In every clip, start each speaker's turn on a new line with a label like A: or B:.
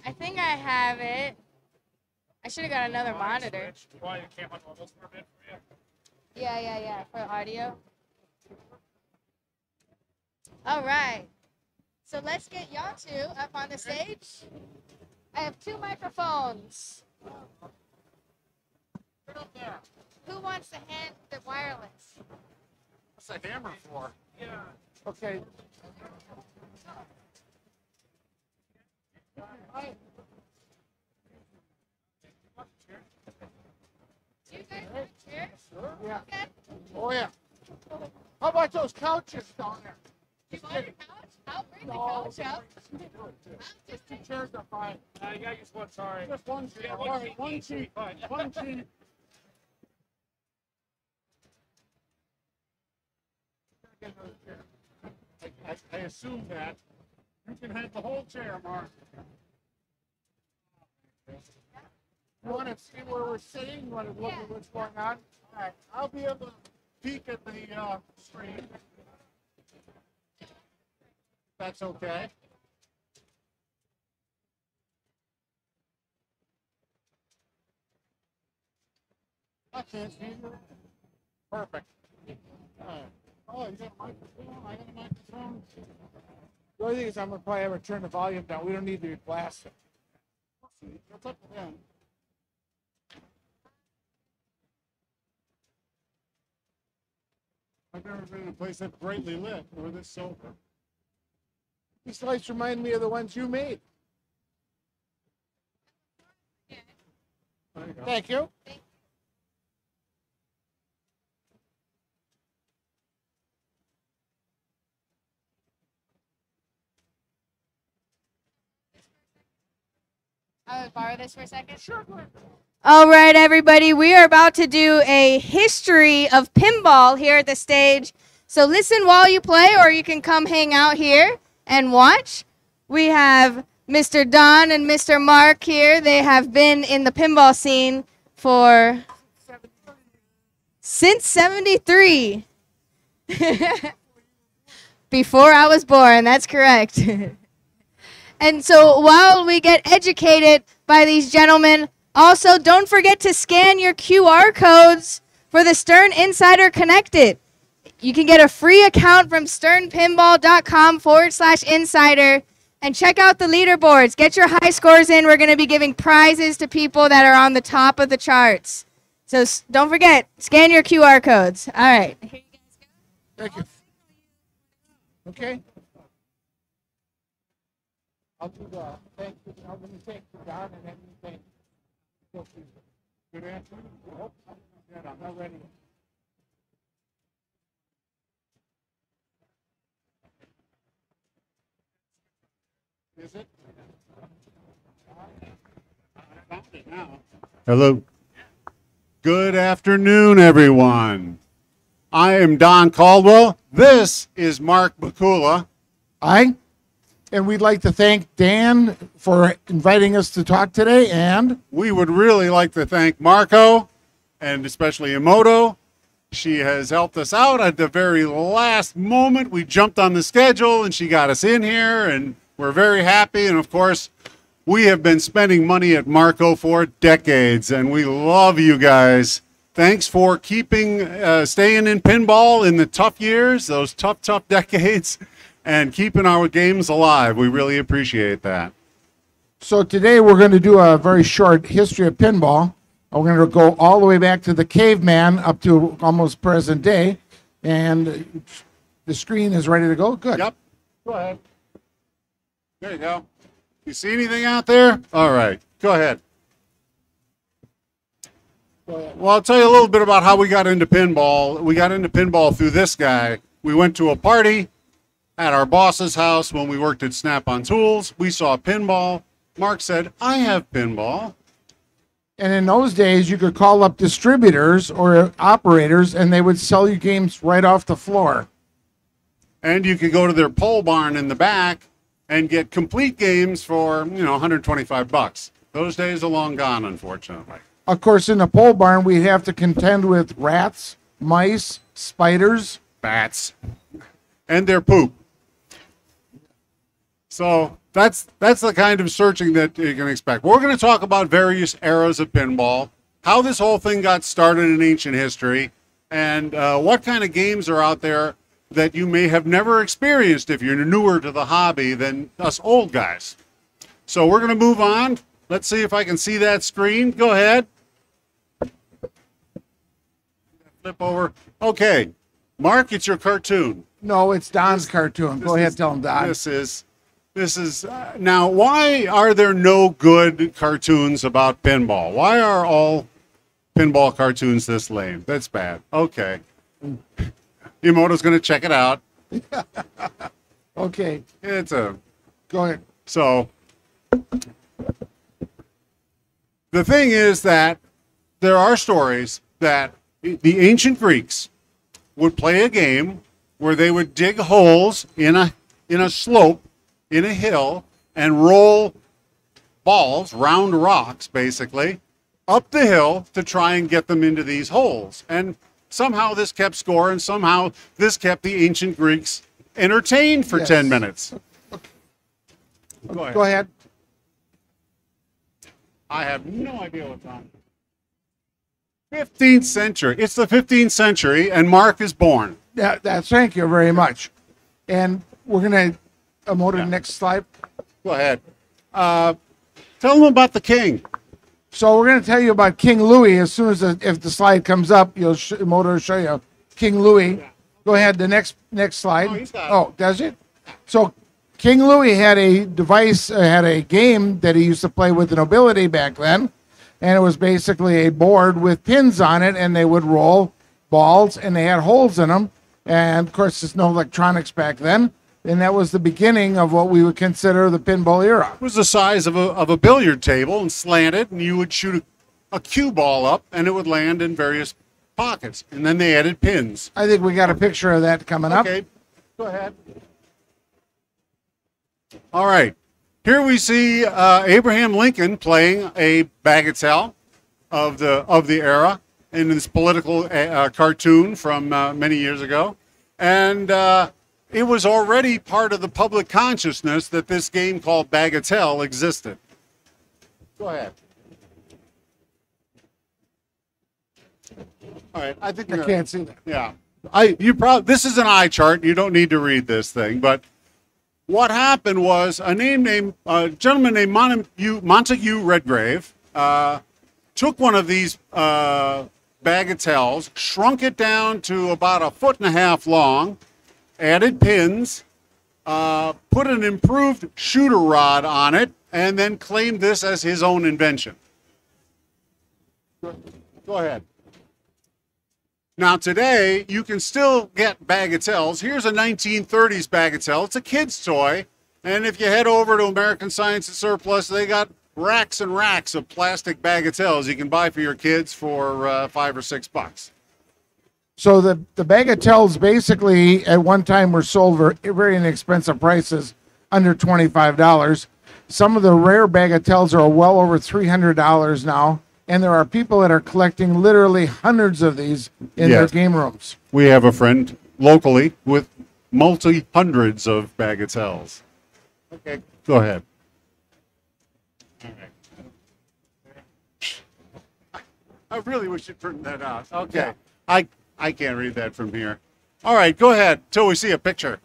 A: I think I have it. I should have got another monitor. Yeah, for audio. All right. So let's get y'all two up on the stage. I have two microphones. Who wants to hand the wireless?
B: What's the hammer for? Yeah. Okay.
A: You guys want chairs?
B: Sure. Yeah.
A: Okay.
B: Oh yeah. How about those couches down there?
A: You want a couch? I'll bring the couch up.
B: Just two chairs are fine.
C: You gotta use one, sorry.
B: Just one chair.
C: Yeah,
B: All right, one seat. One seat. Get another chair. I assume that. You can have the whole chair, Mark. You want to see where we're sitting? You want to look at what's going on? All right. I'll be able to peek at the screen. That's okay. I can't see you. Perfect. All right. Oh, you got a microphone? I got a microphone. The only thing is I'm going to probably have to turn the volume down. We don't need to be blasted. It's up to them. I've never been in a place that's brightly lit or this sober. These lights remind me of the ones you made. There you go. Thank you.
A: I would borrow this for a second.
B: Sure, go ahead.
A: All right, everybody. We are about to do a history of pinball here at the stage. So listen while you play, or you can come hang out here and watch. We have Mr. Don and Mr. Mark here. They have been in the pinball scene for since '73. Before I was born, that's correct. And so while we get educated by these gentlemen, also don't forget to scan your QR codes for the Stern Insider Connected. You can get a free account from sternpinball.com/insider and check out the leaderboards. Get your high scores in. We're going to be giving prizes to people that are on the top of the charts. So don't forget, scan your QR codes. All right. Here you guys go.
B: Thank you. Okay. I'll do the thank you. I'm going to thank you, Don, and then you thank you. Good answer. Nope. Good. I'm not ready. Is it? I found it now.
D: Hello. Good afternoon, everyone. I am Don Caldwell. This is Mark Bakula.
B: And we'd like to thank Dan for inviting us to talk today. And
D: we would really like to thank Marco and especially Emoto. She has helped us out at the very last moment. We jumped on the schedule and she got us in here, and we're very happy. And of course, we have been spending money at Marco for decades, and we love you guys. Thanks for keeping, staying in pinball in the tough years, those tough decades, and keeping our games alive. We really appreciate that.
B: so today we're going to do a very short history of pinball. We're going to go all the way back to the caveman up to almost present day. And the screen is ready to go. Good.
D: Yep. Go ahead. There you go. You see anything out there? All right. Go ahead. Well, I'll tell you a little bit about how we got into pinball. We got into pinball through this guy. We went to a party at our boss's house when we worked at Snap-on Tools. We saw pinball. Mark said, I have pinball.
B: And in those days, you could call up distributors or operators, and they would sell you games right off the floor.
D: And you could go to their pole barn in the back and get complete games for, $125. Those days are long gone, unfortunately.
B: Of course, in the pole barn, we'd have to contend with rats, mice, spiders,
D: Bats. And their poop. So that's the kind of searching that you can expect. We're going to talk about various eras of pinball, how this whole thing got started in ancient history, and what kind of games are out there that you may have never experienced if you're newer to the hobby than us old guys. So we're going to move on. Let's see if I can see that screen. Go ahead. Flip over. Okay. Mark, it's your cartoon.
B: No, it's Don's cartoon. Go ahead, tell him, Don.
D: This is now, why are there no good cartoons about pinball? Why are all pinball cartoons this lame? That's bad. Okay. Emoto's going to check it out.
B: Okay.
D: Go ahead. So the thing is that there are stories that the ancient Greeks would play a game where they would dig holes in a slope, in a hill, and roll balls, round rocks, basically, up the hill to try and get them into these holes. And somehow this kept score, and somehow this kept the ancient Greeks entertained for 10 minutes.
B: Go ahead.
D: I have no idea what's on. 15th century. It's the 15th century, and Mark is born.
B: Thank you very much. And we're going to move to the next slide.
D: Go ahead. Tell them about the king.
B: So we're going to tell you about King Louis as soon as if the slide comes up. Motor will show you King Louis. Go ahead. The next slide. Does it? So King Louis had a device, had a game that he used to play with the nobility back then, and it was basically a board with pins on it, and they would roll balls, and they had holes in them. And of course, there's no electronics back then. And that was the beginning of what we would consider the pinball era.
D: It was the size of a billiard table and slanted, and you would shoot a cue ball up, and it would land in various pockets. And then they added pins.
B: I think we got a picture of that coming up.
D: Okay, go ahead. All right. Here we see Abraham Lincoln playing a bagatelle of the era in this political cartoon from many years ago. And it was already part of the public consciousness that this game called bagatelle existed. Go ahead. All right, I think
B: I can't see that.
D: Yeah, this is an eye chart. You don't need to read this thing. But what happened was a gentleman named Montague Redgrave took one of these bagatelles, shrunk it down to about 1.5 feet long, added pins, put an improved shooter rod on it, and then claimed this as his own invention. Go ahead. Now today, you can still get bagatelles. Here's a 1930s bagatelle. It's a kid's toy. And if you head over to American Science and Surplus, they got racks and racks of plastic bagatelles you can buy for your kids for $5 or $6.
B: So the bagatelles basically at one time were sold for very inexpensive prices, under $25. Some of the rare bagatelles are well over $300 now. And there are people that are collecting literally hundreds of these in their game rooms.
D: We have a friend locally with multi-hundreds of bagatelles. Okay, go ahead. All right. I really wish you'd turn that out. Okay, yeah. I can't read that from here. All right, go ahead till we see a picture.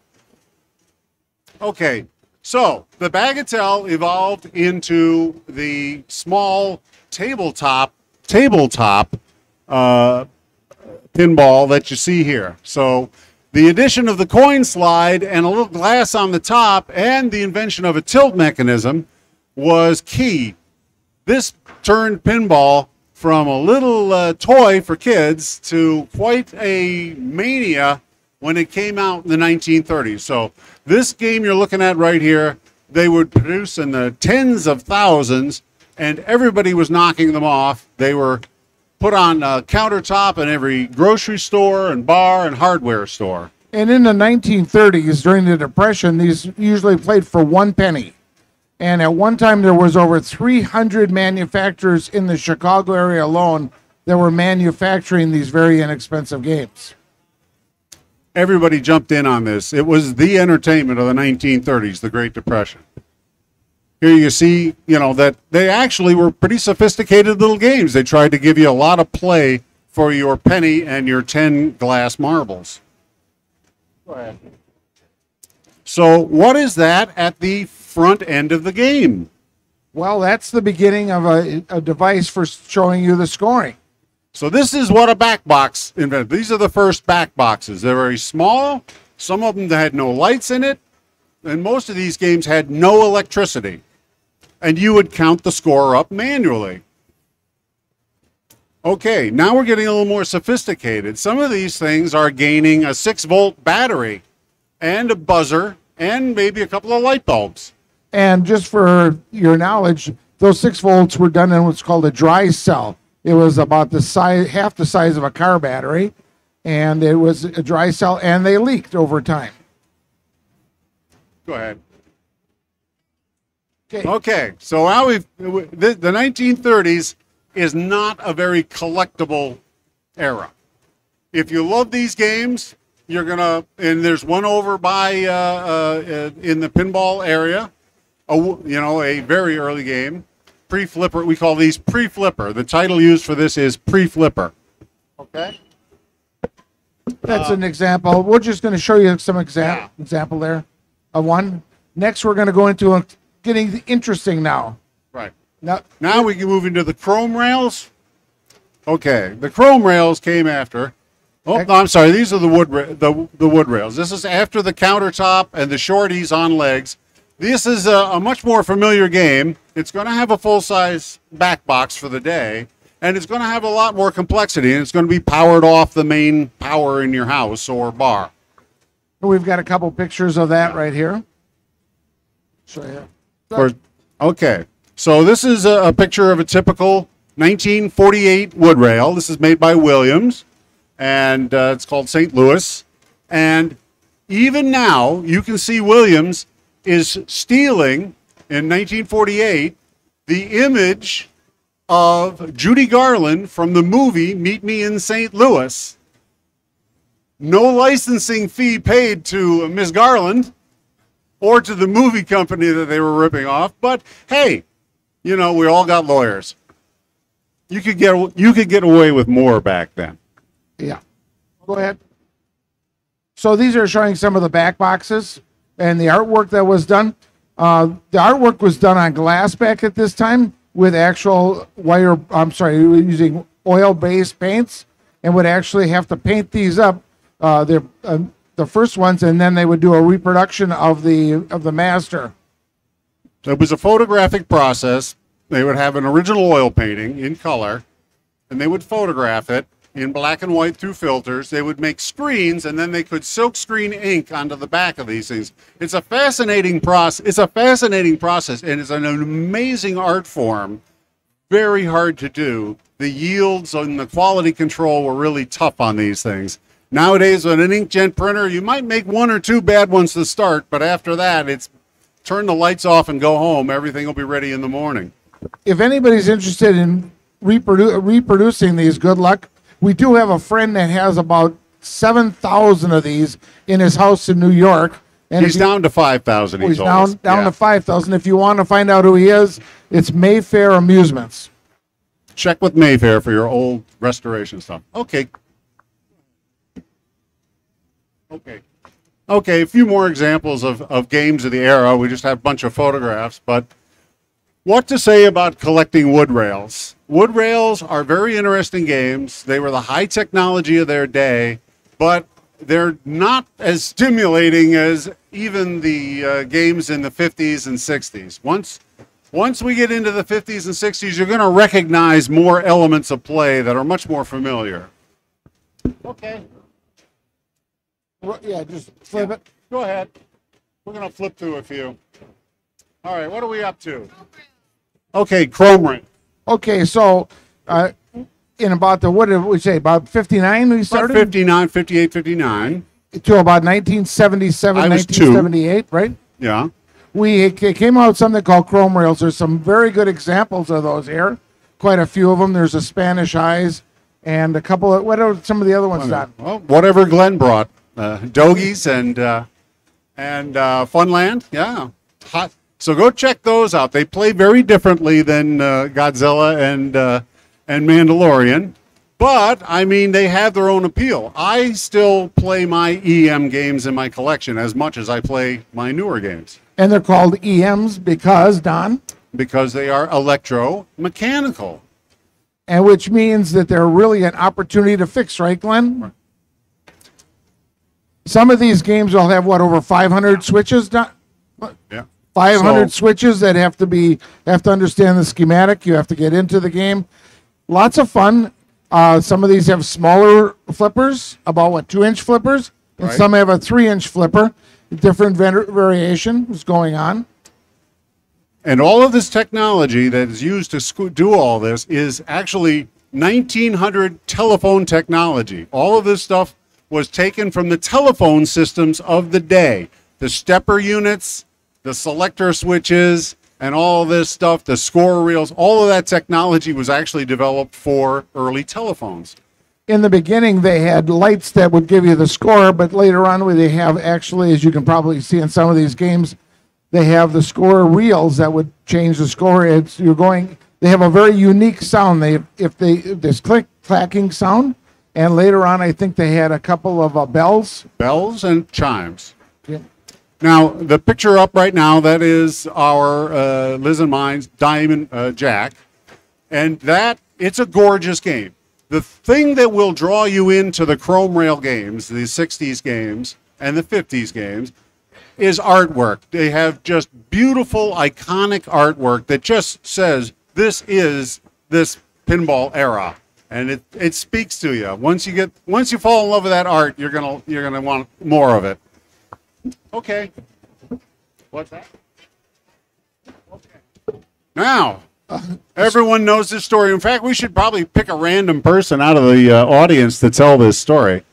D: Okay, so the bagatelle evolved into the small tabletop pinball that you see here. So the addition of the coin slide and a little glass on the top and the invention of a tilt mechanism was key. This turned pinball from a little toy for kids to quite a mania when it came out in the 1930s. So this game you're looking at right here, they would produce in the tens of thousands, and everybody was knocking them off. They were put on a countertop in every grocery store and bar and hardware store.
B: And in the 1930s, during the Depression, these usually played for 1 penny. And at one time, there was over 300 manufacturers in the Chicago area alone that were manufacturing these very inexpensive games.
D: everybody jumped in on this. It was the entertainment of the 1930s, the Great Depression. Here you see, that they actually were pretty sophisticated little games. They tried to give you a lot of play for your penny and your 10 glass marbles. Go ahead. So what is that at the front end of the game?
B: Well, that's the beginning of a device for showing you the scoring.
D: So this is what a back box invented. These are the first back boxes. They're very small. Some of them had no lights in it. And most of these games had no electricity. And you would count the score up manually. Okay, now we're getting a little more sophisticated. Some of these things are gaining a 6-volt battery and a buzzer and maybe a couple of light bulbs.
B: And just for your knowledge, those 6 volts were done in what's called a dry cell. It was about the size, half the size of a car battery, and it was a dry cell, and they leaked over time.
D: Go ahead. Okay, so now the 1930s is not a very collectible era. If you love these games, you're gonna, and there's one over by in the pinball area, a very early game, pre-flipper. We call these pre-flipper. The title used for this is pre-flipper. Okay.
B: That's an example. We're just going to show you some example there of one. Next, we're going to go into getting interesting now.
D: Right. Now we can move into the chrome rails. Okay, the chrome rails came after. Oh, no, I'm sorry. These are the wood rails. This is after the countertop and the shorties on legs. This is a much more familiar game. It's going to have a full-size back box for the day, and it's going to have a lot more complexity, and it's going to be powered off the main power in your house or bar.
B: We've got a couple pictures of that right here. Show you.
D: Okay, so this is a picture of a typical 1948 wood rail. This is made by Williams, and it's called St. Louis. And even now, you can see Williams is stealing, in 1948, the image of Judy Garland from the movie Meet Me in St. Louis. No licensing fee paid to Miss Garland or to the movie company that they were ripping off, but hey, we all got lawyers. You could get away with more back then.
B: Yeah. Go ahead. So these are showing some of the back boxes and the artwork that was done. The artwork was done on glass back at this time with actual using oil-based paints, and would actually have to paint these up, the first ones, and then they would do a reproduction of the master.
D: So it was a photographic process. They would have an original oil painting in color, and they would photograph it in black and white through filters. They would make screens, and then they could silk screen ink onto the back of these things. It's a fascinating process. And it's an amazing art form. Very hard to do. The yields and the quality control were really tough on these things. Nowadays, with an inkjet printer, you might make 1 or 2 bad ones to start, but after that, it's turn the lights off and go home. Everything will be ready in the morning.
B: If anybody's interested in reproducing these, good luck. We do have a friend that has about 7,000 of these in his house in New York. And
D: he's down to 5,000.
B: He's down to 5,000. If you want to find out who he is, it's Mayfair Amusements.
D: Check with Mayfair for your old restoration stuff. Okay. Okay, a few more examples of games of the era. We just have a bunch of photographs, but what to say about collecting wood rails? Wood rails are very interesting games. They were the high technology of their day, but they're not as stimulating as even the games in the 50s and 60s. Once we get into the 50s and 60s, you're going to recognize more elements of play that are much more familiar. Okay.
B: Yeah, just flip it.
D: Go ahead. We're going to flip through a few. All right, what are we up to? Okay, chrome ring.
B: Okay, so in about what did we say, about 59 we started?
D: About 59, 58, 59.
B: To about 1977, 1978, right?
D: Yeah.
B: We came out with something called chrome rails. There's some very good examples of those here. Quite a few of them. There's a Spanish Eyes and a couple of, what are some of the other ones done?
D: Well, whatever Glenn brought. Dogies and Funland. Yeah, hot. So go check those out. They play very differently than Godzilla and Mandalorian, but I mean they have their own appeal. I still play my EM games in my collection as much as I play my newer games.
C: And they're called EMs because, Don?
D: Because they are electromechanical.
C: And which means that they're really an opportunity to fix, right, Glenn?
D: Right.
C: Some of these games will have, what, over 500 switches? Don?
D: Yeah.
C: 500 switches that have to understand the schematic. You have to get into the game. Lots of fun. Some of these have smaller flippers, about, what, 2-inch flippers? And
D: Right.
C: some have a 3-inch flipper. Different variation is going on.
D: And all of this technology that is used to do all this is actually 1900 telephone technology. All of this stuff was taken from the telephone systems of the day. The stepper units, the selector switches, and all of this stuff, the score reels, all of that technology was actually developed for early telephones.
C: In the beginning, they had lights that would give you the score, but later on, they have actually, as you can probably see in some of these games, they have the score reels that would change the score. They have a very unique sound. There's clacking sound, and later on, I think they had a couple of bells.
D: Bells and chimes.
C: Yeah.
D: Now, the picture up right now, that is our Liz and mine's Diamond Jack, and it's a gorgeous game. The thing that will draw you into the Chrome Rail games, the 60s games and the 50s games, is artwork. They have just beautiful, iconic artwork that just says, this is this pinball era. And it speaks to you. Once you fall in love with that art, you're gonna want more of it. Okay. What's that? Okay. Now, everyone knows this story. In fact, we should probably pick a random person out of the audience to tell this story.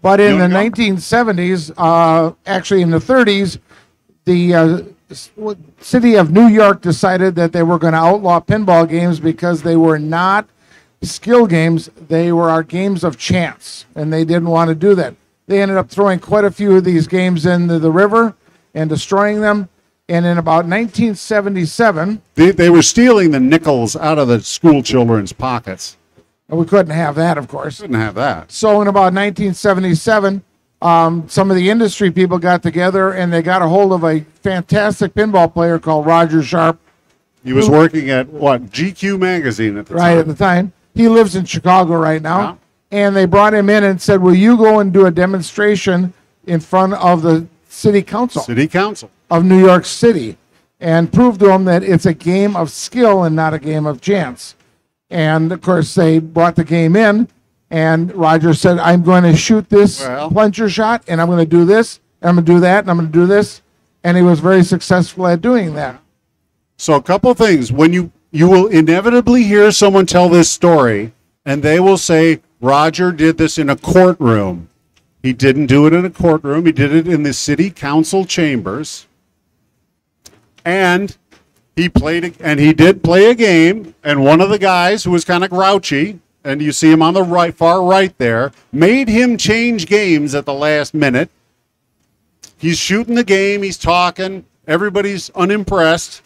C: But in the 1970s, actually in the 30s, the city of New York decided that they were going to outlaw pinball games because they were not skill games. They were our games of chance, and they didn't want to do that. They ended up throwing quite a few of these games into the river and destroying them. And in about 1977,
D: they were stealing the nickels out of the school children's pockets.
C: and we couldn't have that, of course.
D: Couldn't have that.
C: So in about 1977, some of the industry people got together and they got a hold of a fantastic pinball player called Roger Sharp.
D: He was working at, what, GQ magazine at the time.
C: Right at the time. He lives in Chicago right now.
D: Yeah.
C: And they brought him in and said, will you go and do a demonstration in front of the city council
D: City Council.
C: of New York City and prove to them that it's a game of skill and not a game of chance. And, of course, they brought the game in, and Roger said, I'm going to shoot this plunger shot, and I'm going to do this, and I'm going to do that, and I'm going to do this. And he was very successful at doing that.
D: So a couple things. When you will inevitably hear someone tell this story, and they will say, Roger did this in a courtroom. He didn't do it in a courtroom. He did it in the city council chambers. And he did play a game, and one of the guys who was kind of grouchy, and you see him on the right, far right there, made him change games at the last minute. He's shooting the game, he's talking, everybody's unimpressed.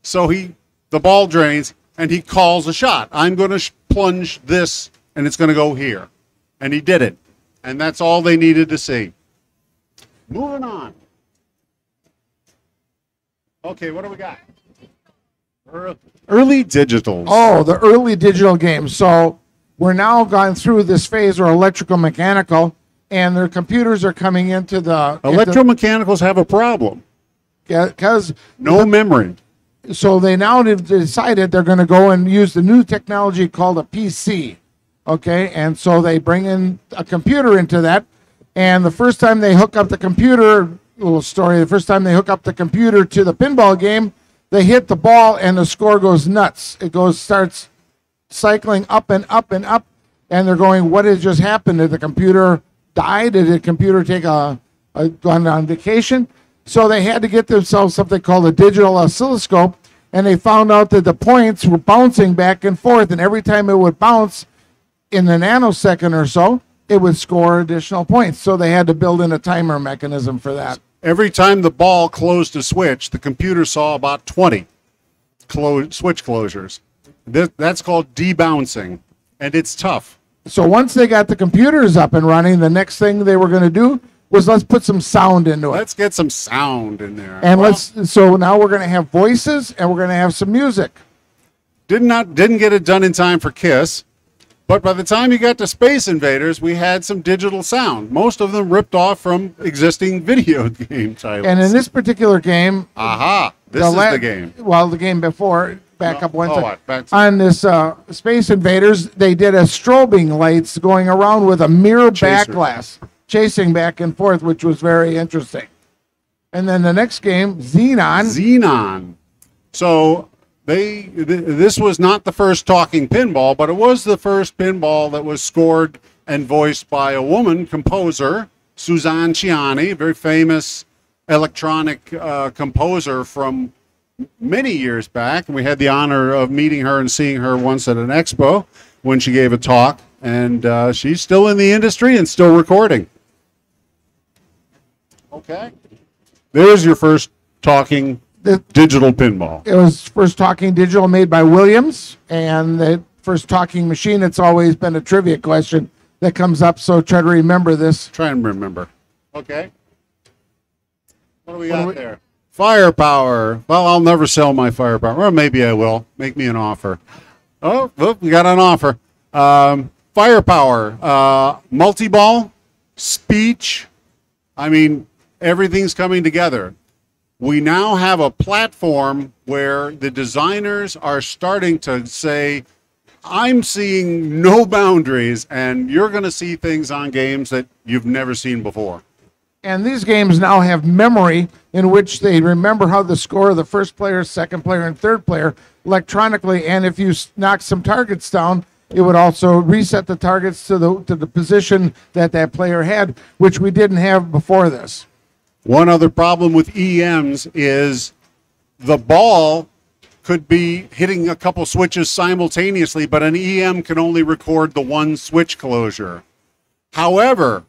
D: So the ball drains, and he calls a shot. I'm going to plunge this, and it's going to go here. And he did it. And that's all they needed to see. Moving on. Okay, what do we got? Early digitals.
C: Oh, the early digital games. So we're now gone through this phase where electrical mechanical, and their computers are coming into the...
D: Electromechanicals have a problem.
C: Because...
D: No memory.
C: So they now have decided they're going to go and use the new technology called a PC. Okay, and so they bring in a computer into that, and the first time they hook up the computer, little story, the first time they hook up the computer to the pinball game, they hit the ball and the score goes nuts. It starts cycling up and up and up, and they're going, what has just happened? Did the computer die? Did the computer take gone on vacation? So they had to get themselves something called a digital oscilloscope, and they found out that the points were bouncing back and forth, and every time it would bounce in a nanosecond or so, it would score additional points. So they had to build in a timer mechanism for that.
D: Every time the ball closed a switch, the computer saw about 20 switch closures. That's called debouncing, and it's tough.
C: So once they got the computers up and running, the next thing they were going to do was let's put some sound into it.
D: Let's get some sound in there.
C: And so now we're going to have voices and we're going to have some music.
D: Didn't get it done in time for KISS, but by the time you got to Space Invaders, we had some digital sound. Most of them ripped off from existing video game titles.
C: And in this particular game,
D: this is the game.
C: Well, the game before, back up one
D: what?
C: second. On this Space Invaders, they did a strobing lights going around with a mirror back glass, chasing back and forth, which was very interesting. And then the next game, Xenon.
D: So this was not the first talking pinball, but it was the first pinball that was scored and voiced by a woman composer, Suzanne Ciani, a very famous electronic composer from many years back. And we had the honor of meeting her and seeing her once at an expo when she gave a talk. And she's still in the industry and still recording. Okay. There's your first talking digital pinball.
C: It was first talking digital made by Williams, and the first talking machine. It's always been a trivia question that comes up, so try to remember this.
D: Try and remember. Okay. What do we got there? Firepower. Well, I'll never sell my firepower. Or maybe I will. Make me an offer. Oh, look, we got an offer. Firepower. Multi-ball. Speech. I mean, everything's coming together. We now have a platform where the designers are starting to say, I'm seeing no boundaries, and you're going to see things on games that you've never seen before.
C: And these games now have memory in which they remember how the score of the first player, second player, and third player electronically. And if you knock some targets down, it would also reset the targets to the position that player had, which we didn't have before this.
D: One other problem with EMs is the ball could be hitting a couple switches simultaneously, but an EM can only record the one switch closure. However,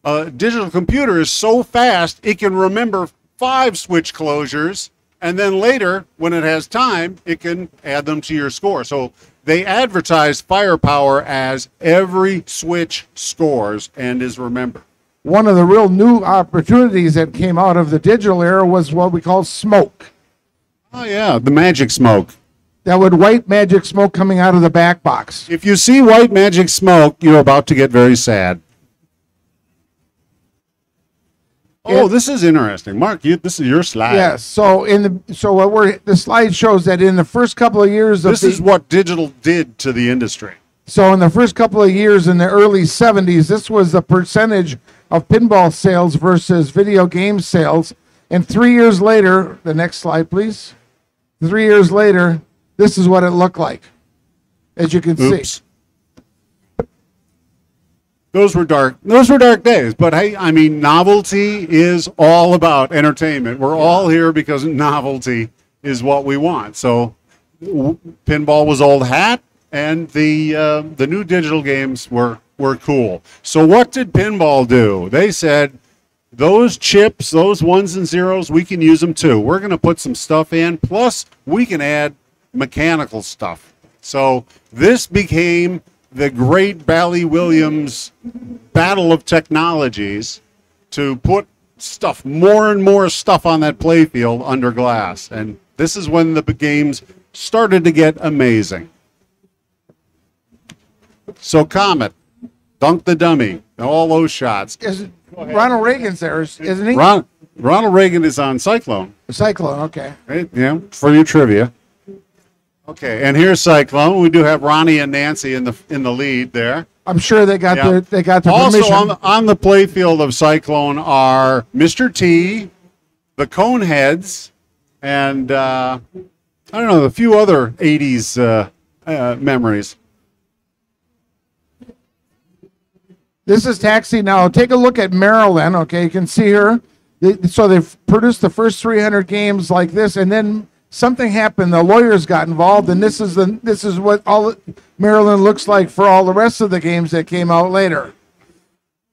D: a digital computer is so fast, it can remember 5 switch closures, and then later, when it has time, it can add them to your score. So they advertise firepower as every switch scores and is remembered.
C: One of the real new opportunities that came out of the digital era was what we call smoke.
D: Oh, yeah, the magic smoke.
C: That would white magic smoke coming out of the back box.
D: If you see white magic smoke, you're about to get very sad. Oh, this is interesting, Mark. This is your slide.
C: Yes. So the slide shows that in the first couple of years of
D: this is what digital did to the industry.
C: So in the first couple of years in the early 70s, this was the percentage of pinball sales versus video game sales. And 3 years later, the next slide, please. 3 years later, this is what it looked like, as you can see.
D: Those were dark days, but hey, I mean, novelty is all about entertainment. We're all here because novelty is what we want. So pinball was old hat, and the new digital games were cool. So what did pinball do? They said, those chips, those ones and zeros, we can use them too. We're going to put some stuff in, plus we can add mechanical stuff. So this became the great Bally-Williams battle of technologies to put more and more stuff on that playfield under glass. And this is when the games started to get amazing. So Comet, Dunk the Dummy, all those shots.
C: Ronald Reagan's there, isn't he?
D: Ronald Reagan is on Cyclone.
C: Cyclone, okay.
D: Right? Yeah, for your trivia. Okay, and here's Cyclone. We do have Ronnie and Nancy in the lead there.
C: I'm sure they got their
D: also
C: permission.
D: on the playfield of Cyclone are Mr. T, the Coneheads, and I don't know, a few other 80s memories.
C: This is Taxi. Now take a look at Marilyn. Okay, you can see her. So they've produced the first 300 games like this, and then something happened. The lawyers got involved, and this is what all Maryland looks like for all the rest of the games that came out later.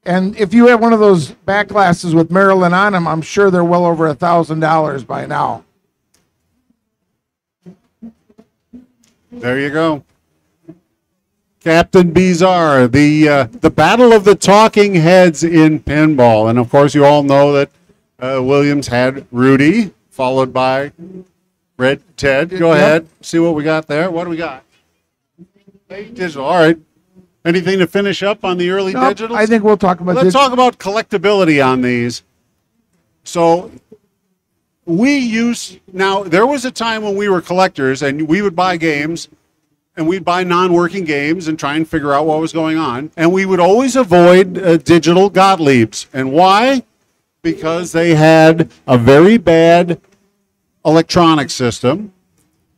C: And if you have one of those back glasses with Maryland on them, I'm sure they're well over $1,000 by now.
D: There you go. Captain Bizarre, the battle of the talking heads in pinball. And, of course, you all know that Williams had Rudy, followed by Red Ted. Go ahead. See what we got there. What do we got? Digital. All right. Anything to finish up on the early digitals?
C: I think we'll talk about
D: Let's talk about collectability on these. So now there was a time when we were collectors and we would buy games and we'd buy non-working games and try and figure out what was going on. And we would always avoid digital Gottliebs. And why? Because they had a very bad electronic system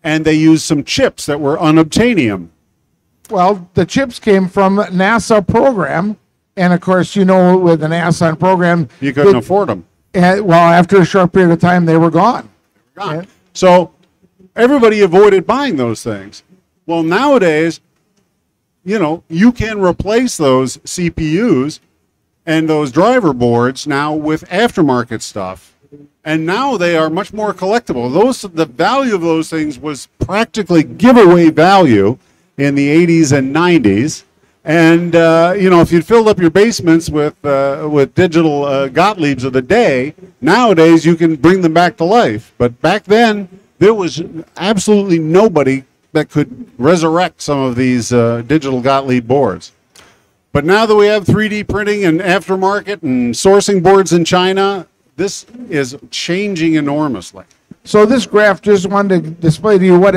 D: and they used some chips that were unobtainium.
C: Well, the chips came from NASA program, and of course, with the NASA program,
D: you couldn't afford them.
C: Well, after a short period of time, they were gone.
D: So everybody avoided buying those things. Well, nowadays, you can replace those CPUs and those driver boards now with aftermarket stuff. And now they are much more collectible. The value of those things was practically giveaway value in the 80s and 90s. And, if you'd filled up your basements with digital Gottliebs of the day, nowadays you can bring them back to life. But back then, there was absolutely nobody that could resurrect some of these digital Gottlieb boards. But now that we have 3D printing and aftermarket and sourcing boards in China, this is changing enormously.
C: So this graph just wanted to display to you what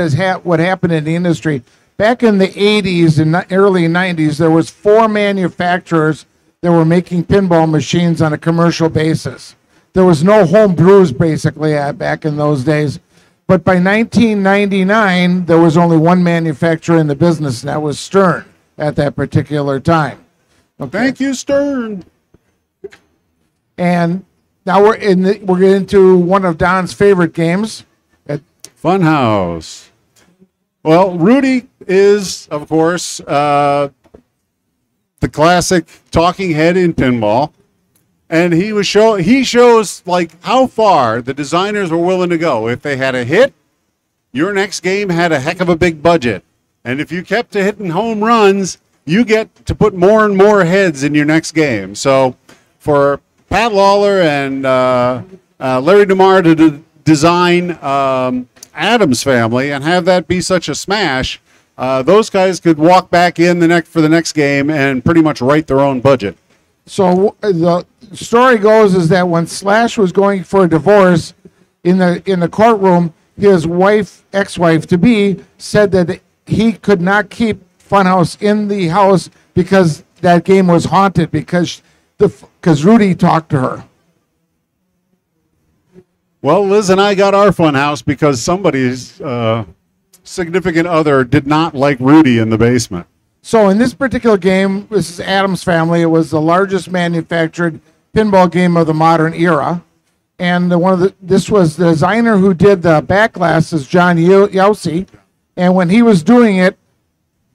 C: happened in the industry. Back in the 80s and early 90s, there was 4 manufacturers that were making pinball machines on a commercial basis. There was no home brews, basically, back in those days. But by 1999, there was only one manufacturer in the business, and that was Stern at that particular time.
D: Okay. Thank you, Stern.
C: And now we're getting into one of Don's favorite games.
D: Funhouse. Well, Rudy is, of course, the classic talking head in pinball, and he shows like how far the designers were willing to go. If they had a hit, your next game had a heck of a big budget, and if you kept hitting home runs, you get to put more and more heads in your next game. So, for Pat Lawler and Larry DeMar to design Adams Family and have that be such a smash, those guys could walk back in for the next game and pretty much write their own budget.
C: So the story goes is that when Slash was going for a divorce in the courtroom, his ex-wife to be, said that he could not keep Funhouse in the house because that game was haunted because Rudy talked to her.
D: Well, Liz and I got our Funhouse because somebody's significant other did not like Rudy in the basement.
C: So in this particular game, this is Adams Family. It was the largest manufactured pinball game of the modern era. And this was the designer who did the back glasses, John Yossi. And when he was doing it,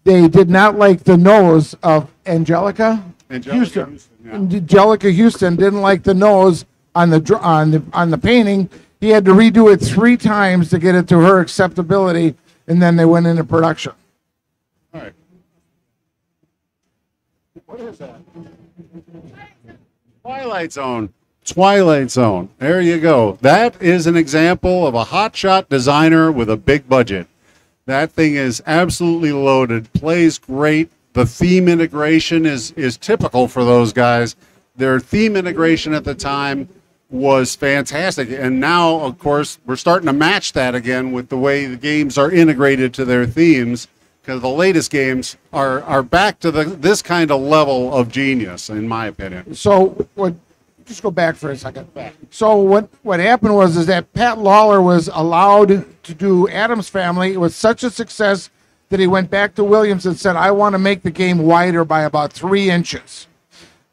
C: they did not like the nose of Angelica Houston. Yeah. Angelica Houston didn't like the nose on the painting. He had to redo it 3 times to get it to her acceptability, and then they went into production.
D: All right. What is that? Twilight Zone. Twilight Zone. There you go. That is an example of a hotshot designer with a big budget. That thing is absolutely loaded, plays great. The theme integration is typical for those guys. Their theme integration at the time was fantastic. And now, of course, we're starting to match that again with the way the games are integrated to their themes, because the latest games are back to this kind of level of genius, in my opinion.
C: So just go back for a second. So what happened was that Pat Lawler was allowed to do Adams Family. It was such a success that he went back to Williams and said, I want to make the game wider by about 3 inches.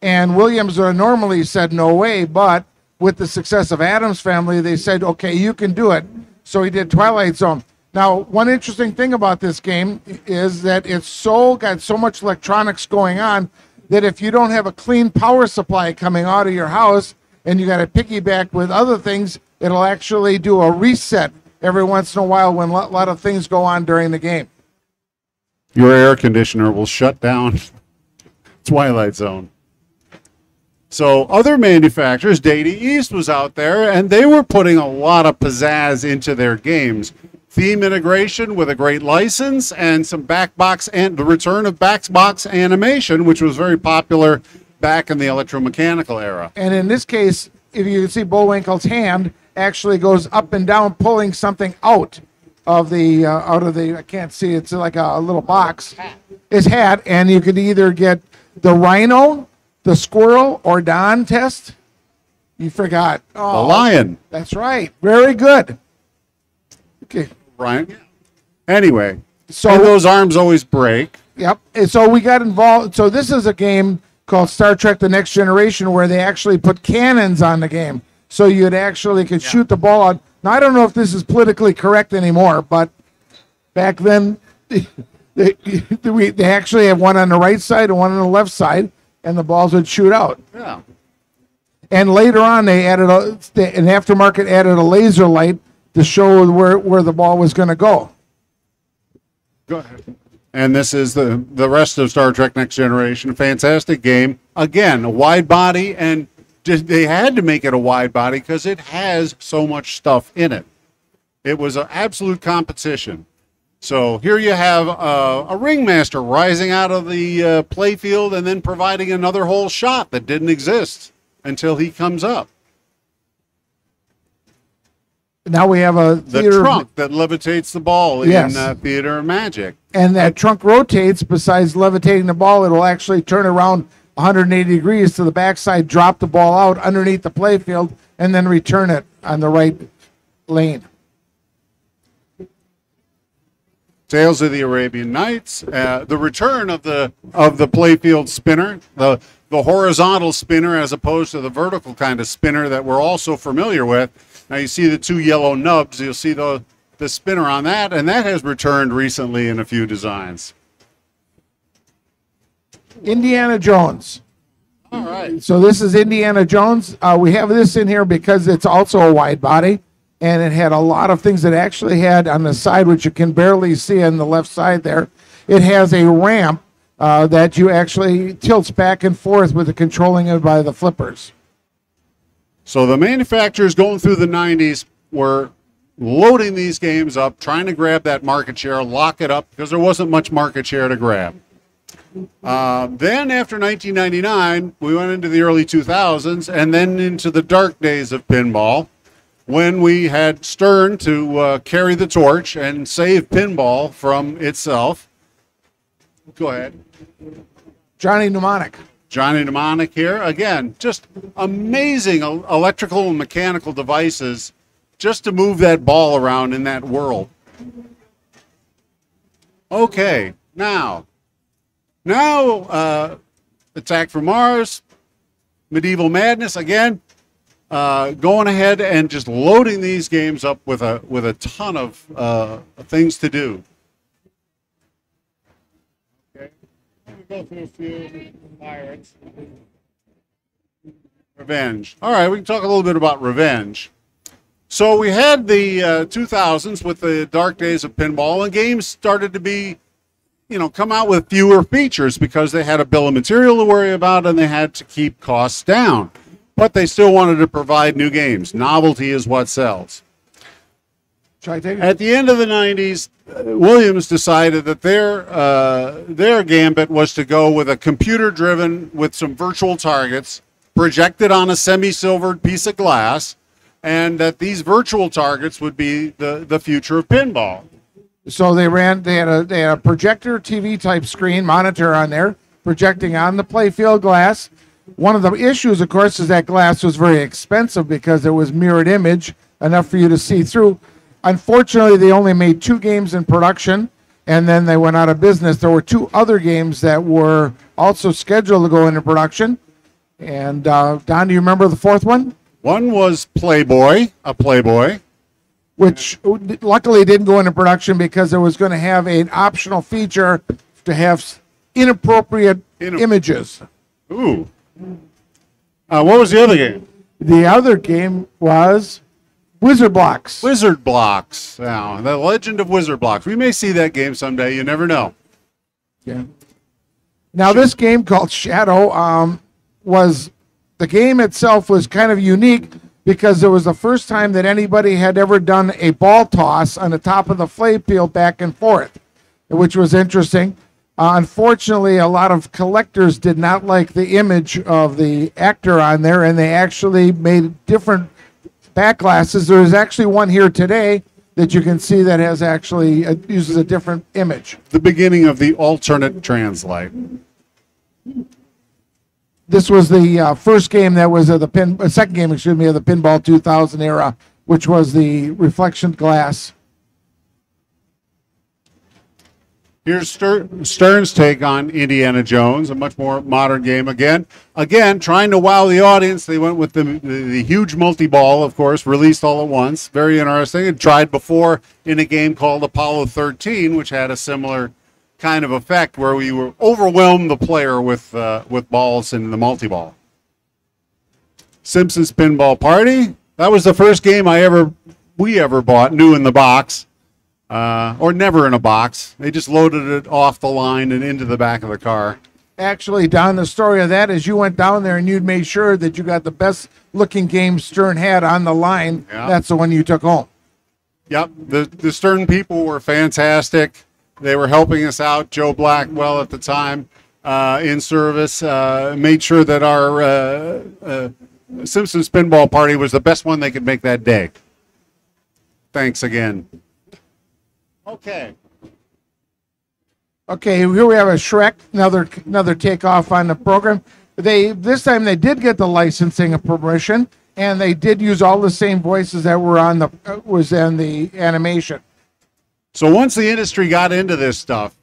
C: And Williams normally said no way, but with the success of Adams Family, they said, okay, you can do it. So he did Twilight Zone. Now, one interesting thing about this game is that it's got so much electronics going on that if you don't have a clean power supply coming out of your house and you got to piggyback with other things, it'll actually do a reset every once in a while when a lot of things go on during the game.
D: Your air conditioner will shut down Twilight Zone. So other manufacturers, Data East was out there, and they were putting a lot of pizzazz into their games. Theme integration with a great license and some backbox and the return of backbox animation, which was very popular back in the electromechanical era.
C: And in this case, if you can see Bullwinkle's hand actually goes up and down, pulling something out of the I can't see, it's like a little box. His hat, and you could either get the rhino, the squirrel, or Don test. You forgot. Oh,
D: the lion.
C: That's right. Very good. Okay.
D: Right. Anyway,
C: so
D: and those arms always break.
C: Yep. And so we got involved. So this is a game called Star Trek: The Next Generation, where they actually put cannons on the game, so you'd actually could shoot the ball out. Now I don't know if this is politically correct anymore, but back then they actually have one on the right side and one on the left side, and the balls would shoot out.
D: Yeah.
C: And later on, they added an aftermarket added a laser light to show where the ball was going to go.
D: Go ahead. And this is the rest of Star Trek Next Generation. Fantastic game. Again, a wide body, and they had to make it a wide body because it has so much stuff in it. It was an absolute competition. So here you have a ringmaster rising out of the playfield and then providing another whole shot that didn't exist until he comes up.
C: Now we have
D: the trunk that levitates the ball in Theater of Magic.
C: And that trunk rotates. Besides levitating the ball, it'll actually turn around 180 degrees to the backside, drop the ball out underneath the playfield, and then return it on the right lane.
D: Tales of the Arabian Nights, the return of the playfield spinner, the horizontal spinner as opposed to the vertical kind of spinner that we're also familiar with. Now you see the two yellow nubs. You'll see the spinner on that, and that has returned recently in a few designs.
C: Indiana Jones.
D: All right.
C: So this is Indiana Jones. We have this in here because it's also a wide body, and it had a lot of things that actually had on the side, which you can barely see on the left side there. It has a ramp that you actually tilts back and forth with the controlling it by the flippers.
D: So the manufacturers going through the 90s were loading these games up, trying to grab that market share, lock it up, because there wasn't much market share to grab. Then after 1999, we went into the early 2000s and then into the dark days of pinball, when we had Stern to carry the torch and save pinball from itself. Go ahead.
C: Johnny Mnemonic.
D: Johnny Mnemonic here. Again, just amazing electrical and mechanical devices just to move that ball around in that world. Okay, now, Attack from Mars, Medieval Madness, again, going ahead and just loading these games up with a ton of things to do.
B: Go through a few pirates.
D: Revenge. All right, we can talk a little bit about Revenge. So we had the 2000s with the dark days of pinball, and games started to be, come out with fewer features because they had a bill of material to worry about and they had to keep costs down. But they still wanted to provide new games. Novelty is what sells. At the end of the 90s, Williams decided that their gambit was to go with a computer-driven with some virtual targets projected on a semi-silvered piece of glass, and that these virtual targets would be the future of pinball.
C: So they had a projector TV type screen monitor on there projecting on the playfield glass. One of the issues, of course, is that glass was very expensive because it was mirrored image, enough for you to see through. Unfortunately, they only made 2 games in production, and then they went out of business. There were 2 other games that were also scheduled to go into production. And Don, do you remember the 4th one?
D: One was Playboy, a Playboy.
C: which luckily didn't go into production because it was going to have an optional feature to have inappropriate images.
D: Ooh. What was the other game?
C: The other game was Wizard Blocks.
D: Wizard Blocks. Now, the Legend of Wizard Blocks. We may see that game someday. You never know.
C: Yeah. Now, this game called Shadow was the game itself was kind of unique because it was the first time that anybody had ever done a ball toss on the top of the playfield back and forth, which was interesting. Unfortunately, a lot of collectors did not like the image of the actor on there, and they actually made different back glasses. There's actually one here today that you can see that has actually uses a different image.
D: The beginning of the alternate translate.
C: This was the first game that was of the second game, excuse me, of the Pinball 2000 era, which was the reflection glass.
D: Here's Stern's take on Indiana Jones, a much more modern game. Again, trying to wow the audience. They went with the huge multi-ball, of course, released all at once. Very interesting. It tried before in a game called Apollo 13, which had a similar kind of effect where we were overwhelmed the player with balls in the multi-ball. Simpsons Pinball Party. That was the first game we ever bought, new in the box. Or never in a box. They just loaded it off the line and into the back of the car.
C: Actually, Don, the story of that is you went down there and you'd made sure that you got the best looking game Stern had on the line. Yeah. That's the one you took home.
D: Yep. The Stern people were fantastic. They were helping us out. Joe Blackwell at the time in service made sure that our Simpsons Pinball Party was the best one they could make that day. Thanks again. Okay.
C: Okay, here we have a Shrek, another takeoff on the program. This time they did get the licensing and permission, and they did use all the same voices that were on was in the animation.
D: So once the industry got into this stuff,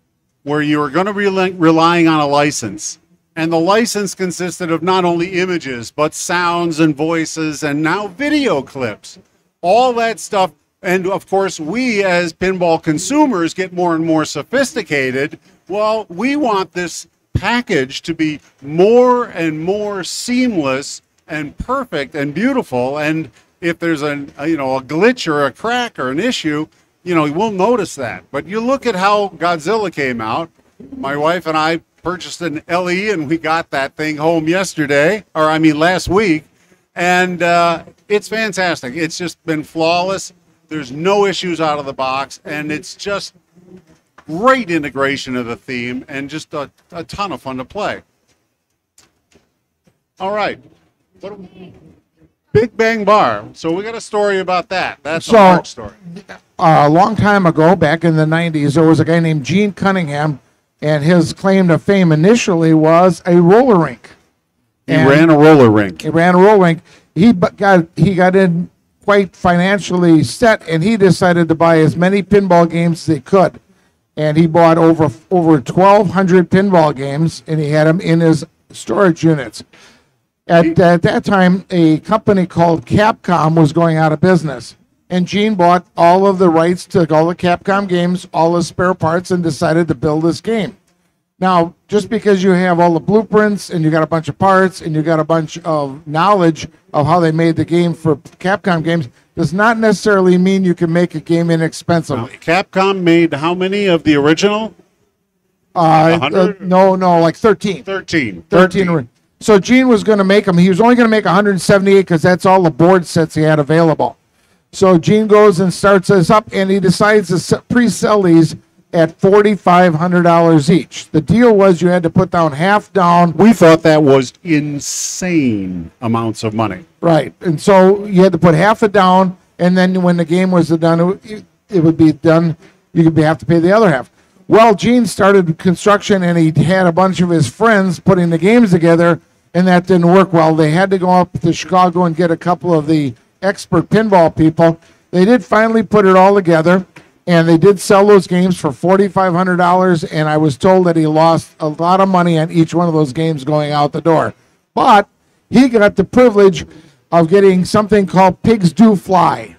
D: where you were going to be relying on a license, and the license consisted of not only images but sounds and voices, and now video clips, all that stuff. And, of course, we as pinball consumers get more and more sophisticated. Well, we want this package to be more and more seamless and perfect and beautiful. And if there's a glitch or a crack or an issue, we'll notice that. But you look at how Godzilla came out. My wife and I purchased an LE, and we got that thing home last week. And it's fantastic. It's just been flawless. There's no issues out of the box, and it's just great integration of the theme and just a ton of fun to play. All right. Big Bang Bar. So we got a story about that. That's a Mark story.
C: A long time ago, back in the 90s, there was a guy named Gene Cunningham, and his claim to fame initially was a roller rink.
D: He ran a roller rink.
C: He got in quite financially set, and he decided to buy as many pinball games as he could. And he bought over 1,200 pinball games, and he had them in his storage units. At that time, a company called Capcom was going out of business. And Gene bought all of the rights to all the Capcom games, all the spare parts, and decided to build this game. Now, just because you have all the blueprints and you got a bunch of parts and you got a bunch of knowledge of how they made the game for Capcom games does not necessarily mean you can make a game inexpensively.
D: Capcom made how many of the original?
C: No, like 13.
D: 13.
C: So Gene was going to make them. He was only going to make 178 because that's all the board sets he had available. So Gene goes and starts this up, and he decides to pre-sell these at $4,500 each. The deal was you had to put down half down.
D: We thought that was insane amounts of money.
C: Right. And so you had to put half it down, and then when the game was done, it would be done. You would have to pay the other half. Well, Gene started construction, and he had a bunch of his friends putting the games together, and that didn't work well. They had to go up to Chicago and get a couple of the expert pinball people. They did finally put it all together. And they did sell those games for $4,500, and I was told that he lost a lot of money on each one of those games going out the door. But he got the privilege of getting something called Pigs Do Fly.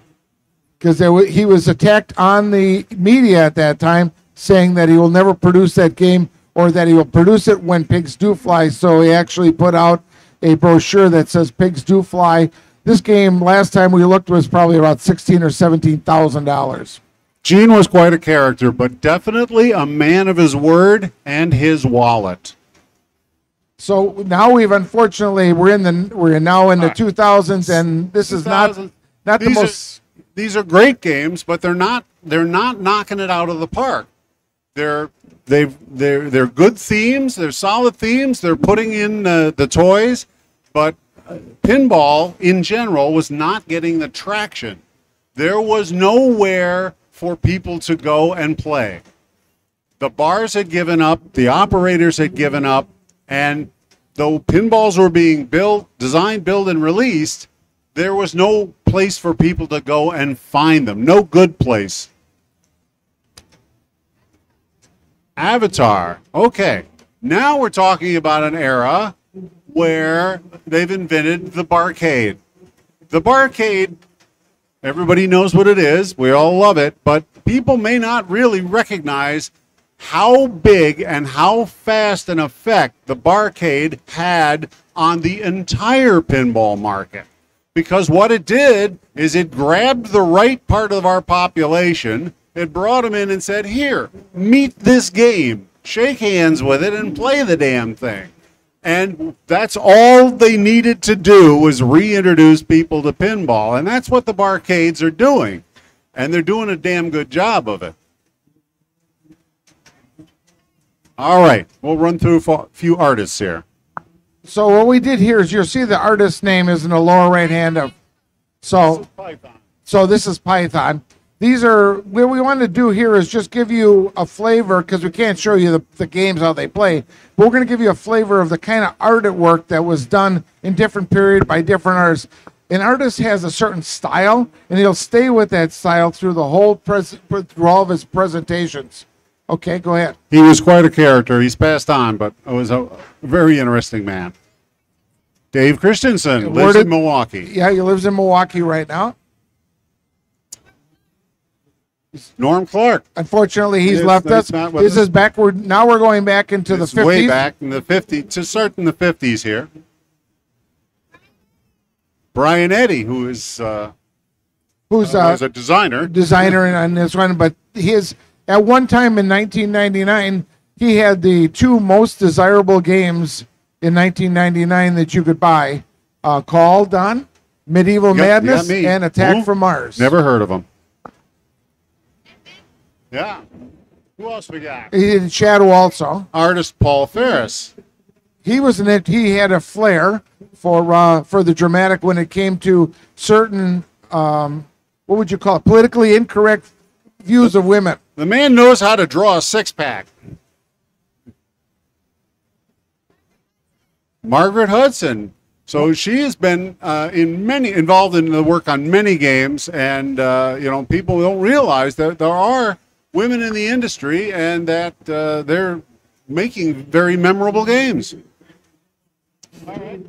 C: because he was attacked on the media at that time, saying that he will never produce that game, or that he will produce it when pigs do fly. So he actually put out a brochure that says pigs do fly. This game, last time we looked, was probably about $16,000 or $17,000.
D: Gene was quite a character, but definitely a man of his word and his wallet.
C: So now we're now in the 2000s, and this is not the most.
D: These are great games, but they're not knocking it out of the park. They're good themes. They're solid themes. They're putting in the toys, but pinball in general was not getting the traction. There was nowhere for people to go and play. The bars had given up. The operators had given up, and though pinballs were being designed, built, and released, there was no place for people to go and find them. No good place. Avatar. Okay. Now we're talking about an era where they've invented the barcade. The barcade, everybody knows what it is. We all love it. But people may not really recognize how big and how fast an effect the barcade had on the entire pinball market. Because what it did is it grabbed the right part of our population, it brought them in and said, here, meet this game, shake hands with it, and play the damn thing. And that's all they needed to do was reintroduce people to pinball. And that's what the barcades are doing. And they're doing a damn good job of it. All right, we'll run through a few artists here.
C: So what we did here is you'll see the artist's name is in the lower right hand of. So this is Python. These are what we want to do here is just give you a flavor, because we can't show you the games how they play, but we're going to give you a flavor of the kind of artwork that was done in different period by different artists. An artist has a certain style, and he'll stay with that style through the whole through all of his presentations. Okay, go ahead.
D: He was quite a character. He's passed on, but was a very interesting man. Dave Christensen lives in Milwaukee.
C: Yeah, he lives in Milwaukee right now.
D: Norm Clark.
C: Unfortunately, he's left us. This is backward. Now we're going back into the 50s.
D: Way back in the 50s, to start in the 50s here. Brian Eddy, who's a designer.
C: Designer on this one, but at one time in 1999, he had the two most desirable games in 1999 that you could buy, called on Medieval Madness and Attack from Mars.
D: Never heard of them. Yeah. Who else we got?
C: He did Shadow also.
D: Artist Paul Ferris.
C: He was in it. He had a flair for the dramatic when it came to certain what would you call it, politically incorrect views of women.
D: The man knows how to draw a six-pack. Margaret Hudson. So she has been involved in the work on many games, and people don't realize that there are women in the industry and that they're making very memorable games. All right.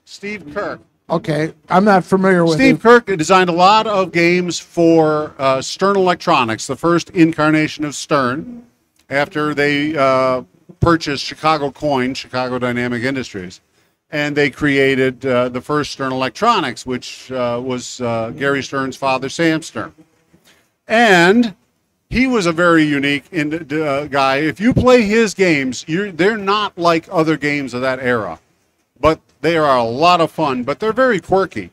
D: Steve Kirk.
C: Okay, I'm not familiar with
D: Steve Kirk designed a lot of games for Stern Electronics, the first incarnation of Stern, after they purchased Chicago Dynamic Industries. And they created the first Stern Electronics, which was Gary Stern's father, Sam Stern. And he was a very unique guy. If you play his games, they're not like other games of that era. But they are a lot of fun, but they're very quirky.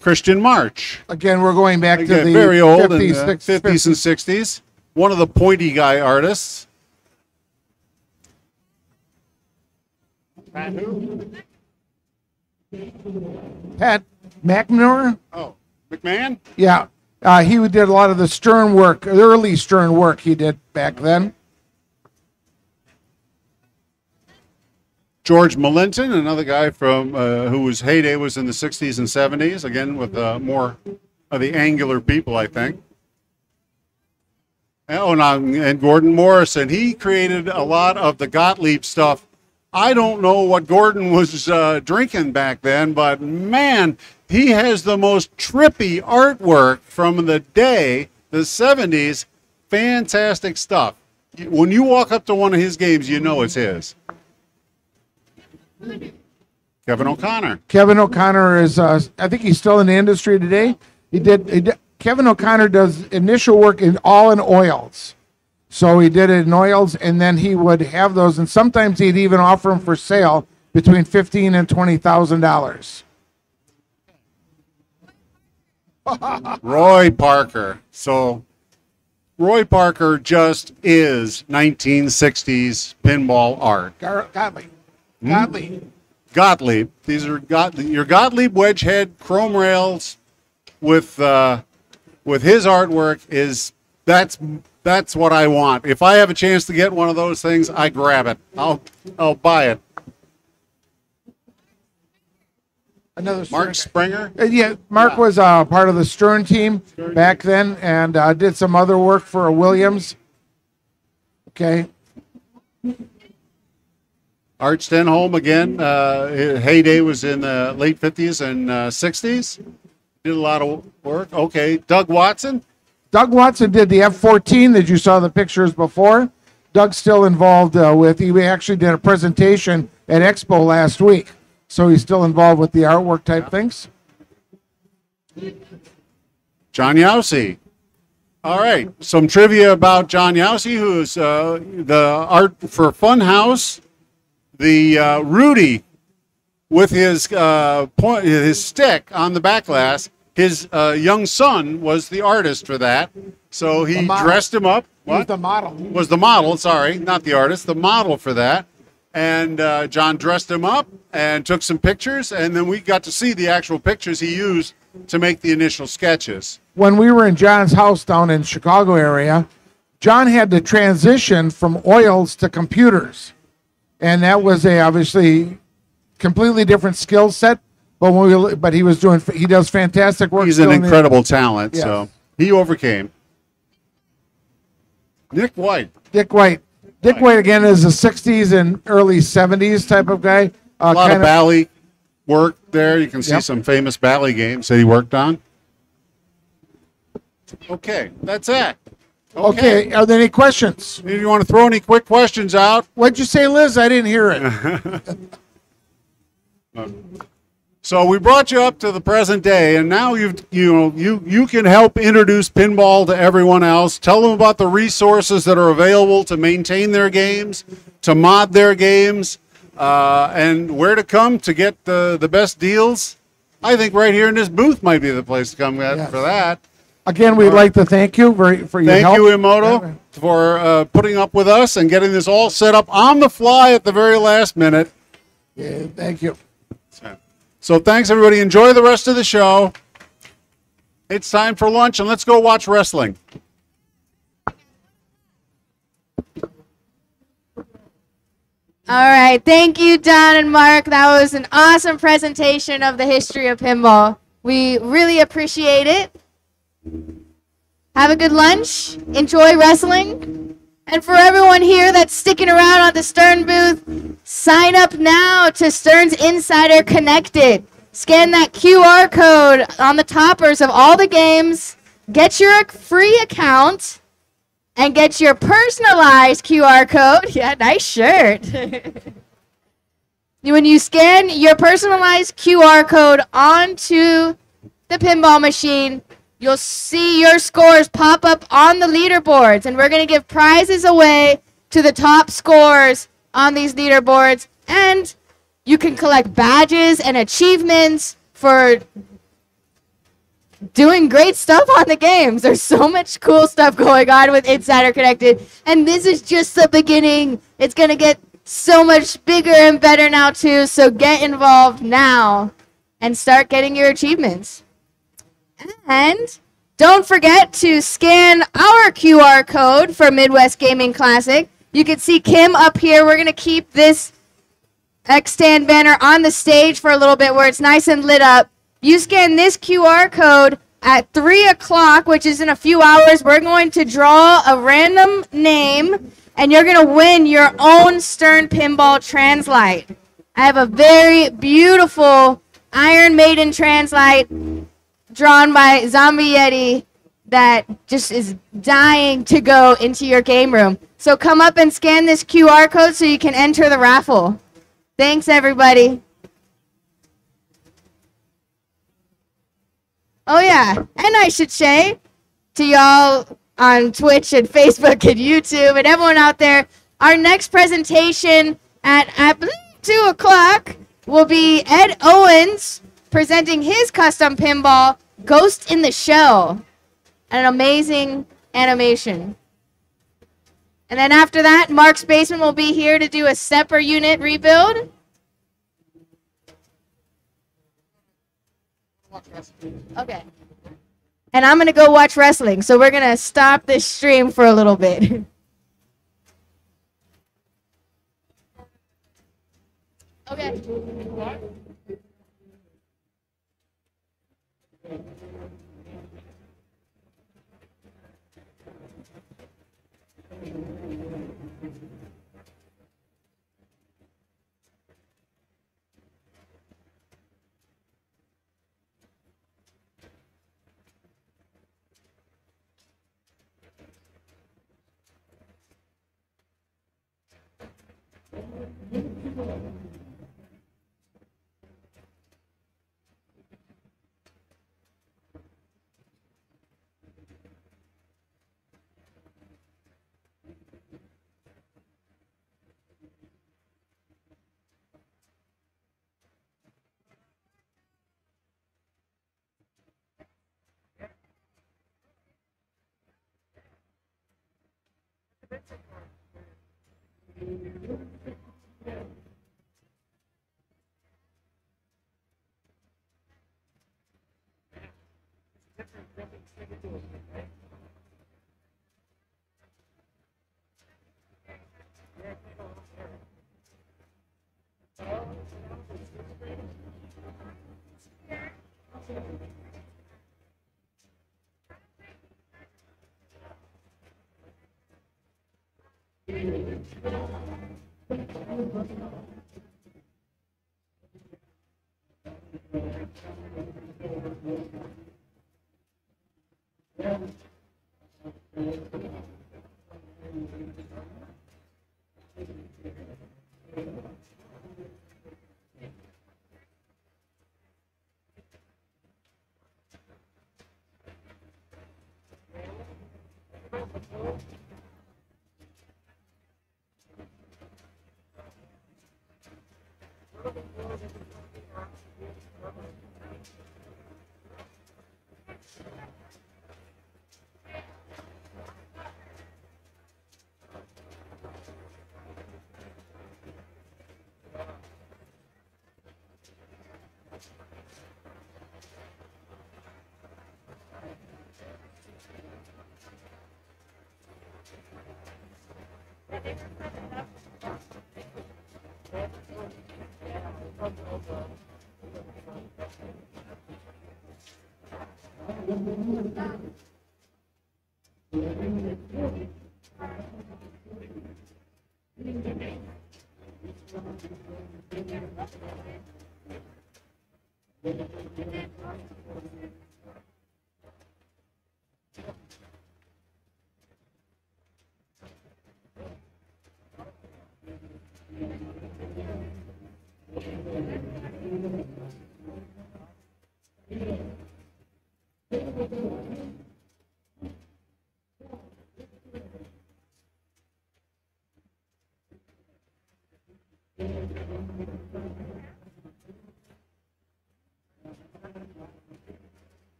D: Christian March.
C: Again, we're going back to the
D: very old
C: 50s,
D: in the 50s and 60s. One of the pointy guy artists. Pat who?
C: Pat McNamara?
D: Oh, McMahon?
C: Yeah. He did a lot of the Stern work, the early Stern work he did back then.
D: George Melinton, another guy from whose heyday was in the 60s and 70s, again with more of the angular people, I think. And Gordon Morrison. He created a lot of the Gottlieb stuff. I don't know what Gordon was drinking back then, but man, he has the most trippy artwork from the day, the 70s. Fantastic stuff. When you walk up to one of his games, you know it's his. Kevin O'Connor.
C: Kevin O'Connor is, I think he's still in the industry today. Kevin O'Connor does initial work in oils. So he did it in oils, and then he would have those, and sometimes he'd even offer them for sale between $15,000 and $20,000.
D: Roy Parker. So Roy Parker just is 1960s pinball art. Gottlieb. These are your Gottlieb wedge head chrome rails with his artwork that's what I want. If I have a chance to get one of those things, I grab it. I'll buy it.
C: Another
D: Mark Springer.
C: Yeah, Mark was part of the Stern team back then, and did some other work for Williams. Okay.
D: Art Stenholm again. His heyday was in the late 50s and 60s. Did a lot of work. Okay. Doug Watson.
C: Doug Watson did the F-14 that you saw the pictures before. Doug's still involved he actually did a presentation at Expo last week. So he's still involved with the artwork type things.
D: John Yowsey. All right. Some trivia about John Yowsey, who's the art for Funhouse. The Rudy with his stick on the back glass. His young son was the artist for that. So he dressed him up.
C: What? He was the model.
D: Was the model, sorry, not the artist, the model for that. And John dressed him up and took some pictures, and then we got to see the actual pictures he used to make the initial sketches.
C: When we were in John's house down in Chicago area, John had to transition from oils to computers. And that was obviously completely different skill set, but he does fantastic work.
D: He's an incredible talent, yes. So he overcame. Dick White. Dick White
C: again is a 60s and early 70s type of guy.
D: A lot of Bally work there. You can see some famous Bally games that he worked on. Okay, that's it.
C: Okay, are there any questions?
D: Do you want to throw any quick questions out?
C: What'd you say, Liz? I didn't hear it.
D: So we brought you up to the present day, and now you can help introduce pinball to everyone else. Tell them about the resources that are available to maintain their games, to mod their games, and where to come to get the best deals. I think right here in this booth might be the place to come for that.
C: Again, we'd like to thank you for your help.
D: Thank you, Emoto, for putting up with us and getting this all set up on the fly at the very last minute.
C: Yeah, thank you.
D: So thanks, everybody. Enjoy the rest of the show. It's time for lunch, and let's go watch wrestling.
A: All right. Thank you, Don and Mark. That was an awesome presentation of the history of pinball. We really appreciate it. Have a good lunch. Enjoy wrestling. And for everyone here that's sticking around on the Stern booth, sign up now to Stern's Insider Connected. Scan that QR code on the toppers of all the games, get your free account, and get your personalized QR code. Yeah, nice shirt. When you scan your personalized QR code onto the pinball machine, you'll see your scores pop up on the leaderboards, and we're going to give prizes away to the top scores on these leaderboards, and you can collect badges and achievements for doing great stuff on the games. There's so much cool stuff going on with Insider Connected, and this is just the beginning. It's going to get so much bigger and better now, too, so get involved now and start getting your achievements. And don't forget to scan our QR code for Midwest Gaming Classic. You can see Kim up here. We're going to keep this X-Stand banner on the stage for a little bit where it's nice and lit up. You scan this QR code at 3 o'clock, which is in a few hours. We're going to draw a random name, and you're going to win your own Stern Pinball Translite. I have a very beautiful Iron Maiden Translite drawn by Zombie Yeti that just is dying to go into your game room. So come up and scan this QR code so you can enter the raffle. Thanks, everybody. Oh, yeah. And I should say to y'all on Twitch and Facebook and YouTube and everyone out there, our next presentation at I believe 2 o'clock will be Ed Owens presenting his custom pinball, Ghost in the Shell. An amazing animation. And then after that, Mark's Basement will be here to do a stepper unit rebuild. Okay. And I'm going to go watch wrestling, so we're going to stop this stream for a little bit. Okay.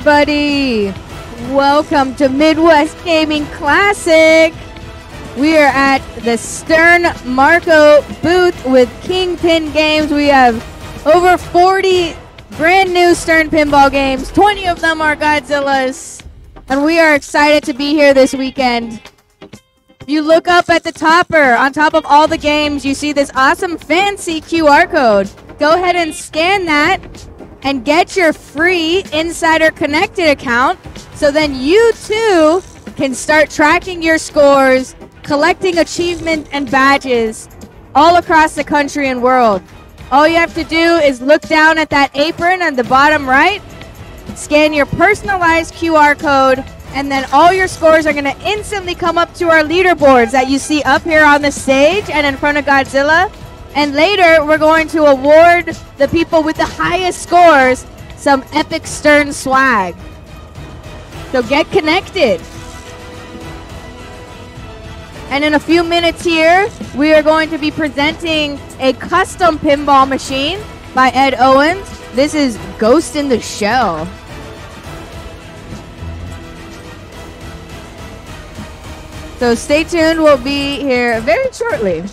A: everybody. Welcome to Midwest Gaming Classic. We are at the Stern Marco booth with Kingpin Games. We have over 40 brand new Stern pinball games. 20 of them are Godzillas. And we are excited to be here this weekend. You look up at the topper. On top of all the games, you see this awesome fancy QR code. Go ahead and scan that and get your free Insider Connected account, so then you too can start tracking your scores, collecting achievement and badges all across the country and world. All you have to do is look down at that apron on the bottom right, scan your personalized QR code, and then all your scores are going to instantly come up to our leaderboards that you see up here on the stage and in front of Godzilla. And later, we're going to award the people with the highest scores some epic Stern swag. So get connected. And in a few minutes here, we are going to be presenting a custom pinball machine by Ed Owens. This is Ghost in the Shell. So stay tuned, we'll be here very shortly.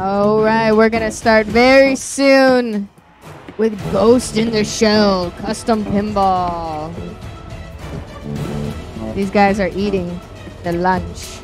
A: All right, we're gonna start very soon with Ghost in the Shell custom pinball. These guys are eating the lunch.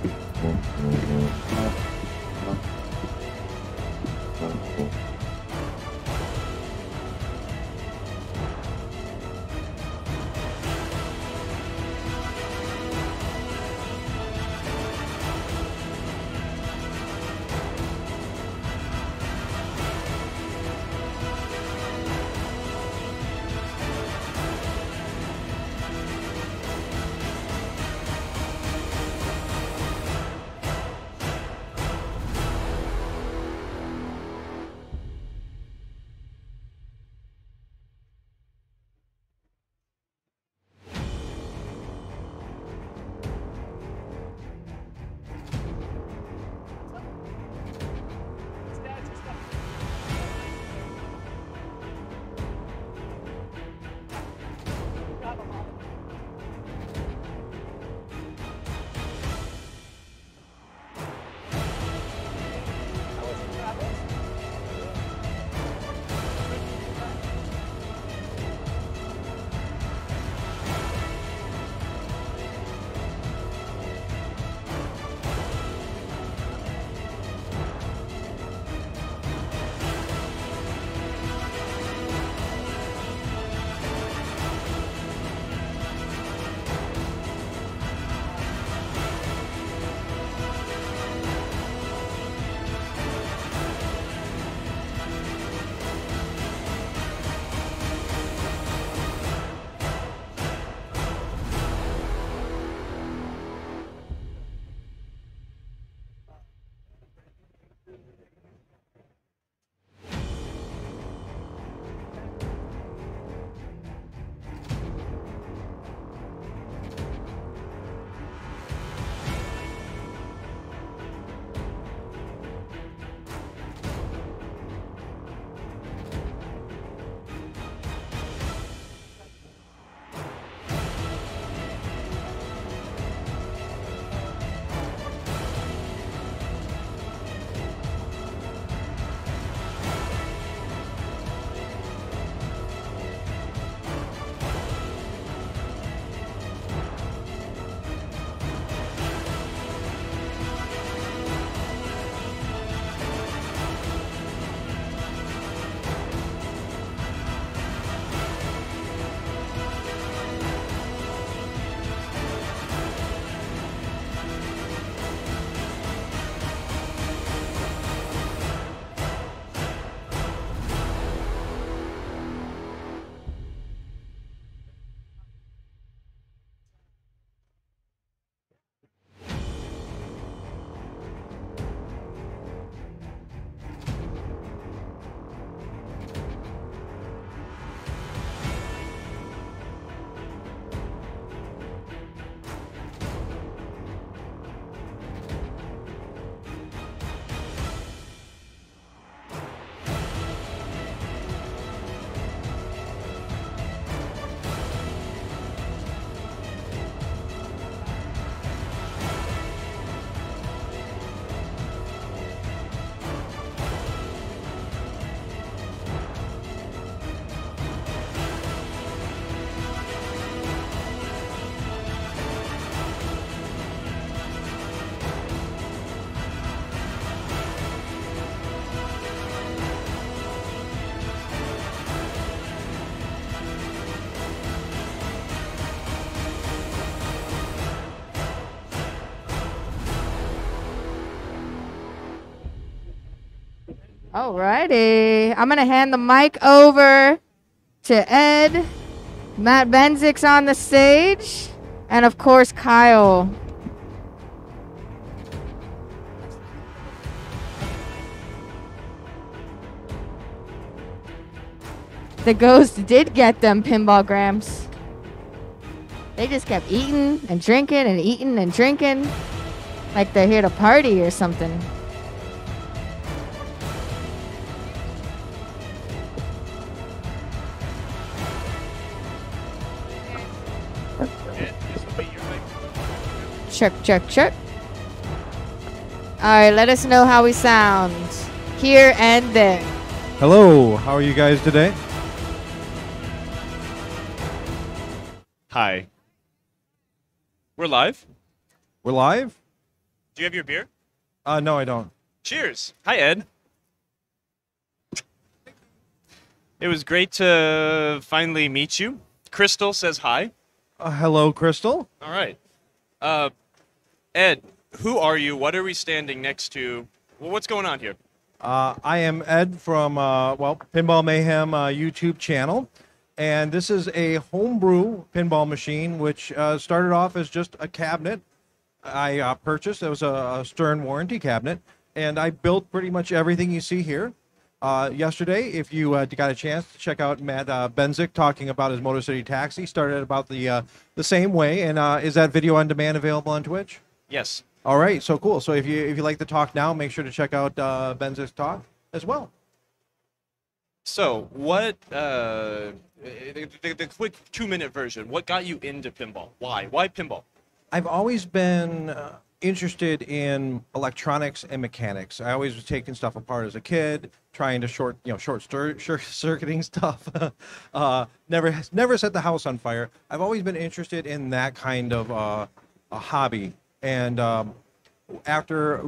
A: Alrighty. I'm going to hand the mic over to Ed. Matt Benzik's on the stage. And, of course, Kyle. The ghost did get them pinball grams. They just kept eating and drinking and eating and drinking like they're here to party or something. Check, check, check. All right, let us know how we sound. here and there.
E: Hello, how are you guys today?
F: Hi. We're live.
E: We're live?
F: Do you have your beer?
E: No, I don't.
F: Cheers. Hi, Ed. It was great to finally meet you. Crystal says hi.
E: Hello, Crystal.
F: All right. Ed, who are you? What are we standing next to? Well, what's going on here?
E: I am Ed from, Pinball Mayhem YouTube channel. And this is a homebrew pinball machine, which started off as just a cabinet I purchased. It was a Stern warranty cabinet. And I built pretty much everything you see here. Yesterday, if you got a chance to check out Matt Benzik talking about his Motor City Taxi, started about the same way. And is that video on demand available on Twitch?
F: Yes.
E: All right, so cool. So if you like the talk now, make sure to check out Benzik's talk as well.
F: So, what, the quick 2-minute version, what got you into pinball? Why? Why pinball?
E: I've always been interested in electronics and mechanics. I always was taking stuff apart as a kid, trying to short circuiting stuff. Never set the house on fire. I've always been interested in that kind of a hobby. And after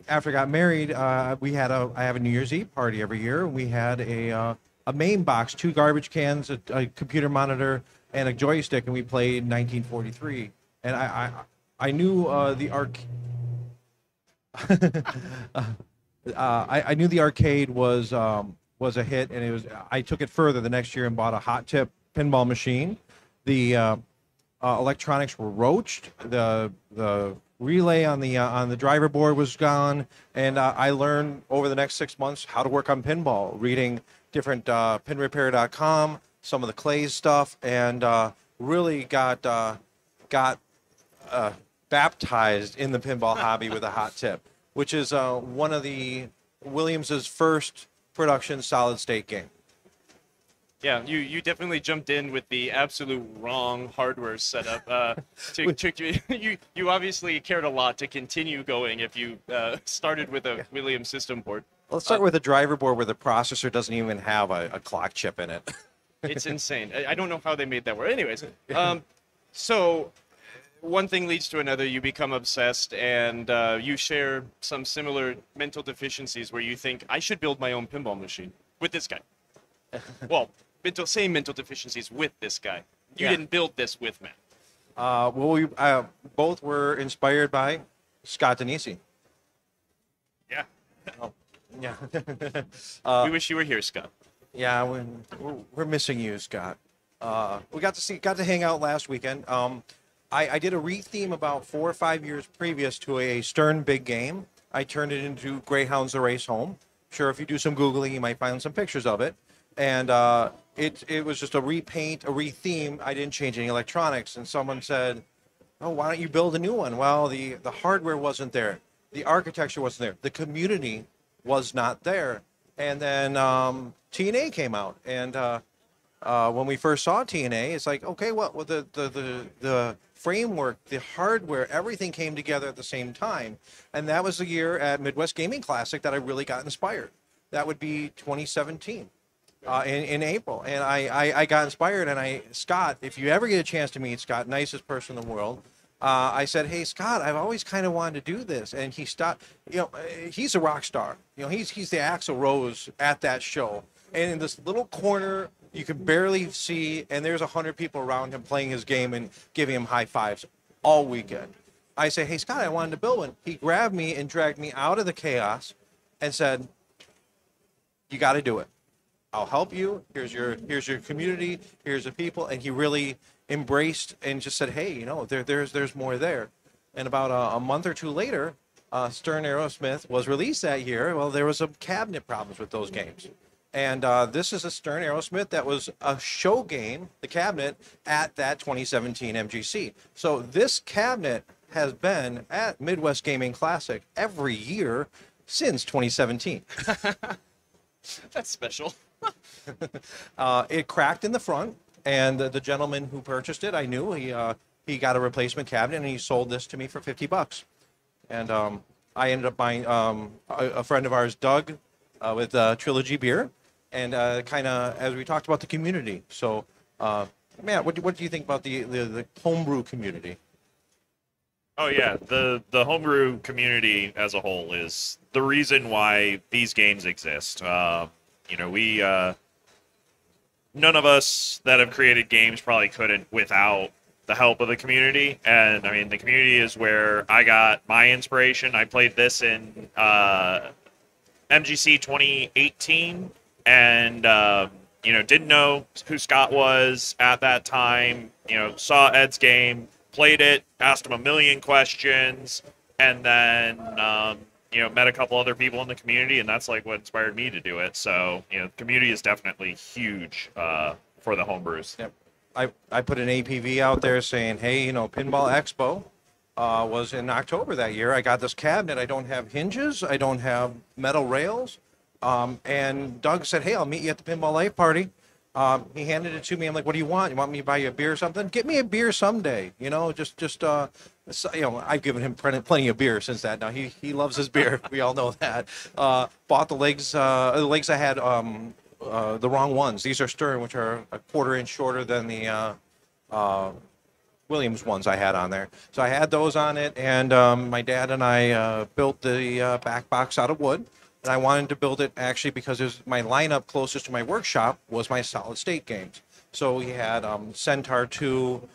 E: I got married, I have a New Year's Eve party every year. We had a main box, 2 garbage cans, a computer monitor, and a joystick, and we played 1943. And I knew the I knew the arcade was a hit, and I took it further the next year and bought a hot tip pinball machine. The electronics were roached. The relay on the driver board was gone, and I learned over the next 6 months how to work on pinball, reading different pinrepair.com, some of the Clay's stuff, and really got baptized in the pinball hobby with a hot tip, which is one of the Williams's first production solid state game.
F: Yeah, you definitely jumped in with the absolute wrong hardware setup. You obviously cared a lot to continue going if you started with a Williams system board.
E: Let's start with a driver board where the processor doesn't even have a clock chip in it.
F: It's insane. I don't know how they made that work. Anyways, so one thing leads to another. You become obsessed, and you share some similar mental deficiencies where you think, I should build my own pinball machine with this guy. Well, same mental deficiencies with this guy. You didn't build this with Matt.
E: We both were inspired by Scott Denisi.
F: Yeah.
E: Oh, yeah.
F: We wish you were here, Scott.
E: Yeah, we're missing you, Scott. We got to hang out last weekend. I did a re-theme about 4 or 5 years previous to a Stern big game. I turned it into Greyhounds the Race Home. Sure, if you do some Googling, you might find some pictures of it. And it was just a repaint, a re-theme. I didn't change any electronics. And someone said, oh, why don't you build a new one? Well, the hardware wasn't there. The architecture wasn't there. The community was not there. And then TNA came out. And when we first saw TNA, it's like, okay, well, the framework, the hardware, everything came together at the same time. And that was the year at Midwest Gaming Classic that I really got inspired. That would be 2017 in April. And I got inspired, and Scott, if you ever get a chance to meet Scott, nicest person in the world, I said, hey, Scott, I've always kind of wanted to do this. And he stopped, he's a rock star. He's the Axl Rose at that show. And in this little corner, you can barely see, and there's 100 people around him playing his game and giving him high fives all weekend. I say, hey, Scott, I wanted to build one. He grabbed me and dragged me out of the chaos and said, you got to do it. I'll help you. Here's your community. Here's the people. And he really embraced and just said, hey, there's more there. And about a month or two later, Stern Aerosmith was released that year. Well, there was some cabinet problems with those games. And this is a Stern Aerosmith that was a show game, the cabinet, at that 2017 MGC. So this cabinet has been at Midwest Gaming Classic every year since 2017.
F: That's special.
E: It cracked in the front, and the gentleman who purchased it, I knew he got a replacement cabinet, and he sold this to me for $50. And I ended up buying a friend of ours, Doug, with Trilogy Beer, and kind of as we talked about the community. So, Matt, what do you think about the homebrew community?
G: Oh yeah, the homebrew community as a whole is the reason why these games exist. We none of us that have created games probably couldn't without the help of the community. And I mean, the community is where I got my inspiration. I played this in MGC 2018, and didn't know who Scott was at that time. Saw Ed's game, played it, asked him a million questions, and then met a couple other people in the community, and that's like what inspired me to do it. So the community is definitely huge for the homebrews.
E: Yep. I put an APV out there saying, hey, Pinball Expo was in October that year. I got this cabinet. I don't have hinges. I don't have metal rails. And Doug said, hey, I'll meet you at the Pinball Life Party. He handed it to me. I'm like, what do you want? You want me to buy you a beer or something? Get me a beer someday. I've given him plenty of beer since that. Now he loves his beer. We all know that. Bought the legs. The legs I had the wrong ones. These are Stern, which are a quarter-inch shorter than the Williams ones I had on there. So I had those on it, and my dad and I built the back box out of wood. And I wanted to build it actually because my lineup closest to my workshop was my solid state games. So we had Centaur 2,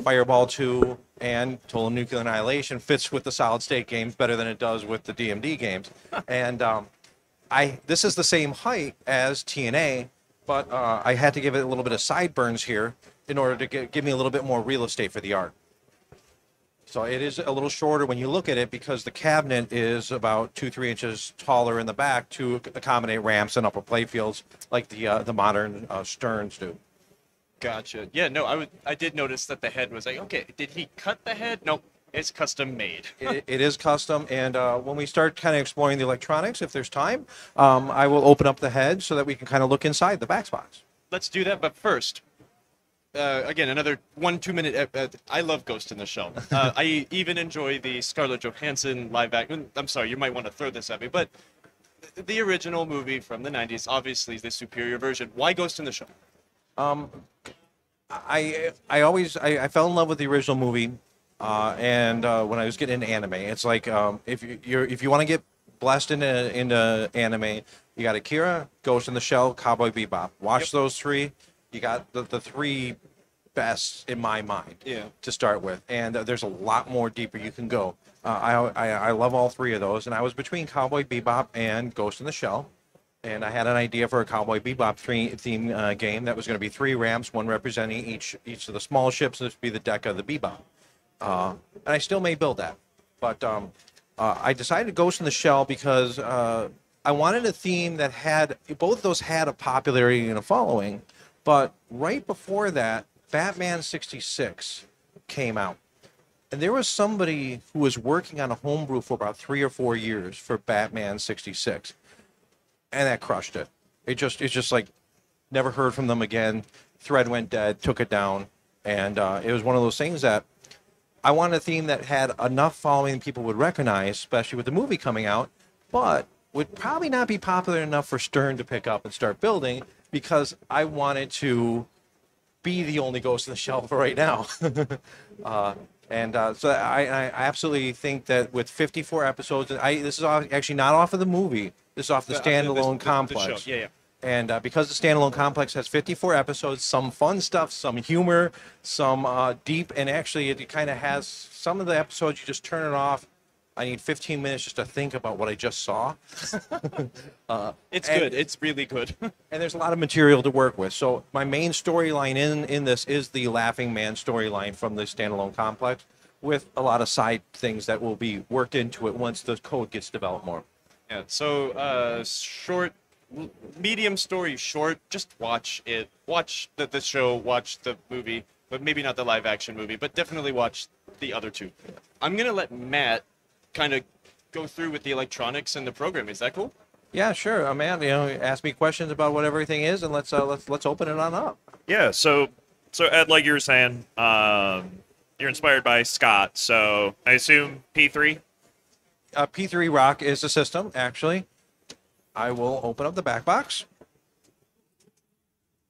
E: Fireball 2, and Total Nuclear Annihilation fits with the solid state games better than it does with the DMD games. And this is the same height as TNA, but I had to give it a little bit of sideburns here in order to give me a little bit more real estate for the art. So it is a little shorter when you look at it because the cabinet is about 2-3 inches taller in the back to accommodate ramps and upper playfields like the modern Sterns do.
F: Gotcha. Yeah, no, I did notice that the head was like, okay, did he cut the head? Nope, it's custom made.
E: It is custom, and when we start kind of exploring the electronics, if there's time, I will open up the head so that we can kind of look inside the backbox.
F: Let's do that, but first, again, another 1-2 minute. I love Ghost in the Shell. I even enjoy the Scarlett Johansson live action. I'm sorry, you might want to throw this at me, but the original movie from the 90s, obviously, is the superior version. Why Ghost in the Shell?
E: I fell in love with the original movie, and when I was getting into anime, it's like if you want to get blessed into anime, you got Akira, Ghost in the Shell, Cowboy Bebop. Watch those three. You got the three best in my mind to start with, and there's a lot more deeper you can go. I love all three of those, and I was between Cowboy Bebop and Ghost in the Shell, and I had an idea for a Cowboy Bebop theme game that was going to be 3 ramps, one representing each of the small ships. This would be the deck of the Bebop, and I still may build that, but I decided Ghost in the Shell because I wanted a theme that had both of those had a popularity and a following. But right before that, Batman 66 came out. And there was somebody who was working on a homebrew for about 3 or 4 years for Batman 66. And that crushed it. It's just like, never heard from them again. Thread went dead, took it down. And it was one of those things that I wanted a theme that had enough following people would recognize, especially with the movie coming out, but would probably not be popular enough for Stern to pick up and start building, because I wanted to be the only Ghost in the Shell for right now. So I absolutely think that with 54 episodes, this is actually not off of the movie. This is off the standalone complex.
F: The show. Yeah.
E: And because the standalone complex has 54 episodes, some fun stuff, some humor, some deep, and actually it kind of has some of the episodes you just turn it off. I need 15 minutes just to think about what I just saw.
F: It's good. It's really good.
E: And there's a lot of material to work with. So my main storyline in this is the Laughing Man storyline from the standalone complex, with a lot of side things that will be worked into it once the code gets developed more.
F: Yeah. So short, medium story short. Just watch it. Watch the show. Watch the movie, but maybe not the live action movie. But definitely watch the other two. I'm gonna let Matt kind of go through with the electronics and the program. Is that cool?
E: Yeah, sure, man. Ask me questions about what everything is, and let's open it on up.
G: Yeah. So Ed, like you were saying, you're inspired by Scott. So I assume P3.
E: P3 Rock is the system, actually. I will open up the back box.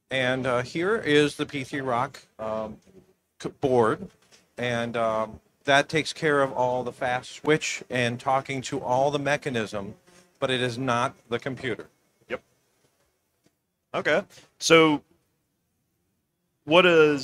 E: And here is the P3 Rock board. And that takes care of all the fast switch and talking to all the mechanism, but it is not the computer.
G: Yep. Okay. So what are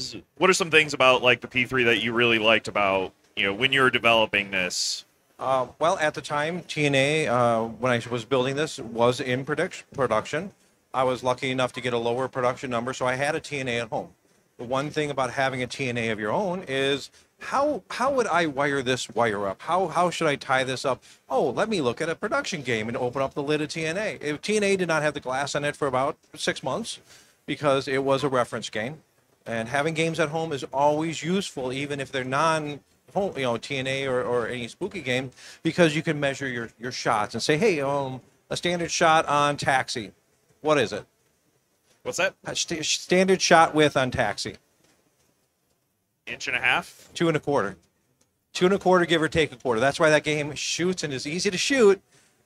G: some things about like the P3 that you really liked about, when you were developing this?
E: Well, at the time, TNA, when I was building this, was in production. I was lucky enough to get a lower production number, so I had a TNA at home. The one thing about having a TNA of your own is how would I wire this wire up? How should I tie this up? Oh, let me look at a production game and open up the lid of TNA. TNA did not have the glass on it for about 6 months because it was a reference game. And having games at home is always useful, even if they're non-home, TNA or any spooky game, because you can measure your shots and say, hey, a standard shot on Taxi. What is it?
G: What's that?
E: Standard shot width on Taxi.
G: 1.5 inches?
E: 2 1/4. 2 1/4, give or take a quarter. That's why that game shoots and is easy to shoot.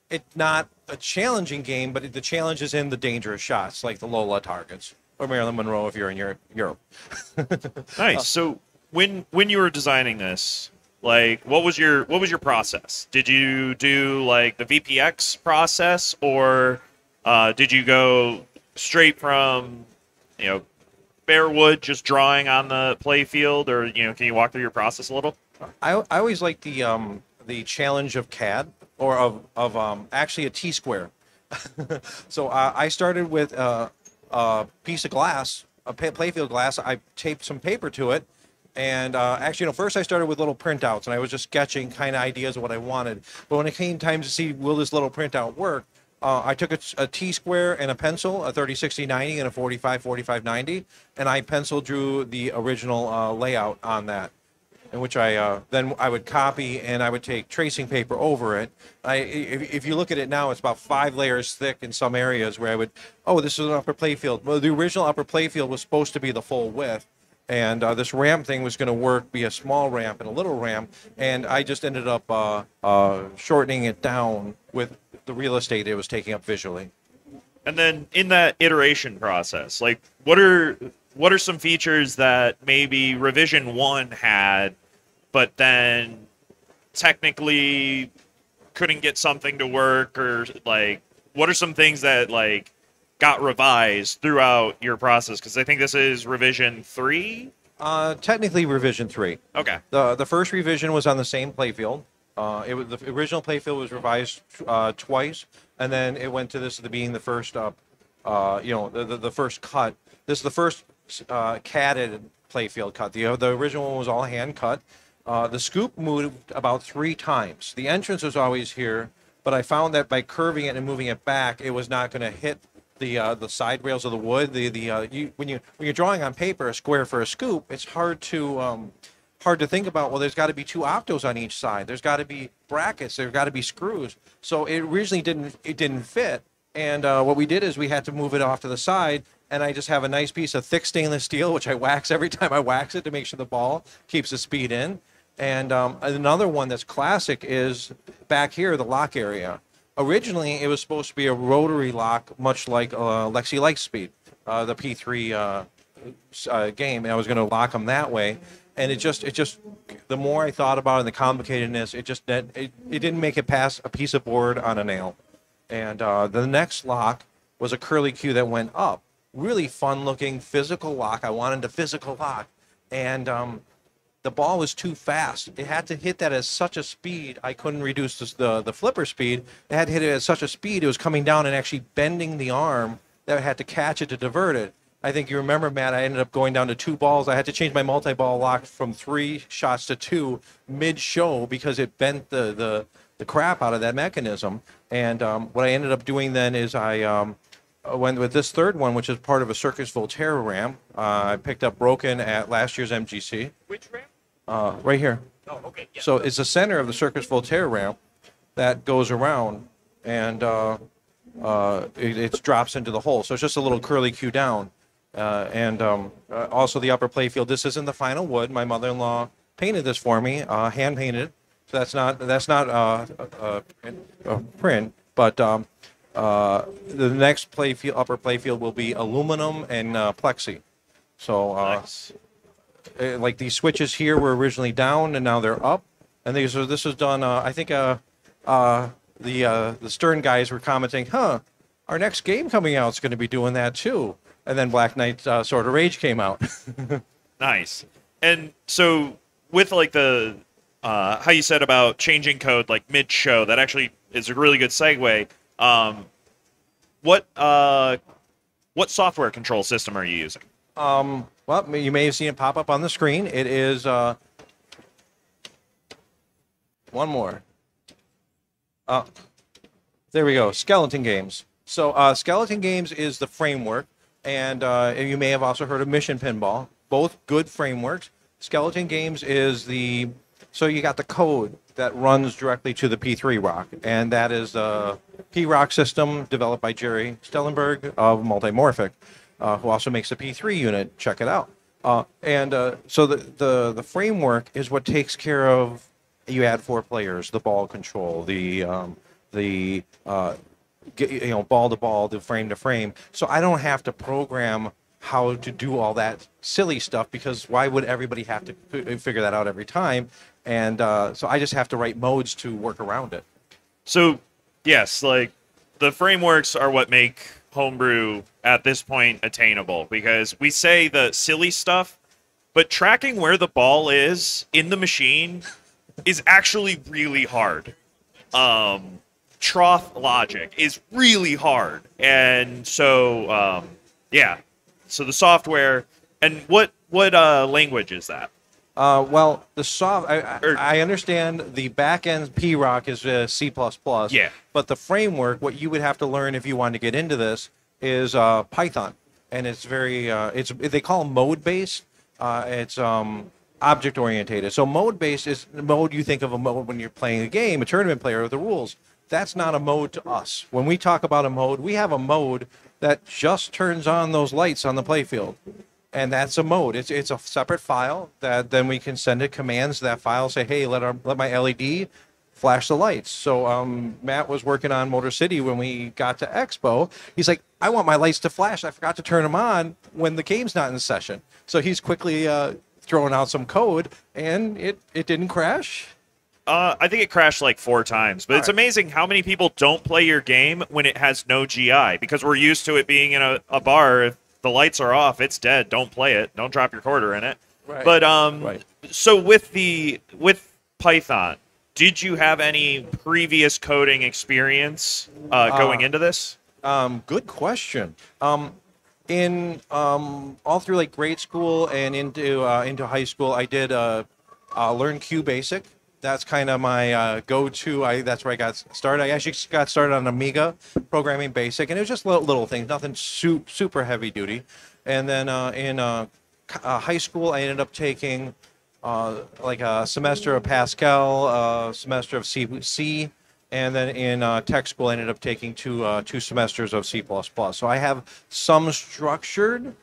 E: It's not a challenging game, but the challenge is in the dangerous shots, like the Lola targets or Marilyn Monroe if you're in Europe.
G: Nice. So when you were designing this, like what was your process? Did you do like the VPX process, or did you go straight from bare wood, just drawing on the play field, or can you walk through your process a little?
E: I always like the challenge of CAD or of actually a T-square. So I started with a piece of glass, a playfield glass. I taped some paper to it, and actually, first I started with little printouts, and I was just sketching kind of ideas of what I wanted. But when it came time to see will this little printout work, I took a T-square and a pencil, a 30-60-90 and a 45-45-90, and I pencil drew the original layout on that, in which then I would copy and I would take tracing paper over it. If you look at it now, it's about 5 layers thick in some areas where I would, this is an upper playfield. Well, the original upper playfield was supposed to be the full width, and this ramp thing was going to be a small ramp and a little ramp, and I just ended up shortening it down with the real estate it was taking up visually.
G: And then in that iteration process, like what are some features that maybe revision 1 had, but then technically couldn't get something to work, or like what are some things that like got revised throughout your process? Because I think this is revision 3.
E: Technically revision 3.
G: Okay.
E: The first revision was on the same playfield. The original playfield was revised twice, and then it went to this being the first the first cut. This is the first catted playfield cut. The original one was all hand cut. The scoop moved about 3 times. The entrance was always here, but I found that by curving it and moving it back, it was not going to hit the side rails of the wood. When you're drawing on paper a square for a scoop, it's hard to think about. Well, there's got to be 2 octos on each side. There's got to be brackets. There's got to be screws. So it originally didn't fit. And what we did is we had to move it off to the side. And I just have a nice piece of thick stainless steel, which I wax every time I wax it to make sure the ball keeps the speed in. And another one that's classic is back here, the lock area. Originally, it was supposed to be a rotary lock, much like Lexi Lightspeed, the P3 game, and I was going to lock them that way. And it just, the more I thought about it and the complicatedness, it didn't make it past a piece of board on a nail. And the next lock was a curly Q that went up. Really fun looking physical lock. I wanted a physical lock, and the ball was too fast. It had to hit that at such a speed. I couldn't reduce the flipper speed. It had to hit it at such a speed. It was coming down and actually bending the arm that I had to catch it to divert it. I think you remember, Matt, I ended up going down to 2 balls. I had to change my multi-ball lock from 3 shots to 2 mid-show because it bent the crap out of that mechanism. And what I ended up doing then is I went with this third one, which is part of a Circus Voltaire ramp. I picked up broken at last year's MGC.
G: Which ramp?
E: Right here.
G: Oh, okay. Yeah.
E: So it's the center of the Circus Voltaire ramp that goes around, and it drops into the hole. So it's just a little curly Q down. Also the upper playfield. This isn't the final wood. My mother-in-law painted this for me, hand painted. So that's not a print, but the next upper playfield will be aluminum and plexi. So
G: Nice.
E: like these switches here were originally down and now they're up, and this was done. I think the Stern guys were commenting, "Huh, our next game coming out is going to be doing that too." And then Black Knight Sword of Rage came out.
G: Nice. And so with like the how you said about changing code like mid-show, that actually is a really good segue. What software control system are you using?
E: Well, you may have seen it pop up on the screen. It is one more. There we go. Skeleton Games. So Skeleton Games is the framework, and you may have also heard of Mission Pinball. Both good frameworks. Skeleton Games is so you got the code that runs directly to the P3 Rock, and that is the P-Rock system developed by Jerry Stellenberg of Multimorphic, who also makes the P3 unit. Check it out. So the framework is what takes care of. You add 4 players, the ball control, the ball to ball, the frame to frame. So I don't have to program how to do all that silly stuff, because why would everybody have to figure that out every time? And so I just have to write modes to work around it.
G: So yes, like the frameworks are what make homebrew at this point attainable, because we say the silly stuff, but tracking where the ball is in the machine is actually really hard. Trough logic is really hard. And so, so the software, and what language is that?
E: Well, I understand the back-end P-Rock is C++.
G: Yeah.
E: But the framework, what you would have to learn if you wanted to get into this, is Python. And it's very, they call them mode-based. It's object-oriented. So mode-based is mode, you think of a mode when you're playing a game, a tournament player with the rules. That's not a mode to us. When we talk about a mode, we have a mode that just turns on those lights on the playfield. And that's a mode. It's a separate file that then we can send it commands to that file, say, hey, let my LED flash the lights. So Matt was working on Motor City when we got to Expo. He's like, I want my lights to flash. I forgot to turn them on when the game's not in session. So he's quickly throwing out some code, and it didn't crash.
G: I think it crashed like 4 times, but it's amazing how many people don't play your game when it has no GI, because we're used to it being in a bar. If the lights are off, it's dead. Don't play it. Don't drop your quarter in it.
E: Right.
G: But so with Python, did you have any previous coding experience going into this?
E: Good question. In all through like grade school and into high school, I did learn Q Basic. That's kind of my go-to. That's where I got started. I actually got started on Amiga programming basic, and it was just little things, nothing super heavy duty. And then in high school, I ended up taking like a semester of Pascal, a semester of C, and then in tech school, I ended up taking two semesters of C++. So I have some structured,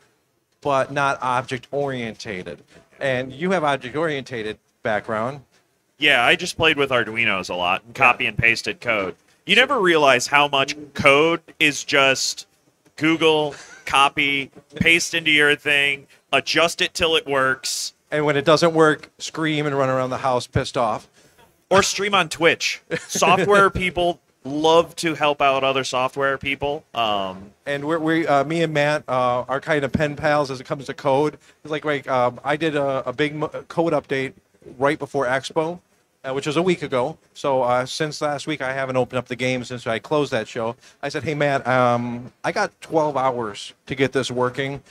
E: but not object-orientated. And you have object-orientated background.
G: Yeah, I just played with Arduinos a lot and copy and pasted code. You never realize how much code is just Google, copy, paste into your thing, adjust it till it works.
E: And when it doesn't work, scream and run around the house pissed off.
G: Or stream on Twitch. Software people love to help out other software people.
E: And me and Matt are kind of pen pals as it comes to code. It's like I did a big code update right before Expo, which was a week ago. So since last week, I haven't opened up the game since I closed that show. I said, hey, Matt, I got 12 hours to get this working.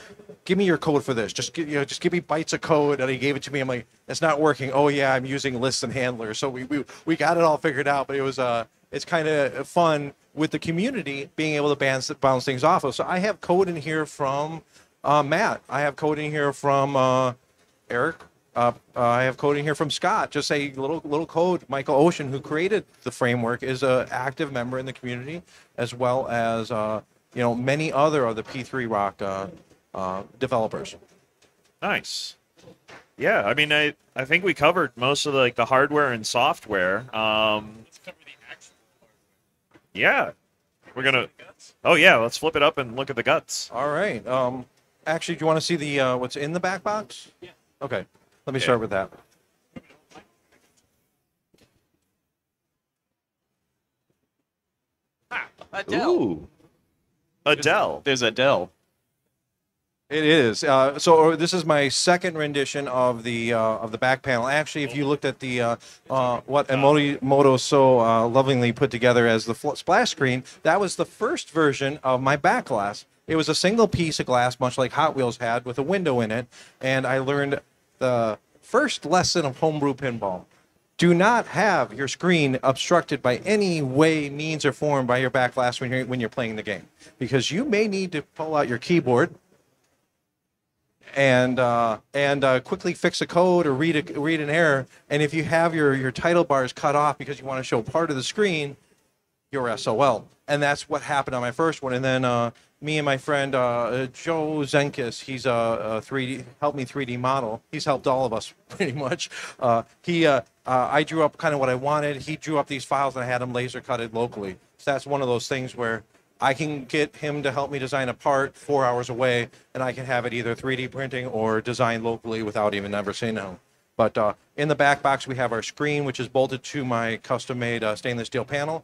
E: Give me your code for this. Just give me bytes of code. And he gave it to me. I'm like, it's not working. Oh, yeah, I'm using lists and handlers. So we got it all figured out. But it's kind of fun with the community being able to bounce things off of. So I have code in here from Matt. I have code in here from Eric. I have code in here from Scott. Just a little code. Michael Ocean, who created the framework, is an active member in the community, as well as many other of the P3 Rock developers.
G: Nice. Yeah, I mean, I think we covered most of the hardware and software. Yeah. We're gonna. Oh yeah, let's flip it up and look at the guts.
E: All right. Actually, do you want to see the what's in the back box? Yeah. Okay. Let me start with that.
F: Adele.
G: Ooh, Adele.
F: There's Adele.
E: It is. So this is my second rendition of the back panel. Actually, if you looked at the what Emoto so lovingly put together as the splash screen, that was the first version of my back glass. It was a single piece of glass, much like Hot Wheels had, with a window in it. And I learned the first lesson of homebrew pinball. Do not have your screen obstructed by any way, means, or form by your back glass when you're playing the game, because you may need to pull out your keyboard and quickly fix a code or read an error. And if you have your title bars cut off because you want to show part of the screen, you're SOL. And that's what happened on my first one. And then me and my friend Joe Zenkis, he's a 3D helped me 3D model. He's helped all of us pretty much. I drew up kind of what I wanted. He drew up these files and I had them laser cutted locally. So that's one of those things where I can get him to help me design a part 4 hours away, and I can have it either 3D printing or designed locally without even ever saying no. But in the back box, we have our screen, which is bolted to my custom-made stainless steel panel.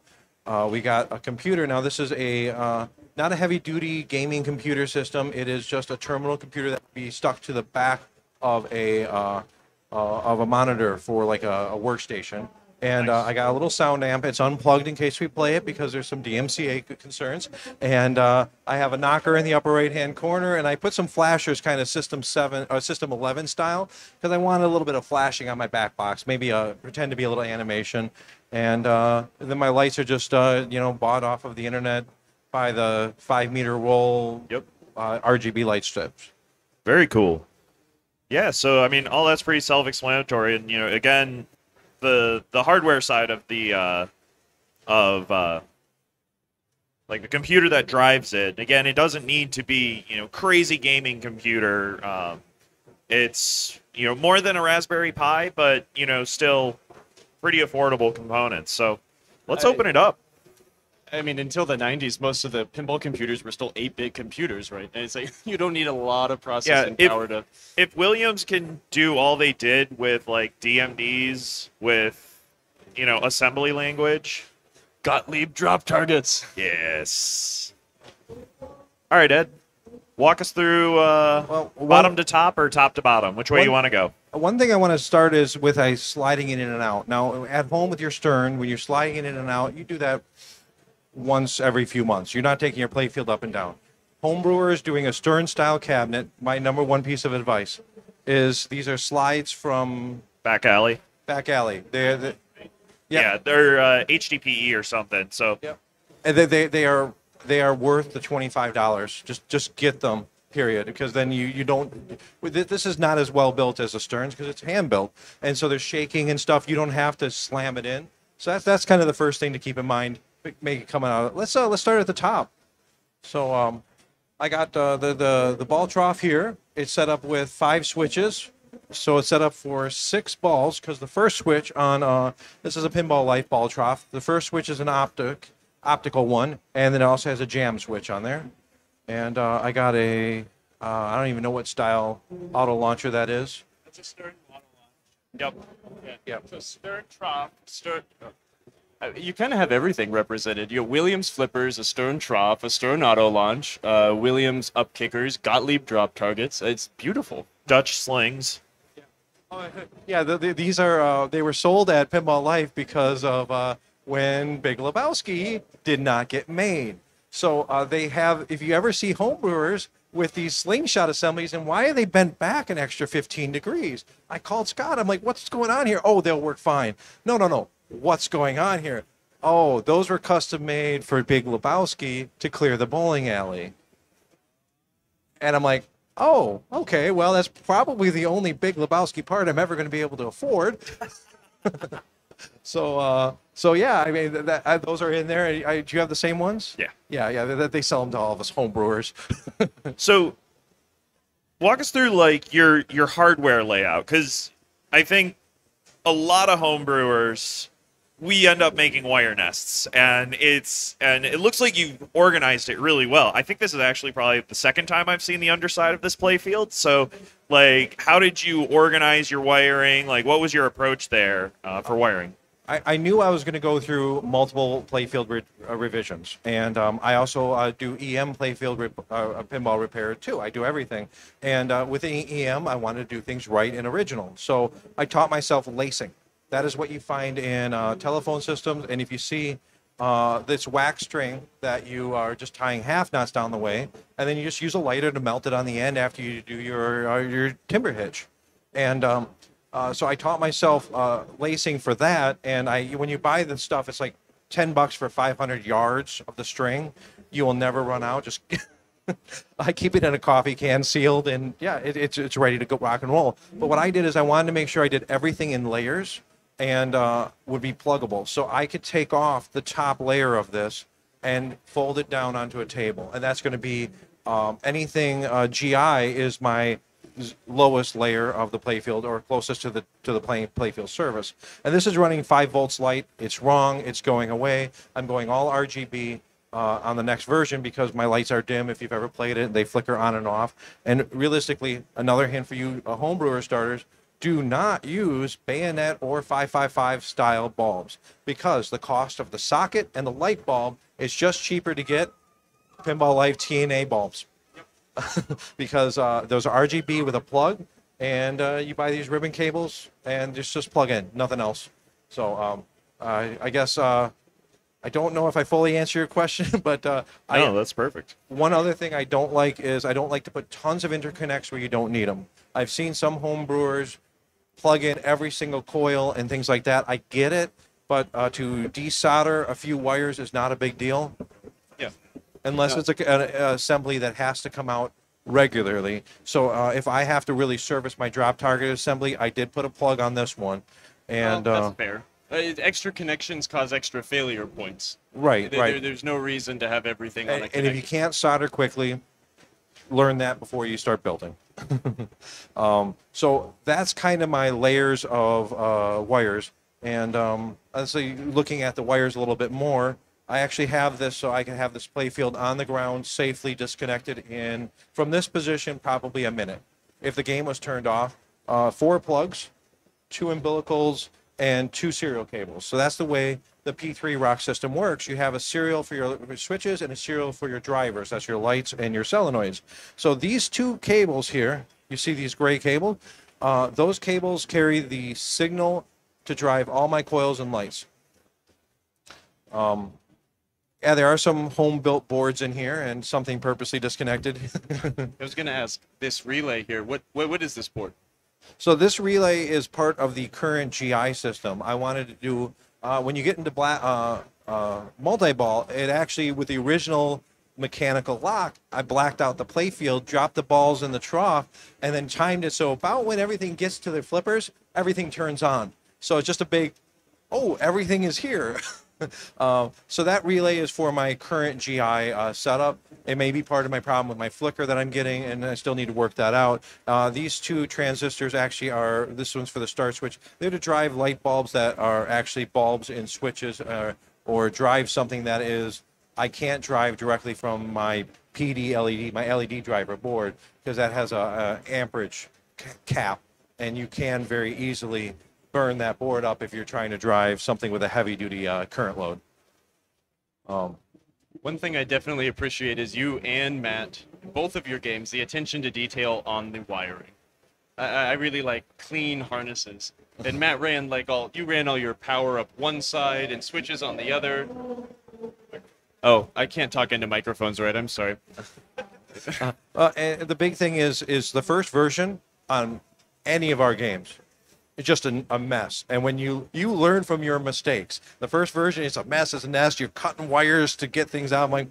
E: We got a computer. Now, this is a not a heavy-duty gaming computer system. It is just a terminal computer that can be stuck to the back of a monitor for like a workstation. And I got a little sound amp. It's unplugged in case we play it because there's some DMCA concerns. And I have a knocker in the upper right-hand corner, and I put some flashers, kind of System 7 or System 11 style, because I wanted a little bit of flashing on my back box, maybe pretend to be a little animation. And then my lights are just bought off of the internet by the 5-meter roll.
G: Yep.
E: RGB light strips.
G: Very cool. Yeah, so I mean, all that's pretty self-explanatory, and again, the hardware side of the like the computer that drives it. Again, it doesn't need to be crazy gaming computer. It's more than a Raspberry Pi, but still pretty affordable components. So let's open it up.
F: I mean, until the 90s, most of the pinball computers were still 8-bit computers, right? And it's like you don't need a lot of processing power to.
G: If Williams can do all they did with like DMDs with assembly language,
F: Gottlieb drop targets.
G: yes. All right, Ed, walk us through bottom to top or top to bottom. Which way you want to go?
E: One thing I want to start is with sliding it in and out. Now, at home with your Stern, when you're sliding it in and out, you do that once every few months. You're not taking your playfield up and down. Homebrewers doing a Stern-style cabinet, my number one piece of advice is these are slides from
G: Back alley.
E: Back alley.
G: They're HDPE or something. So
E: and they are worth the $25. Just get them. Period. Because then you don't. This is not as well built as a Stearns because it's hand built, and so there's shaking and stuff. You don't have to slam it in. So that's kind of the first thing to keep in mind. Make it come out. Let's start at the top. So I got the ball trough here. It's set up with 5 switches. So it's set up for 6 balls because the first switch on this is a Pinball Life ball trough. The first switch is an optical one, and then it also has a jam switch on there. And I got I don't even know what style auto launcher that is.
F: It's a Stern auto launch. Yep.
E: Yeah.
F: So Stern trough, Stern. You kind of have everything represented. You have Williams flippers, a Stern trough, a Stern auto launch, Williams up kickers, Gottlieb drop targets. It's beautiful.
G: Dutch slings.
E: Yeah, these are they were sold at Pinball Life because of when Big Lebowski did not get made. So they have, if you ever see homebrewers with these slingshot assemblies, and why are they bent back an extra 15 degrees? I called Scott. I'm like, what's going on here? Oh, they'll work fine. No. What's going on here? Oh, those were custom made for Big Lebowski to clear the bowling alley. And I'm like, oh, okay, well, that's probably the only Big Lebowski part I'm ever going to be able to afford. So yeah, I mean, those are in there. Do you have the same ones?
G: Yeah.
E: Yeah. They sell them to all of us homebrewers.
G: So walk us through like your hardware layout, because I think a lot of homebrewers we end up making wire nests, and it looks like you organized it really well. I think this is actually probably the second time I've seen the underside of this playfield. So, like, how did you organize your wiring? Like, what was your approach there for wiring?
E: I knew I was going to go through multiple playfield revisions, and I also do EM playfield pinball repair too. I do everything, and with EM, I wanted to do things right and original. So I taught myself lacing. That is what you find in telephone systems, and if you see this wax string that you are just tying half knots down the way, and then you just use a lighter to melt it on the end after you do your timber hitch, and so I taught myself lacing for that, and when you buy the stuff, it's like $10 for 500 yards of the string. You will never run out. Just I keep it in a coffee can sealed, and yeah, it's ready to go rock and roll. But what I did is I wanted to make sure I did everything in layers and would be pluggable, so I could take off the top layer of this and fold it down onto a table, and that's going to be anything GI is my lowest layer of the playfield, or closest to the playfield surface. And this is running 5 volts light. It's wrong. It's going away. I'm going all RGB on the next version because my lights are dim. If you've ever played it, they flicker on and off. And realistically, another hint for you homebrewer starters: do not use bayonet or 555 style bulbs, because the cost of the socket and the light bulb is just cheaper to get Pinball Life TNA bulbs. Because those are RGB with a plug, and you buy these ribbon cables and just plug in, nothing else. So I guess I don't know if I fully answer your question, but
G: No, that's perfect.
E: One other thing I don't like is I don't like to put tons of interconnects where you don't need them. I've seen some home brewers plug in every single coil and things like that. I get it, but to desolder a few wires is not a big deal.
F: Yeah.
E: Unless it's an assembly that has to come out regularly. So if I have to really service my drop target assembly, I did put a plug on this one. And
F: that's fair. Extra connections cause extra failure points.
E: Right.
F: There's no reason to have everything on a connection.
E: And if you can't solder quickly, learn that before you start building. So that's kind of my layers of wires. And honestly, looking at the wires a little bit more, I actually have this so I can have this playfield on the ground safely disconnected in, from this position, probably a minute. If the game was turned off, 4 plugs, 2 umbilicals, and 2 serial cables. So that's the way the P3 Rock system works. You have a serial for your switches and a serial for your drivers. That's your lights and your solenoids. So these 2 cables here, you see these gray cables? Those cables carry the signal to drive all my coils and lights. Yeah, there are some home-built boards in here and something purposely disconnected.
F: I was going to ask, this relay here, what is this board?
E: So this relay is part of the current GI system. I wanted to do, when you get into multi-ball, it actually, with the original mechanical lock, I blacked out the playfield, dropped the balls in the trough, and then timed it so about when everything gets to the flippers, everything turns on. So it's just a big, oh, everything is here. So that relay is for my current GI setup. It may be part of my problem with my flicker that I'm getting, and I still need to work that out. These 2 transistors actually are, this one's for the start switch. They're to drive light bulbs that are actually bulbs in switches, or drive something that is, I can't drive directly from my PD LED, my LED driver board, because that has a amperage cap, and you can very easily burn that board up if you're trying to drive something with a heavy-duty current load.
F: One thing I definitely appreciate is you and Matt, both of your games, the attention to detail on the wiring. I really like clean harnesses. And Matt ran you ran all your power up one side and switches on the other. Oh, I can't talk into microphones, right? I'm sorry.
E: And the big thing is the first version on any of our games. It's just a mess. And when you learn from your mistakes, the first version is a mess, it's a nest. You're cutting wires to get things out. I'm like,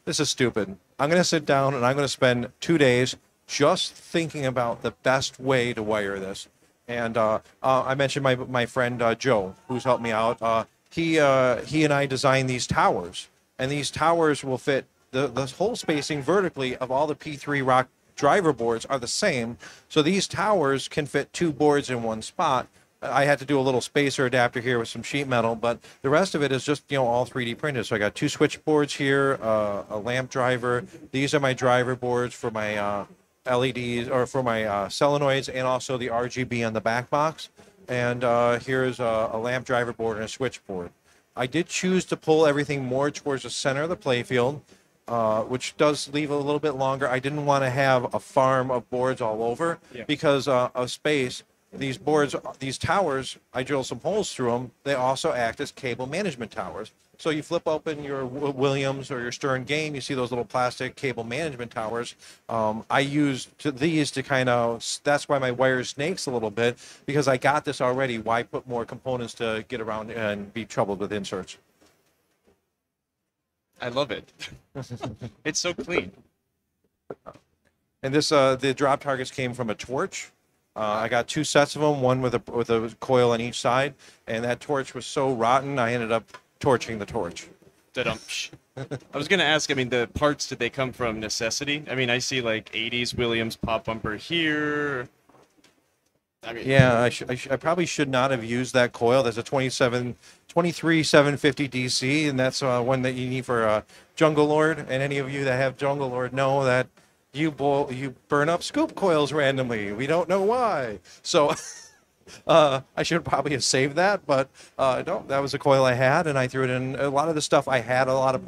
E: this is stupid. I'm going to sit down and I'm going to spend 2 days just thinking about the best way to wire this. And I mentioned my friend Joe, who's helped me out. He and I designed these towers. And these towers will fit the whole spacing vertically of all the P3 Rock driver boards are the same. So these towers can fit 2 boards in one spot. I had to do a little spacer adapter here with some sheet metal, but the rest of it is just, all 3D printed. So I got 2 switchboards here, a lamp driver. These are my driver boards for my LEDs, or for my solenoids, and also the RGB on the back box. And here's a lamp driver board and a switchboard. I did choose to pull everything more towards the center of the playfield, which does leave a little bit longer. I didn't want to have a farm of boards all over because of space. These boards, these towers, I drilled some holes through them. They also act as cable management towers. So you flip open your Williams or your Stern game, you see those little plastic cable management towers. I used these to kind of, that's why my wire snakes a little bit, because I got this already. Why put more components to get around and be troubled with inserts?
F: I love it. It's so clean.
E: And this, the drop targets came from a torch. I got 2 sets of them, one with a coil on each side, and that torch was so rotten, I ended up torching the torch.
F: I was going to ask, I mean, the parts, did they come from necessity? I mean, I see like 80s Williams pop bumper here. I mean,
E: yeah, I probably should not have used that coil. There's a 23 750 DC, and that's one that you need for Jungle Lord. And any of you that have Jungle Lord know that you burn up scoop coils randomly. We don't know why. So I should probably have saved that, but no, that was a coil I had, and I threw it in. A lot of the stuff I had a lot of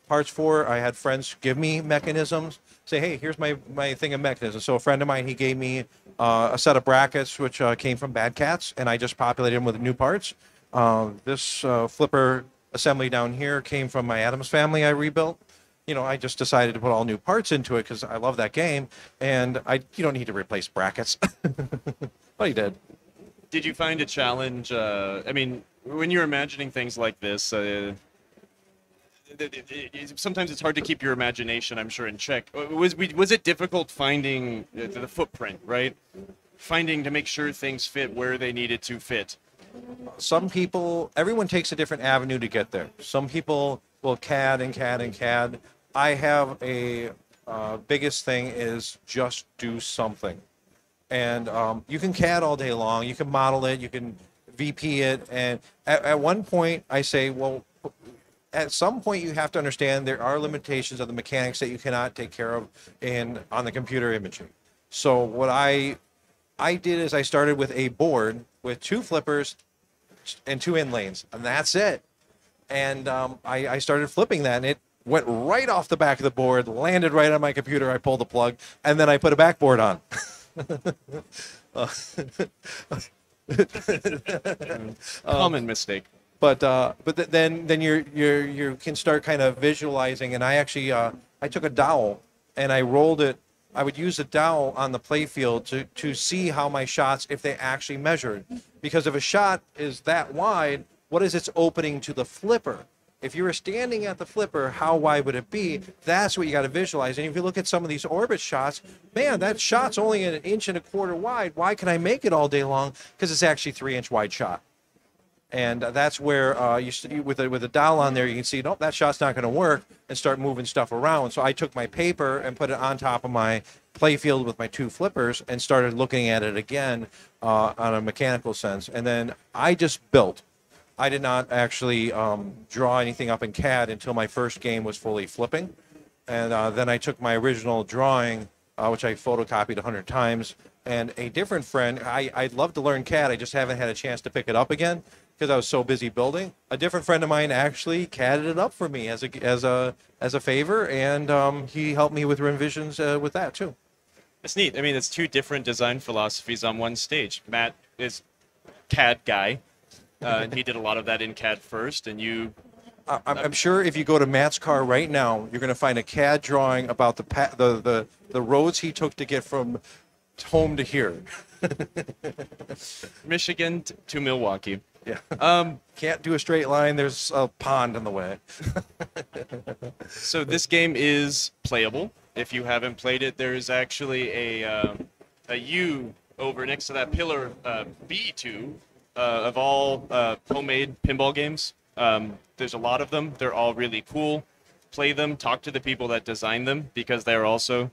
E: parts for. I had friends give me mechanisms, say, hey, here's my thing of mechanisms. So a friend of mine, he gave me a set of brackets, which came from Bad Cats, and I just populated them with new parts. This flipper assembly down here came from my Adams family I rebuilt. I just decided to put all new parts into it because I love that game, and you don't need to replace brackets. But he did.
F: Did you find a challenge? I mean, when you're imagining things like this, sometimes it's hard to keep your imagination, I'm sure, in check. Was it difficult finding the footprint, right? Finding to make sure things fit where they needed to fit.
E: Some people, everyone takes a different avenue to get there. Some people will CAD and CAD and CAD. I have a biggest thing is just do something. And you can CAD all day long. You can model it. You can VP it. And at one point, I say, well, at some point, you have to understand there are limitations of the mechanics that you cannot take care of on the computer imaging. So what I did is I started with a board with 2 flippers and 2 end lanes, and that's it. And I started flipping that, and it went right off the back of the board, landed right on my computer. I pulled the plug, and then I put a backboard on.
F: Common mistake.
E: But then you can start kind of visualizing. And I actually I took a dowel and I rolled it. I would use a dowel on the playfield to see how my shots, if they actually measured, because if a shot is that wide, what is its opening to the flipper? If you were standing at the flipper, how wide would it be? That's what you got to visualize. And if you look at some of these orbit shots, man, that shot's only 1.25 inches wide. Why can I make it all day long? Because it's actually 3-inch wide shot. And that's where with a dowel on there, you can see, nope, that shot's not going to work, and start moving stuff around. So I took my paper and put it on top of my playfield with my 2 flippers and started looking at it again on a mechanical sense. And then I just built. I did not actually draw anything up in CAD until my first game was fully flipping. And then I took my original drawing, which I photocopied 100 times, and a different friend, I'd love to learn CAD, I just haven't had a chance to pick it up again because I was so busy building. A different friend of mine actually CAD'd it up for me as a favor, and he helped me with revisions with that too.
F: It's neat. I mean, it's 2 different design philosophies on one stage. Matt is CAD guy. And he did a lot of that in CAD first, and you...
E: I'm sure if you go to Matt's car right now, you're going to find a CAD drawing about the roads he took to get from home to here.
F: Michigan to Milwaukee.
E: Yeah. Can't do a straight line. There's a pond in the way.
F: So this game is playable. If you haven't played it, there's actually a U over next to that pillar B2 of all homemade pinball games. There's a lot of them. They're all really cool. Play them. Talk to the people that designed them because they're also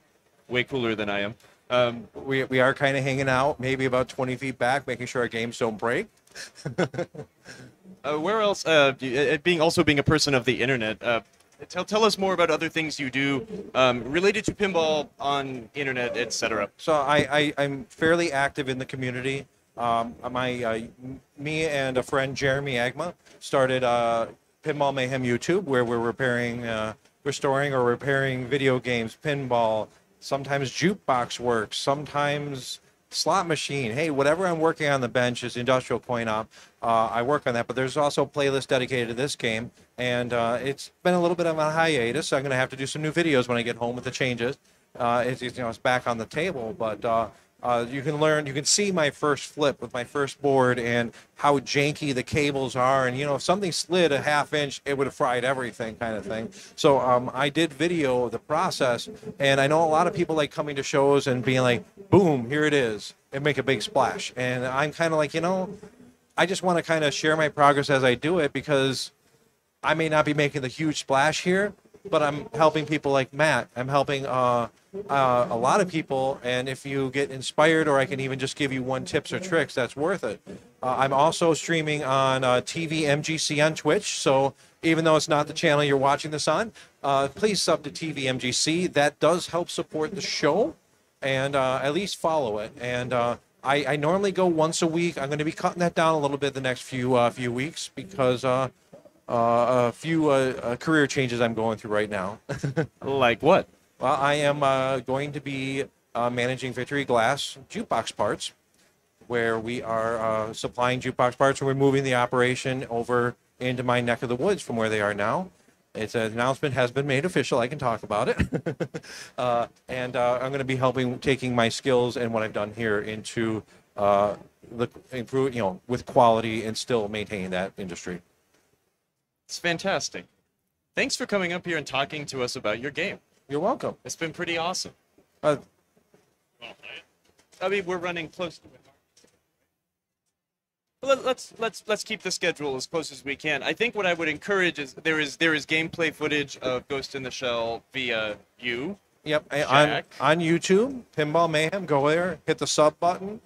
F: way cooler than I am.
E: We are kind of hanging out, maybe about 20 feet back, making sure our games don't break.
F: Where else? Being a person of the internet. Tell us more about other things you do related to pinball on internet, etc.
E: So I'm fairly active in the community. Me and a friend, Jeremy Agma, started Pinball Mayhem YouTube, where we're restoring or repairing video games, pinball, sometimes jukebox work, sometimes slot machine. Hey, whatever I'm working on the bench is industrial coin op. I work on that, but there's also a playlist dedicated to this game, and it's been a little bit of a hiatus. So I'm going to have to do some new videos when I get home with the changes. It's back on the table, but you can see my first flip with my first board and how janky the cables are, and if something slid a half inch, it would have fried everything, kind of thing. So I did video the process, and I know a lot of people like coming to shows and being like, boom, here it is, and make a big splash. And I'm kind of like, I just want to kind of share my progress as I do it, because I may not be making the huge splash here, but I'm helping people like Matt. I'm helping a lot of people, and if you get inspired, or I can even just give you one tips or tricks, that's worth it. I'm also streaming on TV MGC on Twitch, so even though it's not the channel you're watching this on, please sub to TV MGC. That does help support the show, and at least follow it. And I normally go once a week. I'm going to be cutting that down a little bit the next few weeks, because a few career changes I'm going through right now.
F: Like what?
E: Well, I am going to be managing Victory Glass jukebox parts, where we are supplying jukebox parts, and we're moving the operation over into my neck of the woods from where they are now. It's an announcement has been made official. I can talk about it. And I'm going to be taking my skills and what I've done here into improve, with quality, and still maintaining that industry.
F: It's fantastic. Thanks for coming up here and talking to us about your game.
E: You're welcome.
F: It's been pretty awesome.
E: Uh,
F: I mean, we're running close to it. Let's keep the schedule as close as we can. I think what I would encourage is there is gameplay footage of Ghost in the Shell via you.
E: Yep,
F: Jack.
E: on YouTube, Pinball Mayhem. Go there, hit the sub button,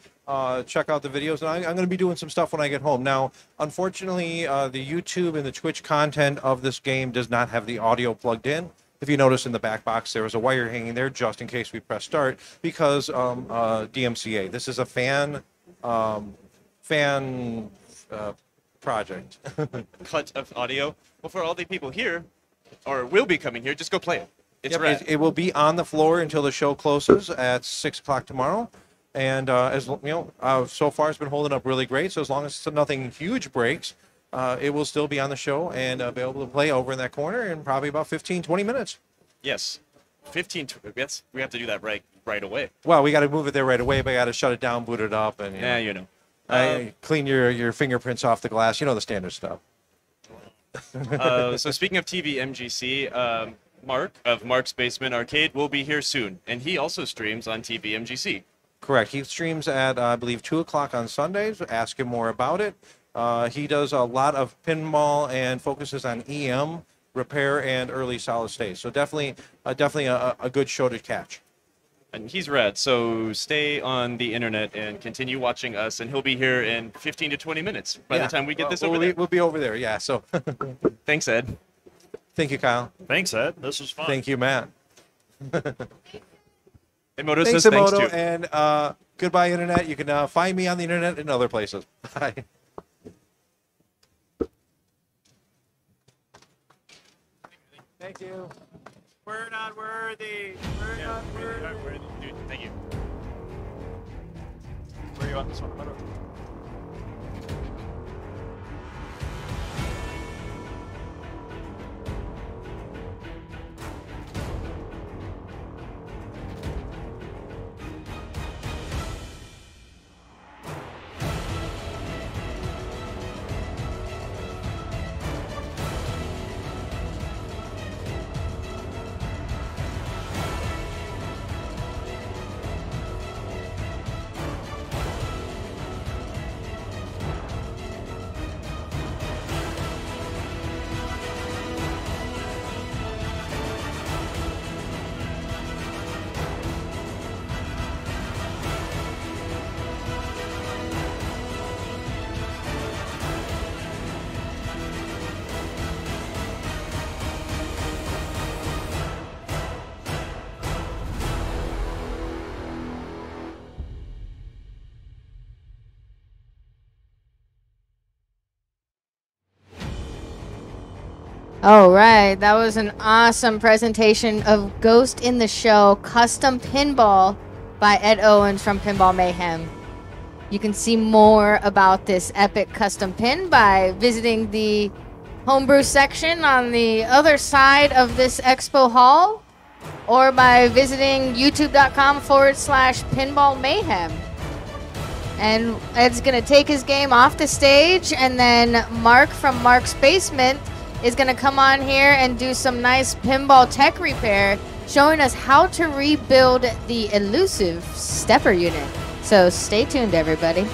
E: check out the videos, and I'm going to be doing some stuff when I get home. Now, unfortunately, the YouTube and the Twitch content of this game does not have the audio plugged in. If you notice in the back box, there was a wire hanging there just in case we press start, because DMCA. This is a fan project.
F: Cut of audio. Well, for all the people here, or will be coming here, just go play it. It's
E: Yep,
F: rad.
E: it will be on the floor until the show closes at 6 o'clock tomorrow. And so far it's been holding up really great. So as long as nothing huge breaks, it will still be on the show and available to play over in that corner in probably about 15, 20 minutes.
F: Yes. 15. Yes, we have to do that right away.
E: Well, we got to move it there right away, but I got to shut it down, boot it up, and
F: Yeah, you know.
E: clean your fingerprints off the glass. The standard stuff.
F: So speaking of TV MGC, Mark of Mark's Basement Arcade will be here soon, and he also streams on TV MGC.
E: Correct. He streams at, I believe, 2 o'clock on Sundays. Ask him more about it. He does a lot of pinball and focuses on EM, repair, and early solid state. So definitely a good show to catch.
F: And he's rad, so stay on the internet and continue watching us, and he'll be here in 15 to 20 minutes by the time we get this over there.
E: We'll be over there, yeah. So
F: Thanks, Ed.
E: thank you, Kyle.
G: Thanks, Ed. This was fun.
E: Thank you, Matt.
F: Emoto
E: Thanks,
F: says thanks
E: Emoto,
F: too.
E: and goodbye, Internet. You can find me on the Internet and other places. Bye. Thank you.
G: We're not worthy. We're not worthy.
F: Dude, thank you.
G: Where are you on this one?
A: All right, that was an awesome presentation of Ghost in the Shell Custom Pinball by Ed Owens from Pinball Mayhem. You can see more about this epic custom pin by visiting the homebrew section on the other side of this expo hall, or by visiting youtube.com/Pinball Mayhem. And Ed's going to take his game off the stage, and then Mark from Mark's Basement is going to come on here and do some nice pinball tech repair, showing us how to rebuild the elusive stepper unit. So stay tuned, everybody.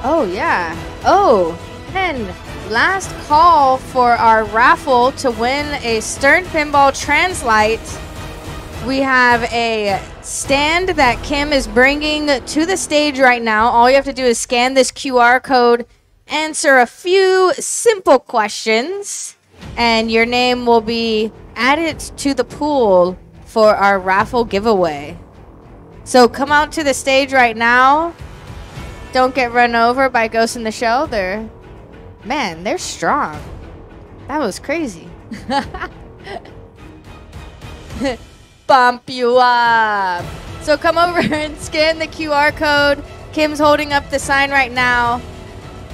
A: Oh, yeah. Oh, and last call for our raffle to win a Stern Pinball Translite. We have a stand that Kim is bringing to the stage right now. All you have to do is scan this QR code, answer a few simple questions, and your name will be added to the pool for our raffle giveaway. So come out to the stage right now. Don't get run over by Ghost in the Shell. They're strong. That was crazy. Bump you up. So come over and scan the QR code. Kim's holding up the sign right now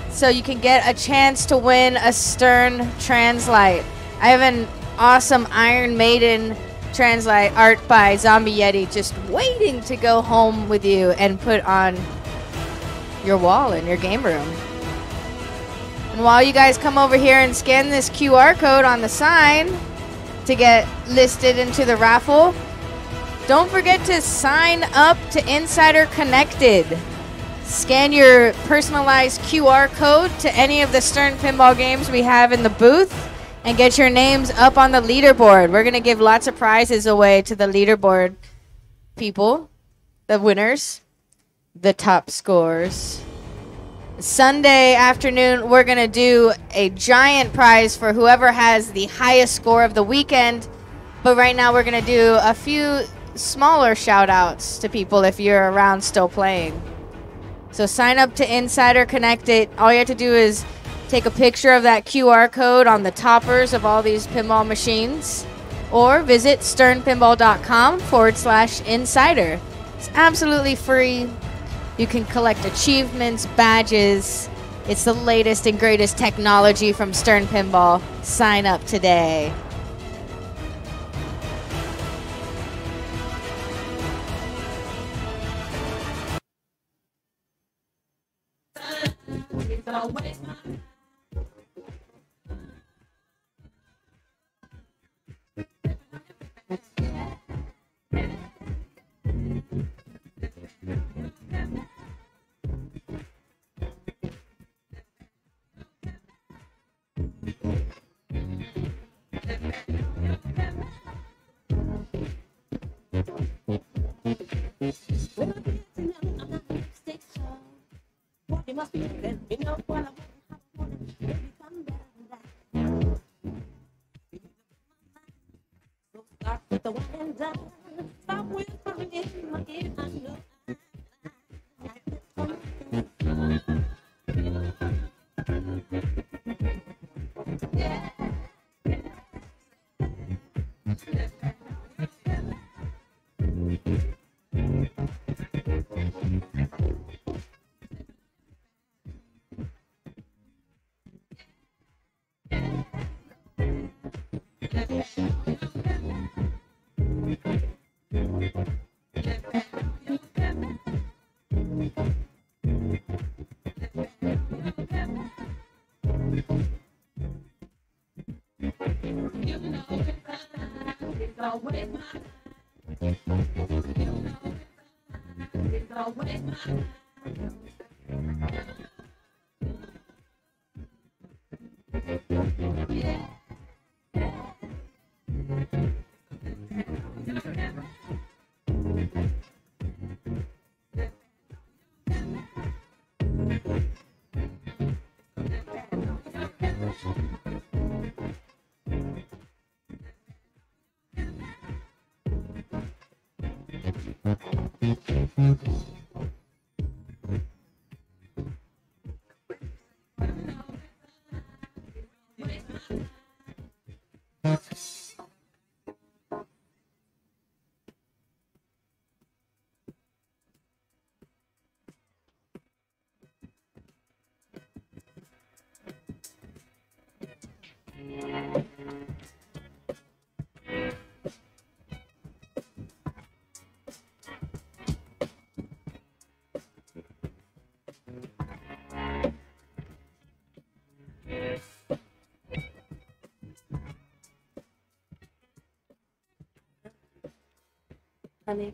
A: so you can get a chance to win a Stern Translite. I have an awesome Iron Maiden Translite art by Zombie Yeti just waiting to go home with you and put on your wall in your game room. And while you guys come over here and scan this QR code on the sign to get listed into the raffle, don't forget to sign up to Insider Connected. Scan your personalized QR code to any of the Stern Pinball games we have in the booth and get your names up on the leaderboard. We're going to give lots of prizes away to the leaderboard people, the winners, the top scores. Sunday afternoon, we're going to do a giant prize for whoever has the highest score of the weekend. But right now, we're going to do a few smaller shout outs to people if you're around still playing. So sign up to Insider Connected. All you have to do is take a picture of that QR code on the toppers of all these pinball machines, or visit sternpinball.com/insider. It's absolutely free. You can collect achievements, badges. It's the latest and greatest technology from Stern Pinball. Sign up today.
H: You must be let me know what I want. Baby, come back. So start with the one and done. Stop whispering in my ear. I know. Yeah. honey.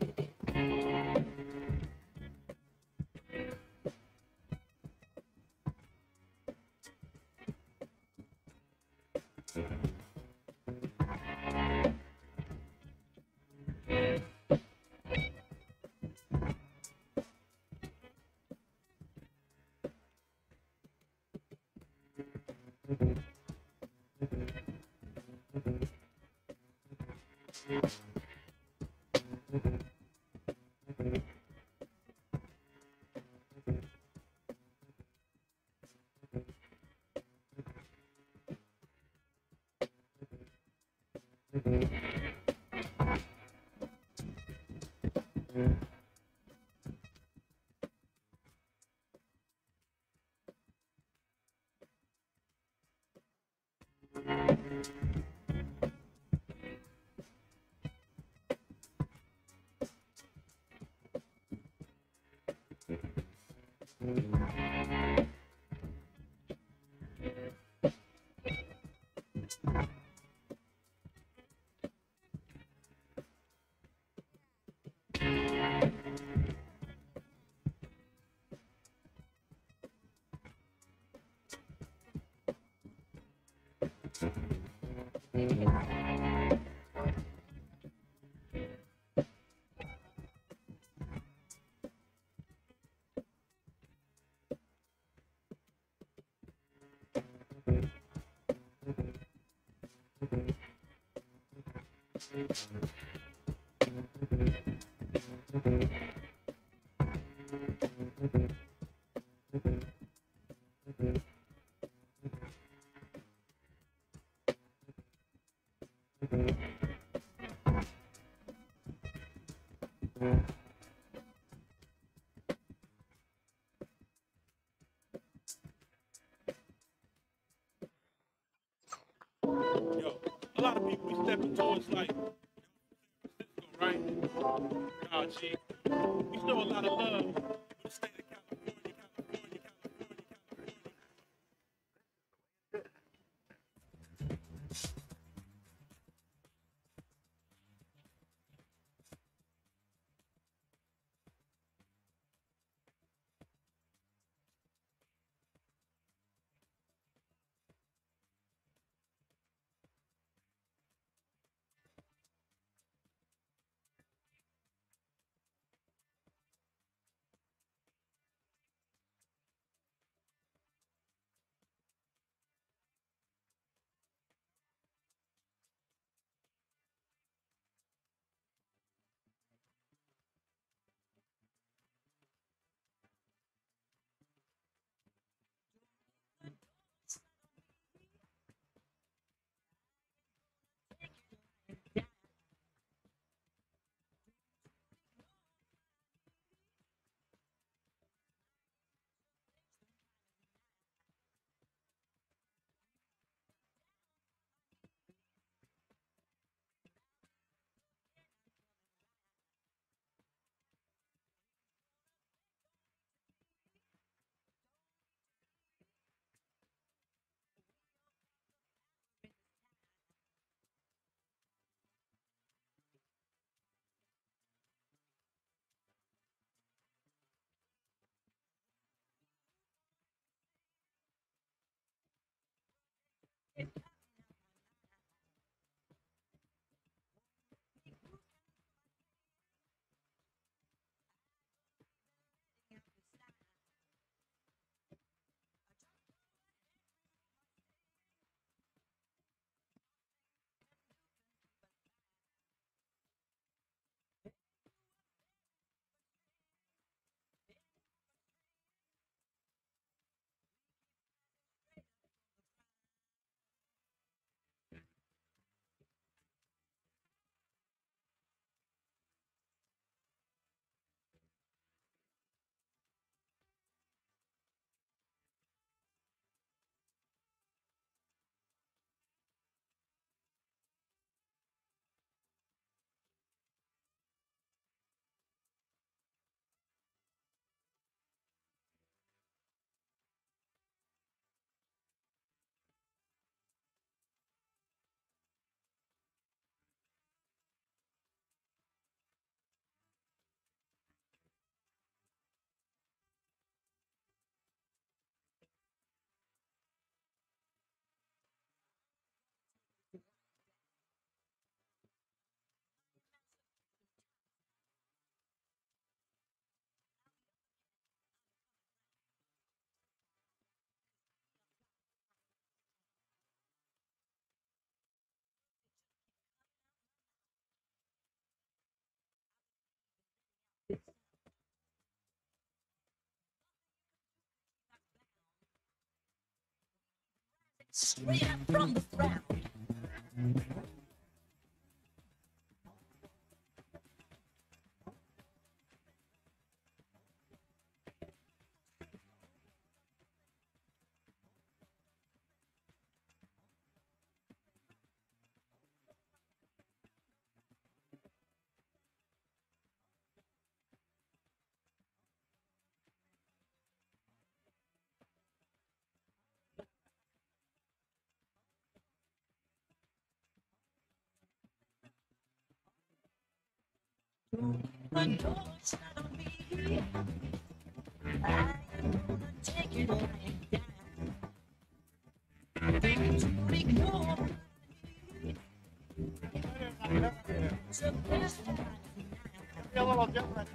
I: Yo, a lot of people we stepping towards like Francisco, right? Nah, G. We show a lot of love for the state of California, California, California, California.
H: straight up from the ground. But no, it's not on me. I am gonna take it lying down. To ignore me. It's the best of
B: A little different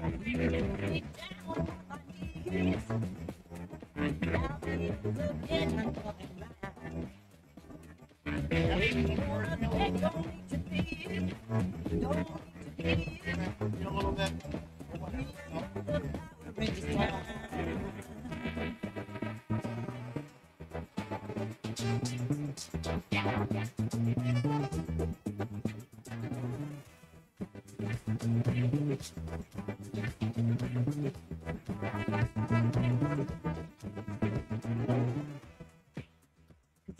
B: than
H: me down on my knees. Now they look in my coming round. They don't need to be. Don't need to be.
B: a little bit.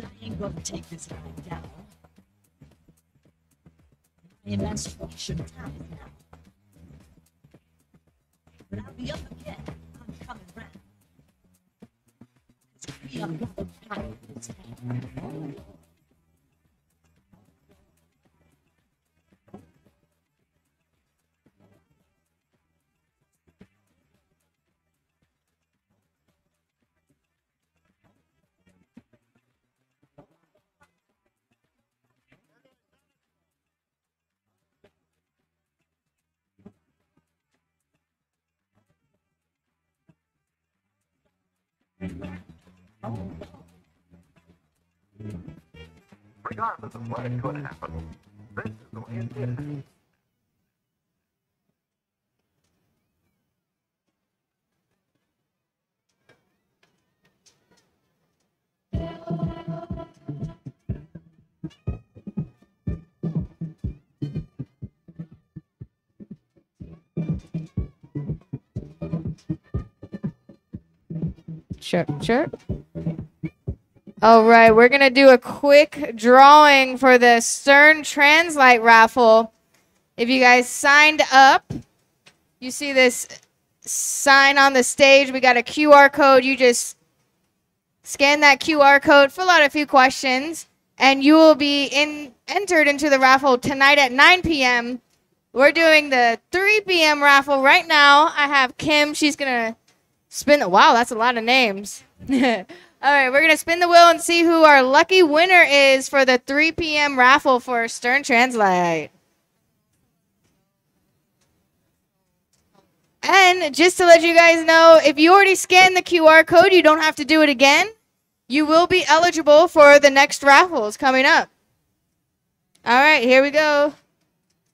H: I ain't gonna take this lying down. My menstruation time is now. But I'll be up again. I'm coming round. 'Cause we are gonna fight this town.
J: Regardless of what it could happen, this is the way it did.
A: Sure, sure. All right, we're going to do a quick drawing for the Stern Translite raffle. If you guys signed up, you see this sign on the stage. We got a QR code. You just scan that QR code, fill out a few questions, and you will be entered into the raffle tonight at 9 p.m. We're doing the 3 p.m. raffle right now. I have Kim. She's going to spin the... Wow, that's a lot of names. All right, we're going to spin the wheel and see who our lucky winner is for the 3 p.m. raffle for Stern Translite. And just to let you guys know, if you already scanned the QR code, you don't have to do it again. You will be eligible for the next raffles coming up. All right, here we go.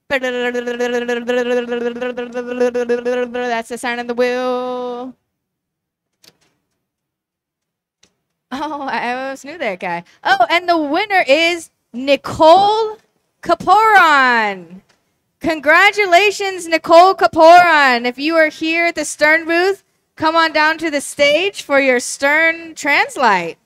A: That's the sign of the wheel. Oh, I almost knew that guy. Oh, and the winner is Nicole Caporan. Congratulations, Nicole Caporan. If you are here at the Stern booth, come on down to the stage for your Stern Translite.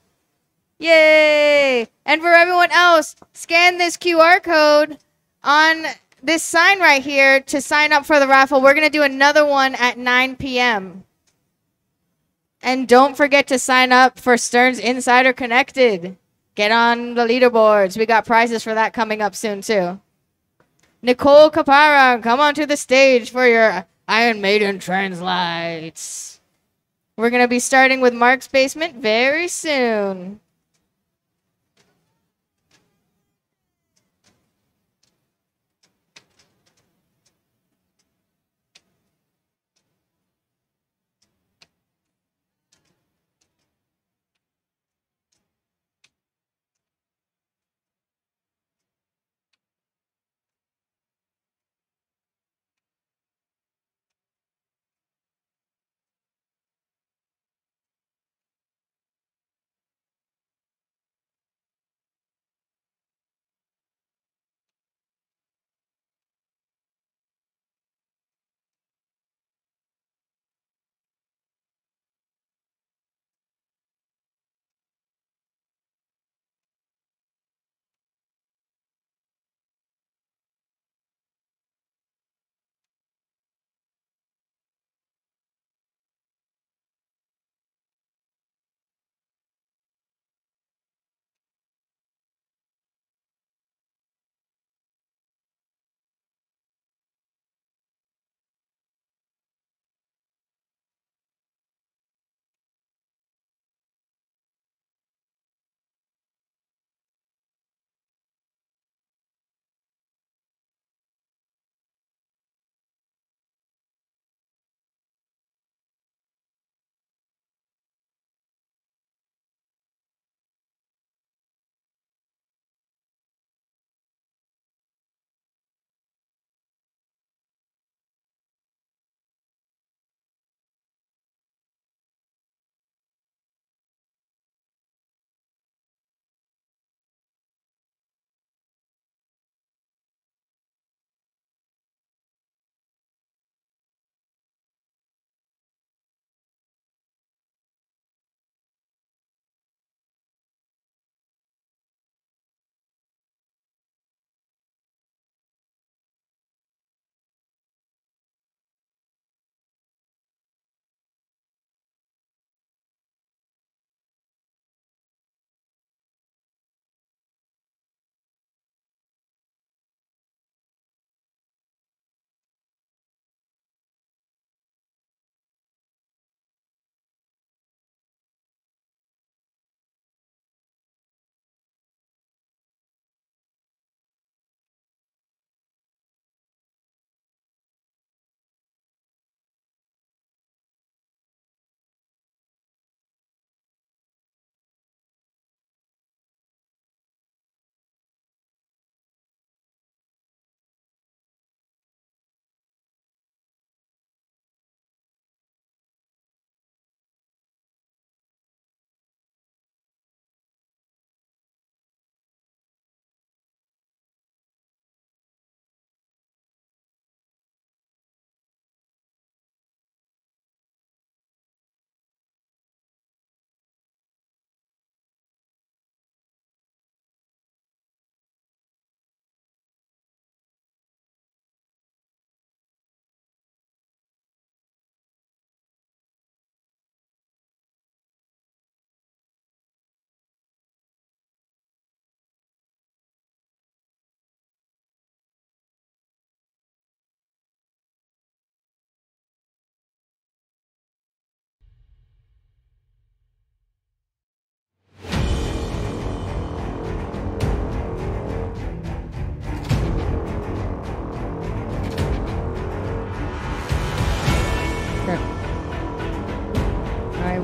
A: Yay! And for everyone else, scan this QR code on this sign right here to sign up for the raffle. We're going to do another one at 9 p.m. And don't forget to sign up for Stern's Insider Connected. Get on the leaderboards. We got prizes for that coming up soon, too. Nicole Caporan, come on to the stage for your Iron Maiden Translites. We're going to be starting with Mark's Basement very soon.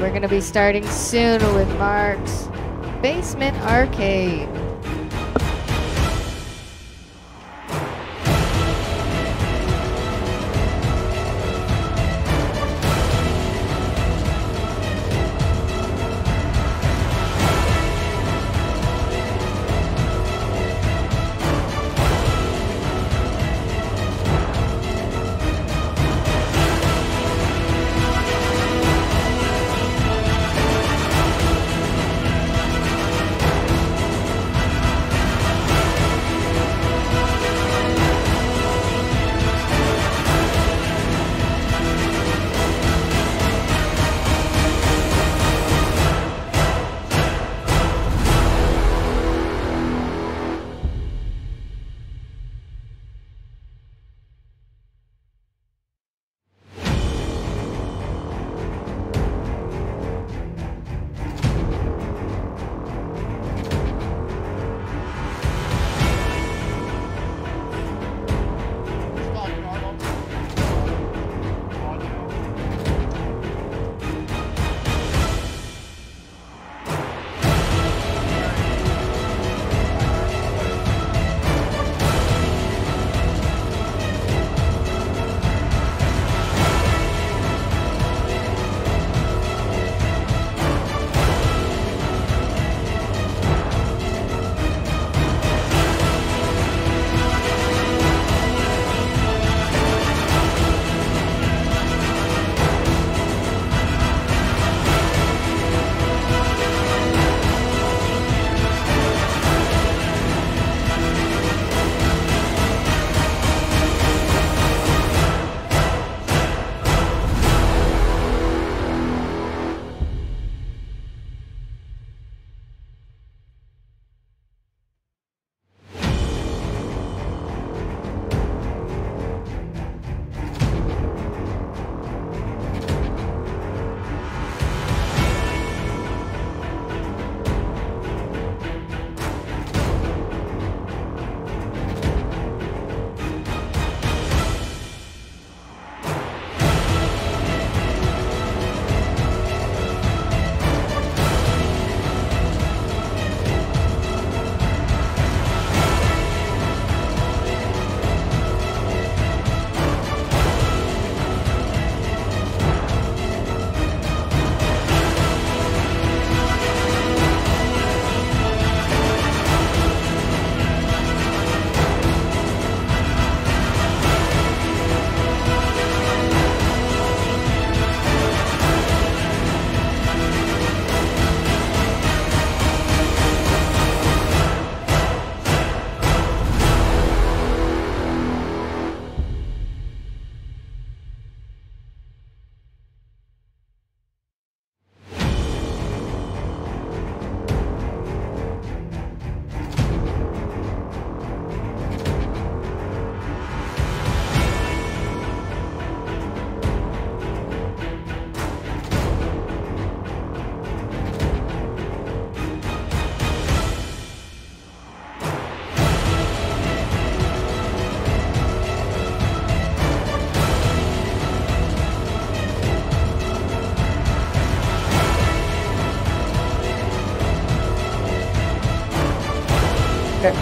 A: we're going to be starting soon with Mark's Basement Arcade.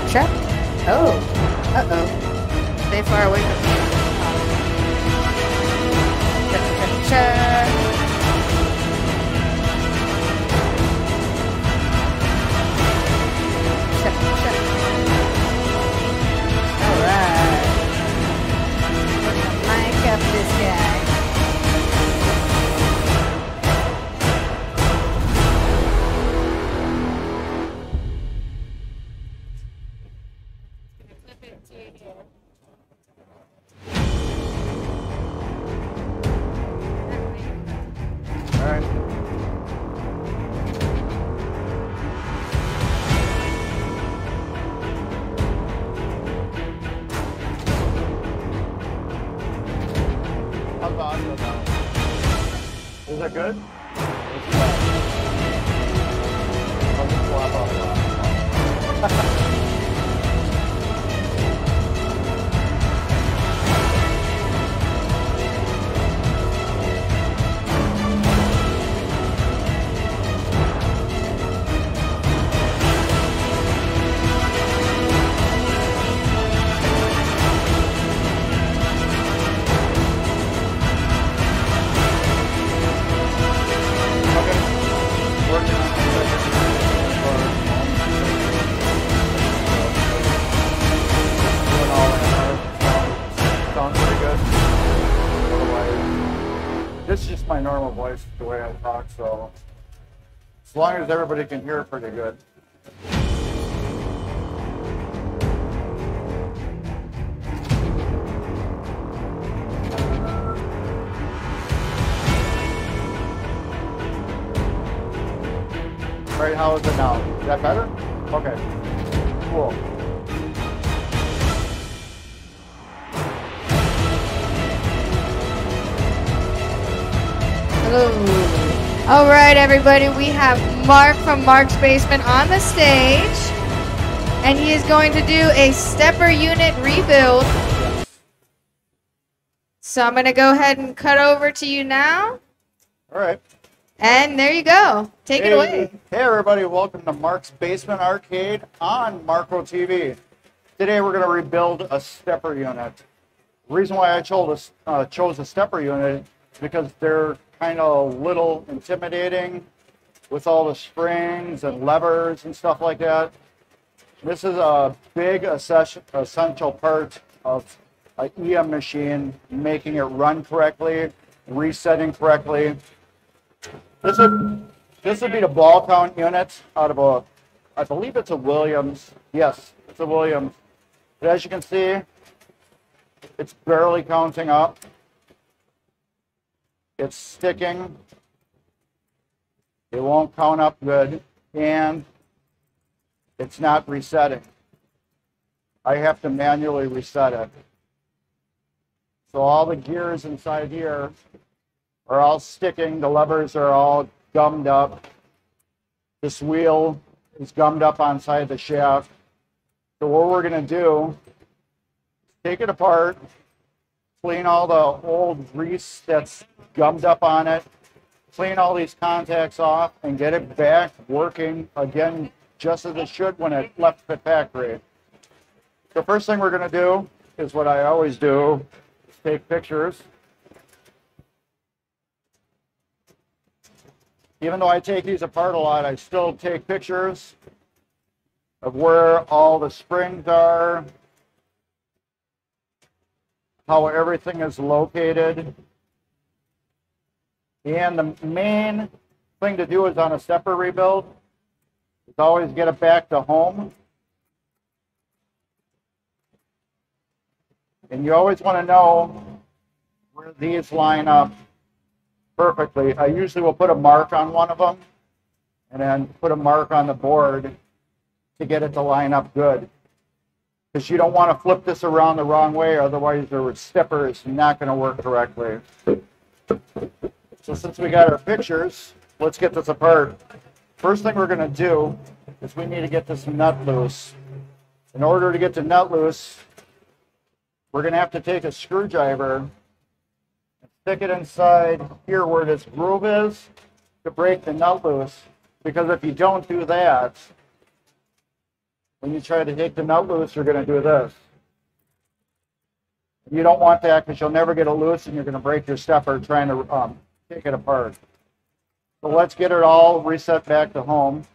A: Check. Oh. Uh-oh. Stay far away from me. Check, check, check. Check, check. All right. We're gonna mic up this guy.
J: Is that good?
B: This is just my normal voice, the way I talk, so as long as everybody can hear it pretty good. Right, how is it now? Is that better? Okay, cool.
A: Hello. All right, everybody, we have Mark from Mark's Basement on the stage, and he is going to do a stepper unit rebuild. So I'm going to go ahead and cut over to you now.
B: All right.
A: And there you go. Take it away.
B: Hey everybody, welcome to Mark's Basement Arcade on MarcoTV. Today we're going to rebuild a stepper unit. The reason why I chose a stepper unit is because they're kind of a little intimidating with all the springs and levers and stuff like that. This is a big essential part of an EM machine, making it run correctly, resetting correctly. This would be the ball count unit out of a, I believe it's a Williams. Yes, it's a Williams. But as you can see, it's barely counting up. It's sticking. It won't count up good, and it's not resetting. I have to manually reset it. So all the gears inside here are all sticking. The levers are all gummed up. This wheel is gummed up on side the shaft. So what we're going to do is take it apart, clean all the old grease that's gummed up on it, clean all these contacts off, and get it back working again just as it should when it left the factory. The first thing we're going to do is what I always do, is take pictures. Even though I take these apart a lot, I still take pictures of where all the springs are, how everything is located. And the main thing to do is on a stepper rebuild is always get it back to home. And you always want to know where these line up perfectly. I usually will put a mark on one of them and then put a mark on the board to get it to line up good. Because you don't want to flip this around the wrong way, otherwise the stepper is not going to work correctly. So since we got our pictures, let's get this apart. First thing we're going to do is we need to get this nut loose. In order to get the nut loose, we're going to have to take a screwdriver and stick it inside here where this groove is to break the nut loose. Because if you don't do that, when you try to take the nut loose, you're going to do this. You don't want that because you'll never get it loose and you're going to break your stepper trying to take it apart. So let's get it all reset back to home.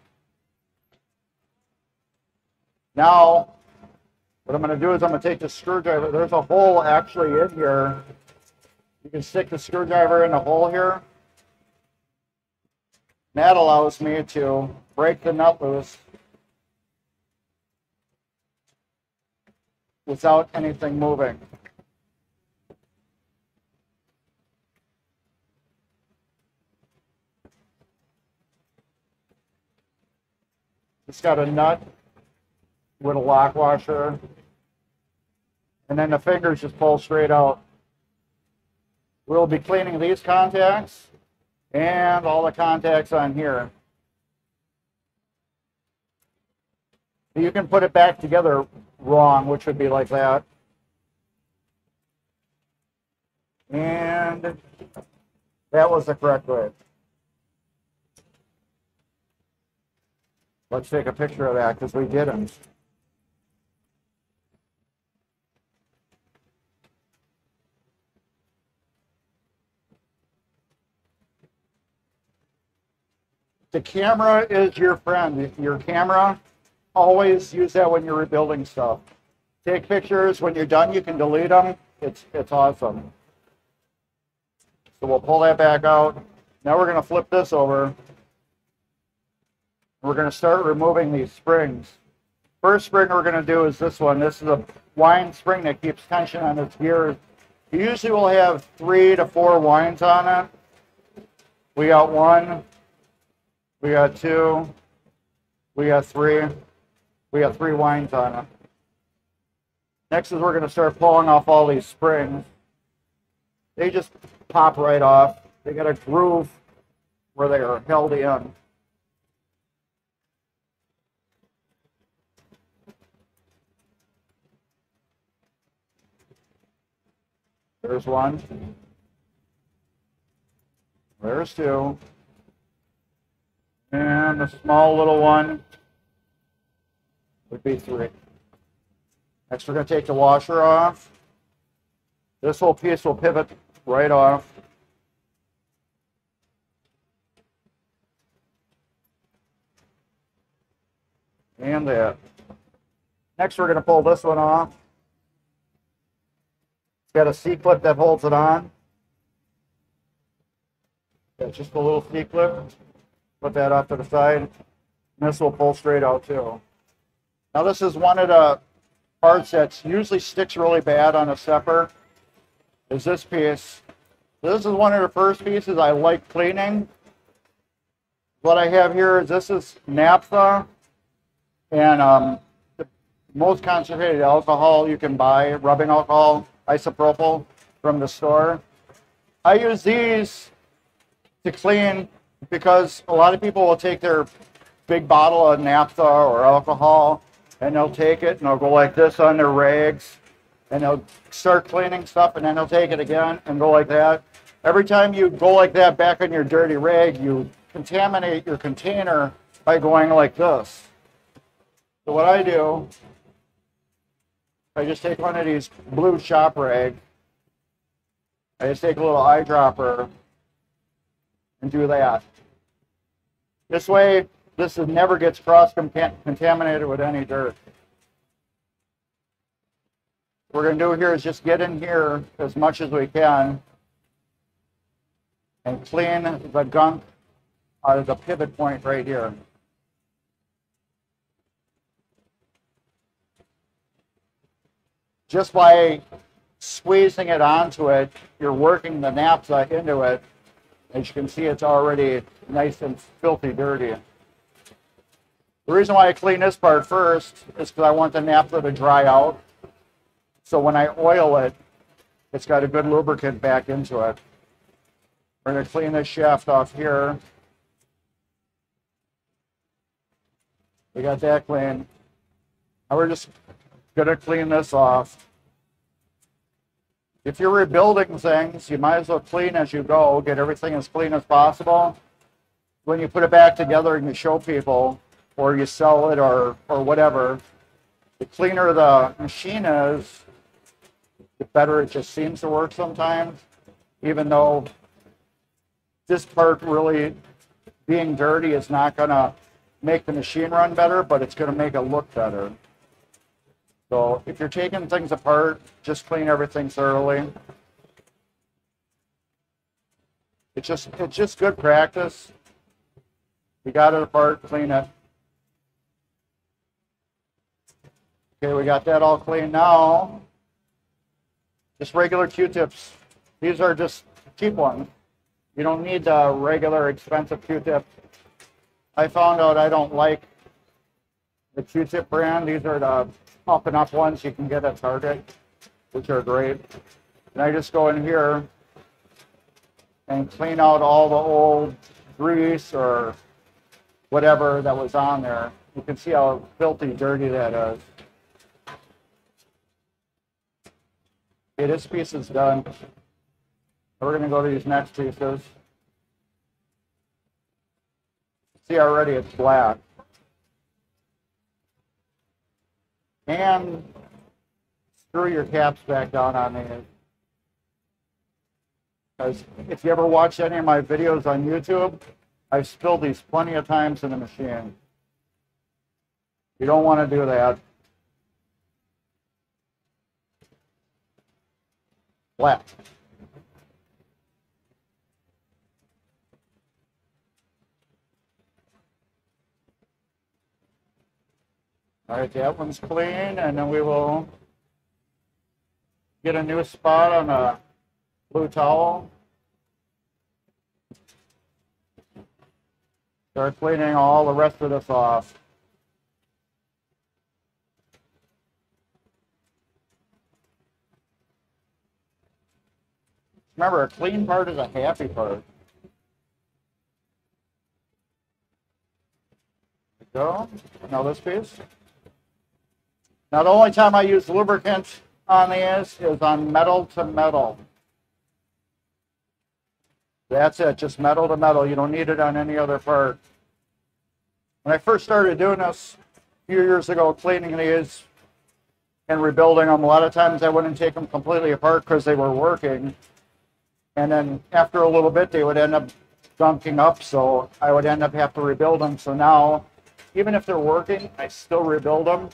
B: Now, what I'm going to do is I'm going to take the screwdriver. There's a hole actually in here. You can stick the screwdriver in the hole here. That allows me to break the nut loose without anything moving. It's got a nut with a lock washer, and then the fingers just pull straight out. We'll be cleaning these contacts and all the contacts on here. You can put it back together wrong, which would be like that. And that was the correct way. Let's take a picture of that because we didn't. The camera is your friend. Your camera, always use that when you're rebuilding stuff. Take pictures. When you're done, you can delete them. It's awesome.
K: So we'll pull that back out. Now we're going to flip this over. We're going to start removing these springs. First spring we're going to do is this one. This is a wind spring that keeps tension on its gears. You usually will have 3 to 4 winds on it. We got 1, we got 2, we got 3. We got 3 winds on it. Next is we're going to start pulling off all these springs. They just pop right off. They got a groove where they are held in. There's 1. There's 2. And the small little one would be 3. Next, we're going to take the washer off. This whole piece will pivot right off. And that. Next, we're going to pull this one off. It's got a C-clip that holds it on. It's just a little C-clip. Put that off to the side. And this will pull straight out too. Now this is one of the parts that usually sticks really bad on a stepper. Is this piece. This is one of the first pieces I like cleaning. What I have here is this is naphtha and the most concentrated alcohol you can buy, rubbing alcohol, isopropyl from the store. I use these to clean because a lot of people will take their big bottle of naphtha or alcohol and they'll take it and they'll go like this on their rags and they'll start cleaning stuff and then they'll take it again and go like that. Every time you go like that back on your dirty rag, you contaminate your container by going like this. So what I do, I just take one of these blue shop rags. I just take a little eyedropper and do that. This way, this never gets cross-contaminated with any dirt. What we're going to do here is just get in here as much as we can and clean the gunk out of the pivot point right here. Just by squeezing it onto it, you're working the naphtha into it. As you can see, it's already nice and filthy dirty. The reason why I clean this part first is because I want the naphtha to dry out. So when I oil it, it's got a good lubricant back into it. We're going to clean this shaft off here. We got that clean. Now we're just going to clean this off. If you're rebuilding things, you might as well clean as you go, get everything as clean as possible. When you put it back together and you show people, or you sell it or whatever, the cleaner the machine is, the better it just seems to work sometimes, even though this part really being dirty is not going to make the machine run better, but it's going to make it look better. So if you're taking things apart, just clean everything thoroughly. It's just good practice. You got it apart, clean it. Okay, we got that all clean now. Just regular Q-tips. These are just cheap ones. You don't need the regular expensive Q-tip. I found out I don't like the Q-tip brand. These are the up and up ones you can get at Target, which are great. And I just go in here and clean out all the old grease or whatever that was on there. You can see how filthy dirty that is. Okay, this piece is done. We're going to go to these next pieces. See, already it's black. And screw your caps back down on these. Because if you ever watch any of my videos on YouTube, I've spilled these plenty of times in the machine. You don't want to do that. Black. All right, that one's clean, and then we will get a new spot on a blue towel. Start cleaning all the rest of this off. Remember, a clean part is a happy part. There we go. Now this piece. Now the only time I use lubricant on these is on metal to metal. That's it, just metal to metal. You don't need it on any other part. When I first started doing this a few years ago, cleaning these and rebuilding them, a lot of times I wouldn't take them completely apart because they were working. And then after a little bit, they would end up gunking up, so I would end up having to rebuild them. So now, even if they're working, I still rebuild them.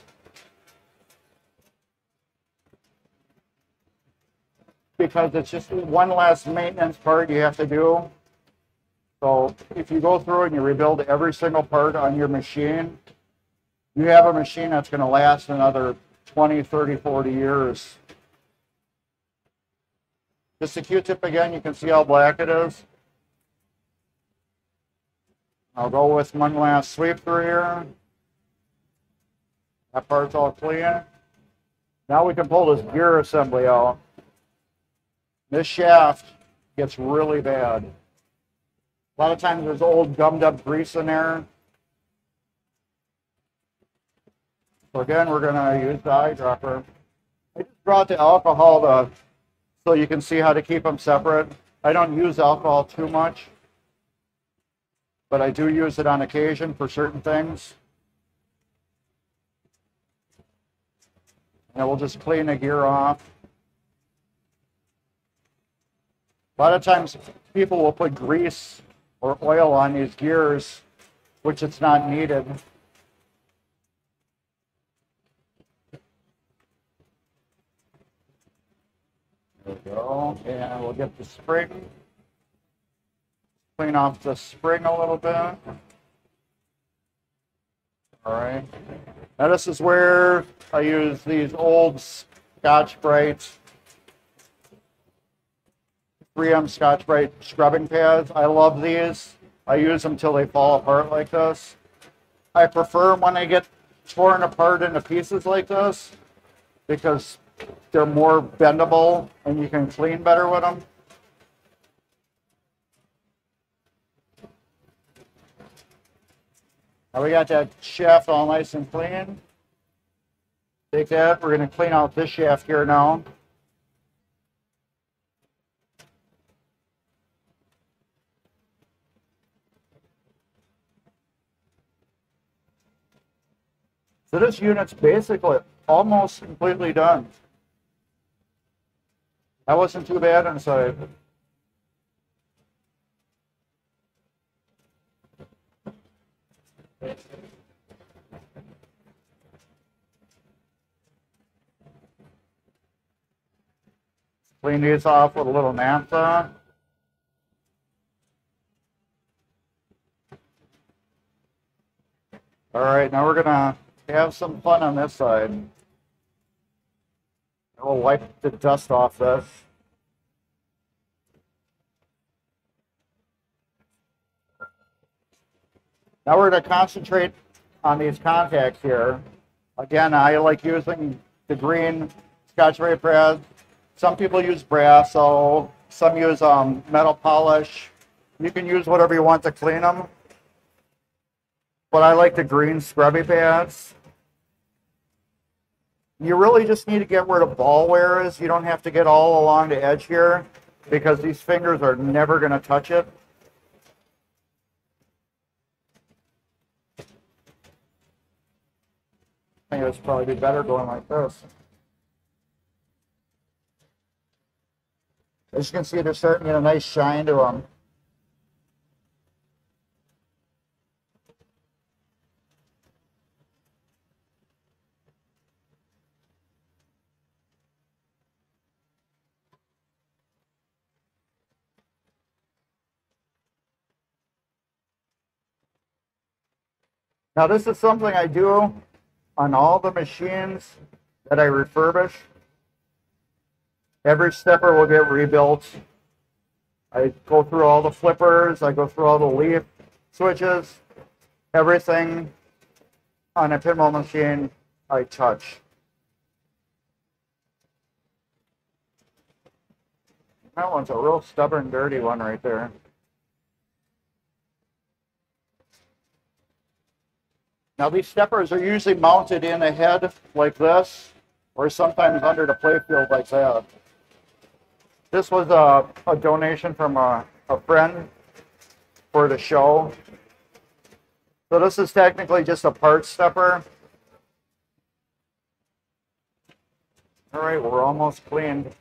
K: Because it's just one less maintenance part you have to do. So if you go through and you rebuild every single part on your machine, you have a machine that's going to last another 20, 30, 40 years. Just a Q-tip again, you can see how black it is. I'll go with one last sweep through here. That part's all clean. Now we can pull this gear assembly out. This shaft gets really bad. A lot of times there's old gummed up grease in there. So again, we're gonna use the eyedropper. I just brought the alcohol so you can see how to keep them separate. I don't use alcohol too much, but I do use it on occasion for certain things. And we'll just clean the gear off. A lot of times people will put grease or oil on these gears, which it's not needed. There we go. And we'll get the spring. Clean off the spring a little bit. All right. Now this is where I use these old Scotch-Brite 3M Scotch-Brite scrubbing pads. I love these. I use them till they fall apart like this. I prefer them when they get torn apart into pieces like this because they're more bendable and you can clean better with them. Now we got that shaft all nice and clean. Take that, we're going to clean out this shaft here now. So this unit's basically almost completely done. That wasn't too bad inside. Clean these off with a little naphtha. All right, now we're gonna have some fun on this side. We'll wipe the dust off this. Now we're going to concentrate on these contacts here. Again, I like using the green Scotch-Brite pads. Some people use brass, so some use metal polish. You can use whatever you want to clean them. But I like the green scrubby pads. You really just need to get where the ball wear is. You don't have to get all along the edge here because these fingers are never going to touch it. I think it's probably be better going like this. As you can see, they're starting to get a nice shine to them. Now this is something I do On all the machines that I refurbish, every stepper will get rebuilt. I go through all the flippers, I go through all the leaf switches, everything on a pinball machine I touch. That one's a real stubborn, dirty one right there. Now these steppers are usually mounted in a head like this, or sometimes under the playfield like that. This was a donation from a friend for the show. So this is technically just a part stepper. All right, we're almost cleaned.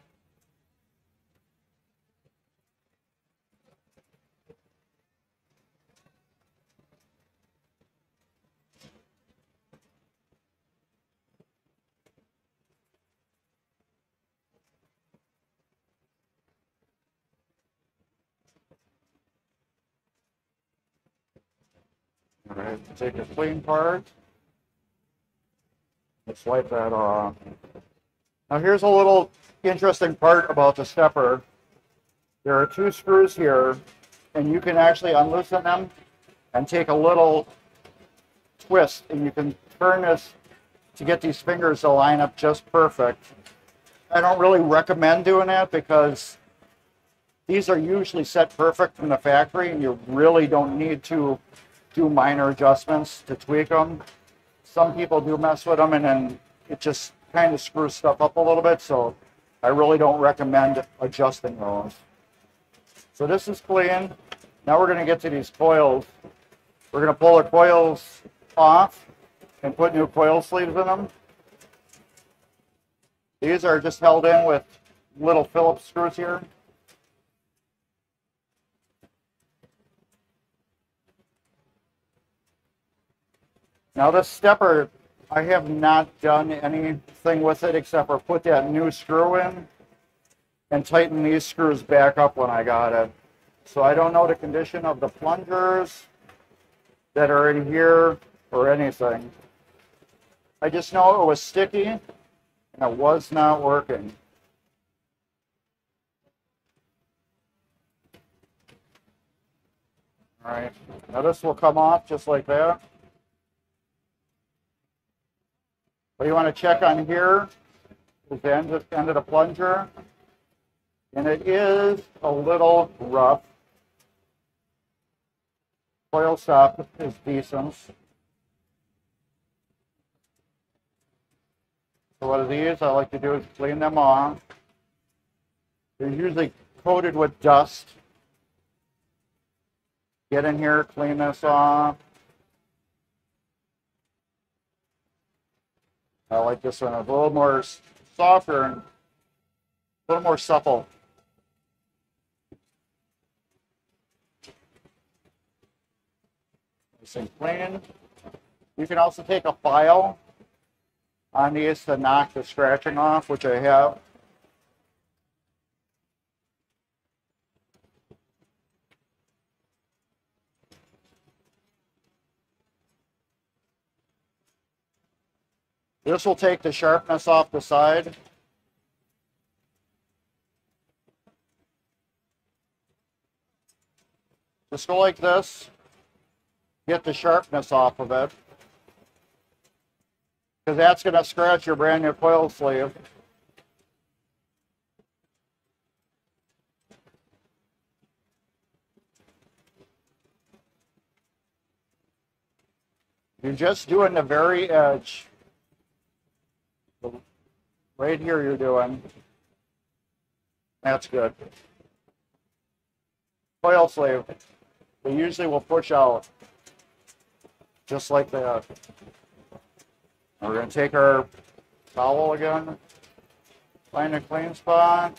K: All right, take a clean part. Let's wipe that off. Now here's a little interesting part about the stepper. There are two screws here, and you can actually unloosen them and take a little twist, and you can turn this to get these fingers to line up just perfect. I don't really recommend doing that because these are usually set perfect from the factory, and you really don't need to do minor adjustments to tweak them. Some people do mess with them, and then it just kind of screws stuff up a little bit, so I really don't recommend adjusting those. So this is clean. Now we're going to get to these coils. We're going to pull the coils off and put new coil sleeves in them. These are just held in with little Phillips screws here. Now this stepper, I have not done anything with it except for put that new screw in and tighten these screws back up when I got it. So I don't know the condition of the plungers that are in here or anything. I just know it was sticky and it was not working. All right, now this will come off just like that. What you want to check on here is the end of the plunger, and it is a little rough. Coil stop is decent. So what are these I like to do is clean them off. They're usually coated with dust. Get in here, clean this off. I like this one. It's a little more softer and a little more supple. Nice and clean. You can also take a file on these to knock the scratching off, which I have. This will take the sharpness off the side. Just go like this, get the sharpness off of it, because that's going to scratch your brand new coil sleeve. You're just doing the very edge. Right here you're doing. That's good. Coil sleeve. They usually will push out just like that. Now we're going to take our towel again, find a clean spot.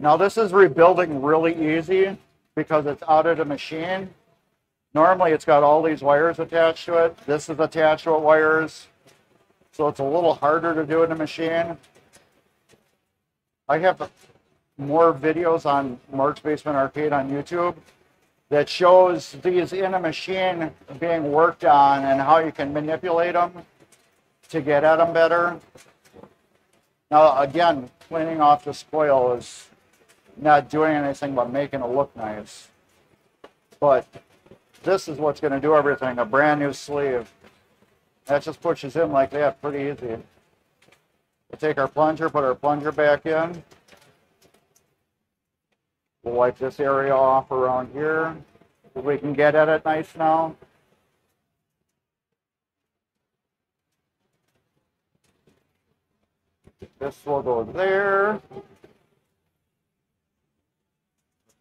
K: Now this is rebuilding really easy because it's out of the machine. Normally it's got all these wires attached to it. This is attached with wires. So it's a little harder to do in the machine. I have more videos on Mark's Basement Arcade on YouTube that shows these in a machine being worked on and how you can manipulate them to get at them better. Now, again, cleaning off this coil is not doing anything but making it look nice. But this is what's going to do everything, a brand new sleeve. That just pushes in like that, pretty easy. We'll take our plunger, put our plunger back in. We'll wipe this area off around here. We can get at it nice now. This will go there.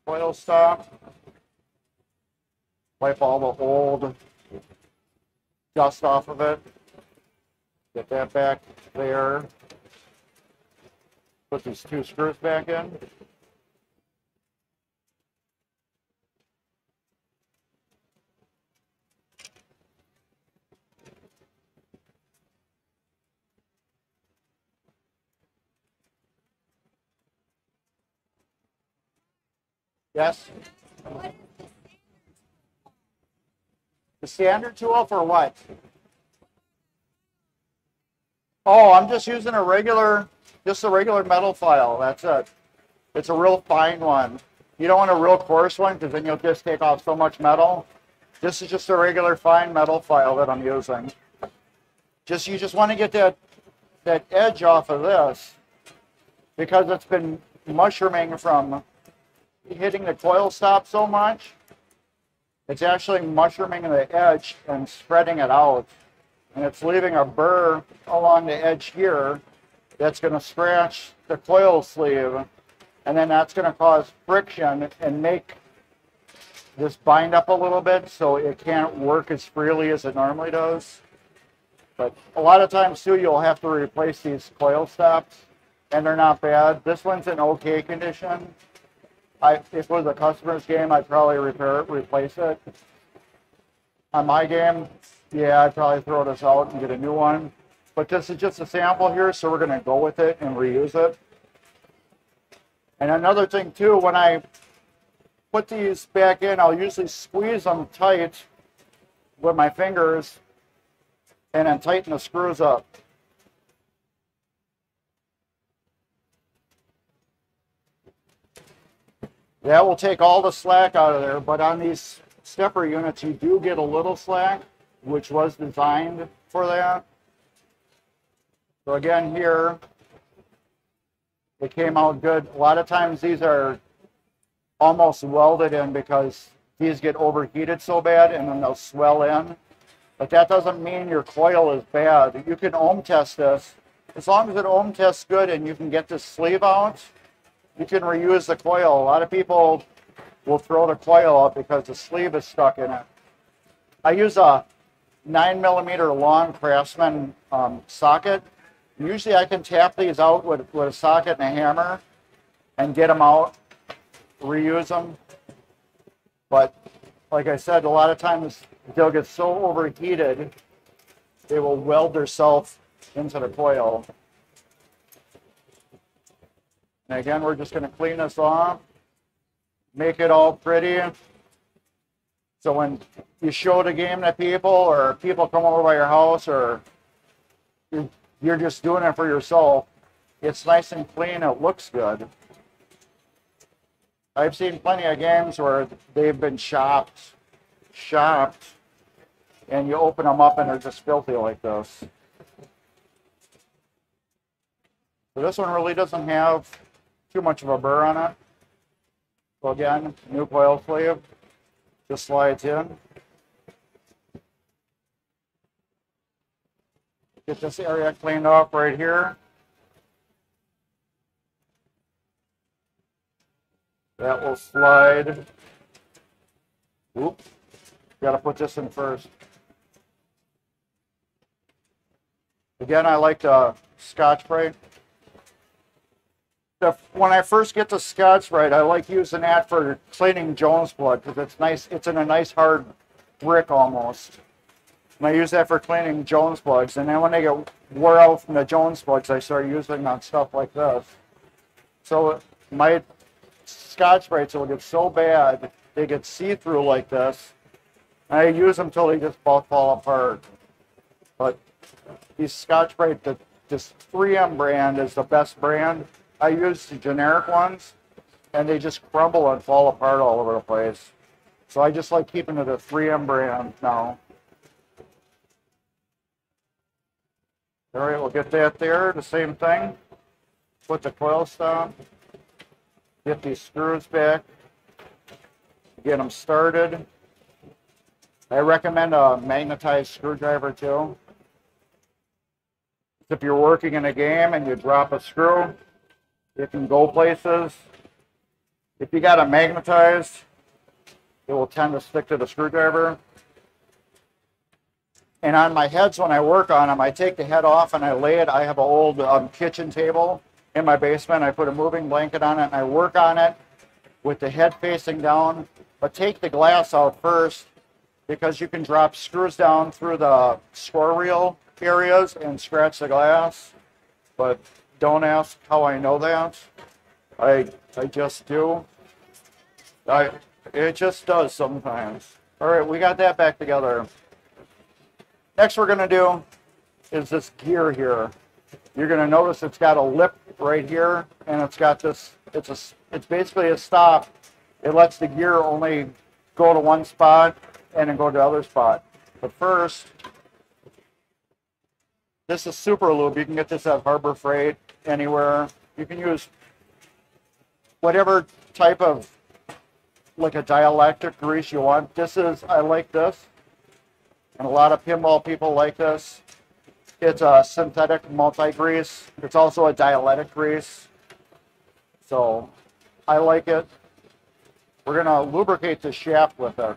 K: Coil stop. Wipe all the old dust off of it. Get that back there. Put these two screws back in. Yes? The standard tool for what? Oh, I'm just using a regular metal file. That's it. It's a real fine one. You don't want a real coarse one because then you'll just take off so much metal. This is just a regular fine metal file that I'm using. You just want to get that edge off of this because it's been mushrooming from hitting the coil stop so much. It's actually mushrooming the edge and spreading it out. And it's leaving a burr along the edge here that's going to scratch the coil sleeve. And then that's going to cause friction and make this bind up a little bit so it can't work as freely as it normally does. But a lot of times too, you'll have to replace these coil stops and they're not bad. This one's in okay condition. If it was a customer's game, I'd probably replace it. On my game, yeah, I'd probably throw this out and get a new one. But this is just a sample here, so we're going to go with it and reuse it. And another thing too, when I put these back in, I'll usually squeeze them tight with my fingers and then tighten the screws up. That will take all the slack out of there, but on these stepper units, you do get a little slack, which was designed for that. So again, here, it came out good. A lot of times these are almost welded in because these get overheated so bad and then they'll swell in. But that doesn't mean your coil is bad. You can ohm test this. As long as it ohm tests good and you can get this sleeve out, you can reuse the coil. A lot of people will throw the coil out because the sleeve is stuck in it. I use a 9mm long Craftsman socket. Usually I can tap these out with a socket and a hammer and get them out, reuse them. But like I said, a lot of times they'll get so overheated, they will weld themselves into the coil. And again, we're just going to clean this off, make it all pretty. So when you show the game to people or people come over by your house or you're just doing it for yourself, it's nice and clean, it looks good. I've seen plenty of games where they've been shopped, and you open them up and they're just filthy like this. So this one really doesn't have too much of a burr on it. So again, new coil sleeve, just slides in. Get this area cleaned off right here. That will slide. Oop, got to put this in first. Again, I like the Scotch-Brite. When I first get the Scotch-Brite, I like using that for cleaning Jones blood because it's nice. It's in a nice hard brick almost. And I use that for cleaning Jones plugs. And then when they get wore out from the Jones plugs, I start using on stuff like this. So my Scotch-Brites will get so bad they get see-through like this. I use them till they just both fall apart. But these Scotch-Brite, this 3M brand is the best brand. I use the generic ones, and they just crumble and fall apart all over the place. So I just like keeping it a 3M brand now. All right, we'll get that there. The same thing. Put the coil stop. Get these screws back. Get them started. I recommend a magnetized screwdriver too. If you're working in a game and you drop a screw, it can go places. If you got it magnetized, it will tend to stick to the screwdriver. And on my heads, when I work on them, I take the head off and I lay it. I have an old kitchen table in my basement. I put a moving blanket on it and I work on it with the head facing down. But take the glass out first, because you can drop screws down through the score reel areas and scratch the glass. But don't ask how I know that. I just do. It just does sometimes. All right, we got that back together. Next we're going to do is this gear here. You're going to notice it's got a lip right here, and it's got this, it's basically a stop. It lets the gear only go to one spot and then go to the other spot. But first, this is super lube. You can get this at Harbor Freight, anywhere. You can use whatever type of, like a dielectric grease you want. This is, I like this. And a lot of pinball people like this. It's a synthetic multi-grease. It's also a dielectric grease. So I like it. We're going to lubricate the shaft with it.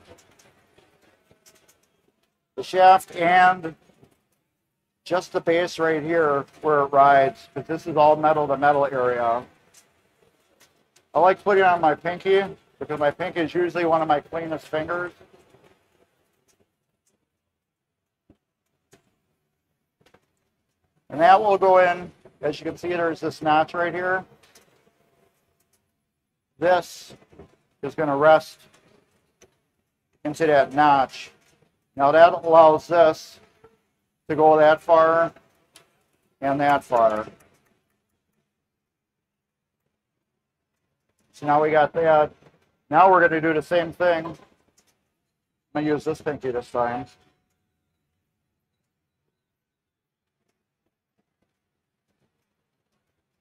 K: The shaft and just the base right here where it rides, because this is all metal to metal area. I like putting it on my pinky because my pinky is usually one of my cleanest fingers. And that will go in, as you can see, there's this notch right here. This is going to rest into that notch. Now that allows this to go that far and that far. So now we got that. Now we're going to do the same thing. I'm going to use this pinky this time.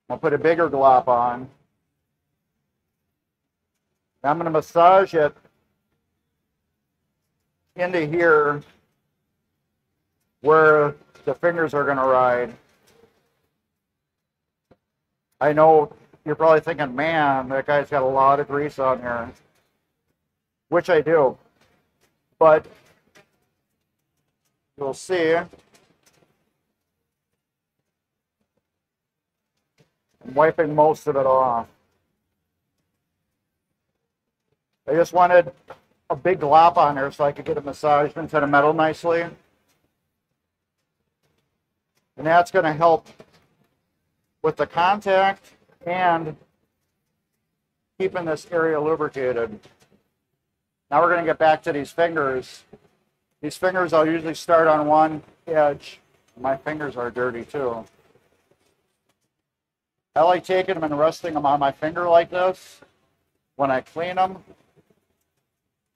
K: I'll put a bigger glop on. I'm going to massage it into here where the fingers are going to ride. I know you're probably thinking, man, that guy's got a lot of grease on here, which I do. But you'll see, I'm wiping most of it off. I just wanted a big glop on there so I could get it massaged into the metal nicely. And that's going to help with the contact and keeping this area lubricated. Now we're going to get back to these fingers. These fingers, I'll usually start on one edge. My fingers are dirty too. I like taking them and resting them on my finger like this. When I clean them,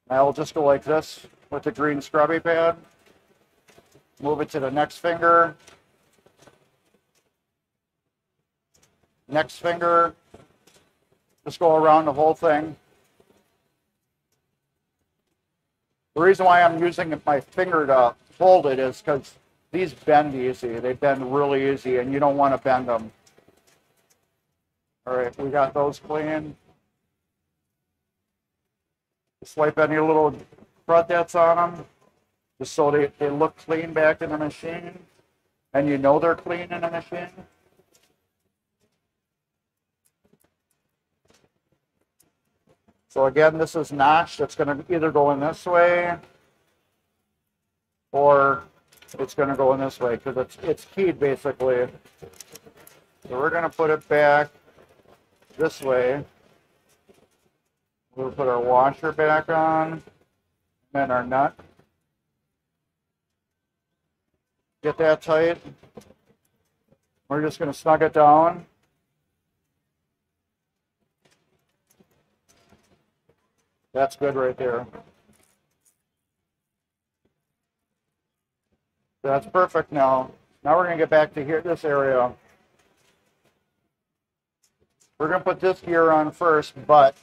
K: I'll just go like this with the green scrubby pad. Move it to the next finger. Next finger. Just go around the whole thing. The reason why I'm using my finger to hold it is because these bend easy. They bend really easy, and you don't want to bend them. All right, we got those clean. Swipe any little crud that's on them, just so they look clean back in the machine, and you know they're clean in the machine. So again, this is notched. It's going to either go in this way, or it's going to go in this way, because it's keyed basically. So we're going to put it back this way. We'll put our washer back on, and then our nut. Get that tight. We're just going to snug it down. That's good right there. That's perfect now. Now we're going to get back to here, this area. We're going to put this gear on first, but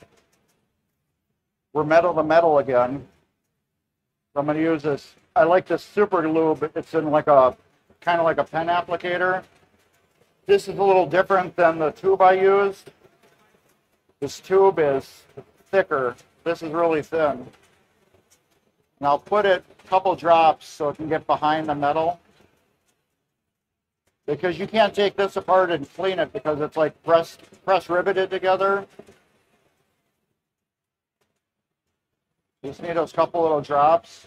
K: we're metal to metal again. So I'm going to use this. I like this super lube. It's in like a kind of like a pen applicator. This is a little different than the tube I used. This tube is thicker. This is really thin. And I'll put it a couple drops so it can get behind the metal. Because you can't take this apart and clean it because it's like press riveted together. You just need those couple little drops.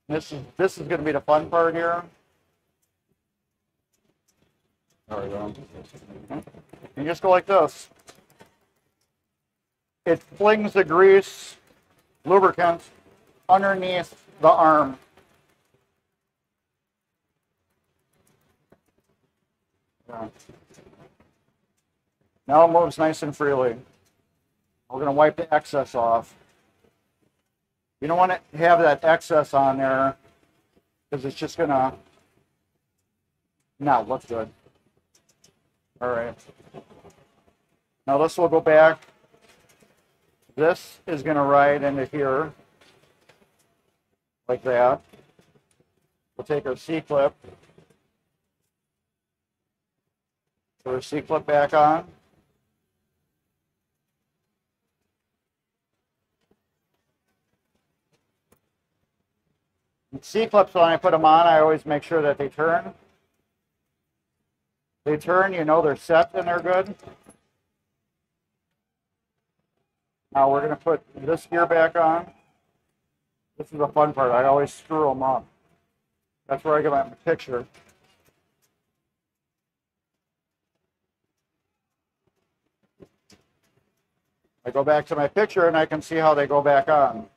K: This is going to be the fun part here. There we go. You just go like this. It flings the grease, lubricant, underneath the arm. Yeah. Now it moves nice and freely. We're going to wipe the excess off. You don't want to have that excess on there because it's just going to not look good. All right. Now this will go back. This is going to ride into here like that. We'll take our C-clip. Put our C-clip back on. C-clips, when I put them on, I always make sure that they turn. They turn, you know they're set and they're good. Now we're going to put this gear back on. This is the fun part. I always screw them up. That's where I get my picture. I go back to my picture and I can see how they go back on.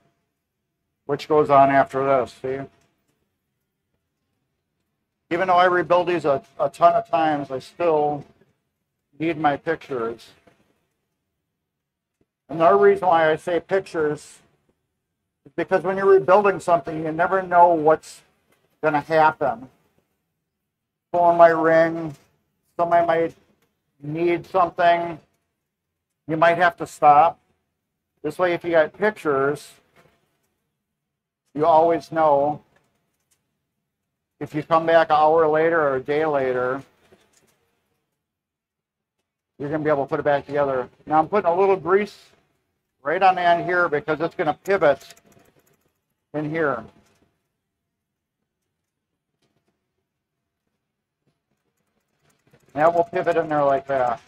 K: Which goes on after this, see? Even though I rebuild these a ton of times, I still need my pictures. Another reason why I say pictures is because when you're rebuilding something, you never know what's going to happen. Phone might ring, somebody might need something, you might have to stop. This way, if you got pictures, you always know if you come back an hour later or a day later, you're going to be able to put it back together. Now I'm putting a little grease right on the end here because it's going to pivot in here. Now we'll pivot in there like that.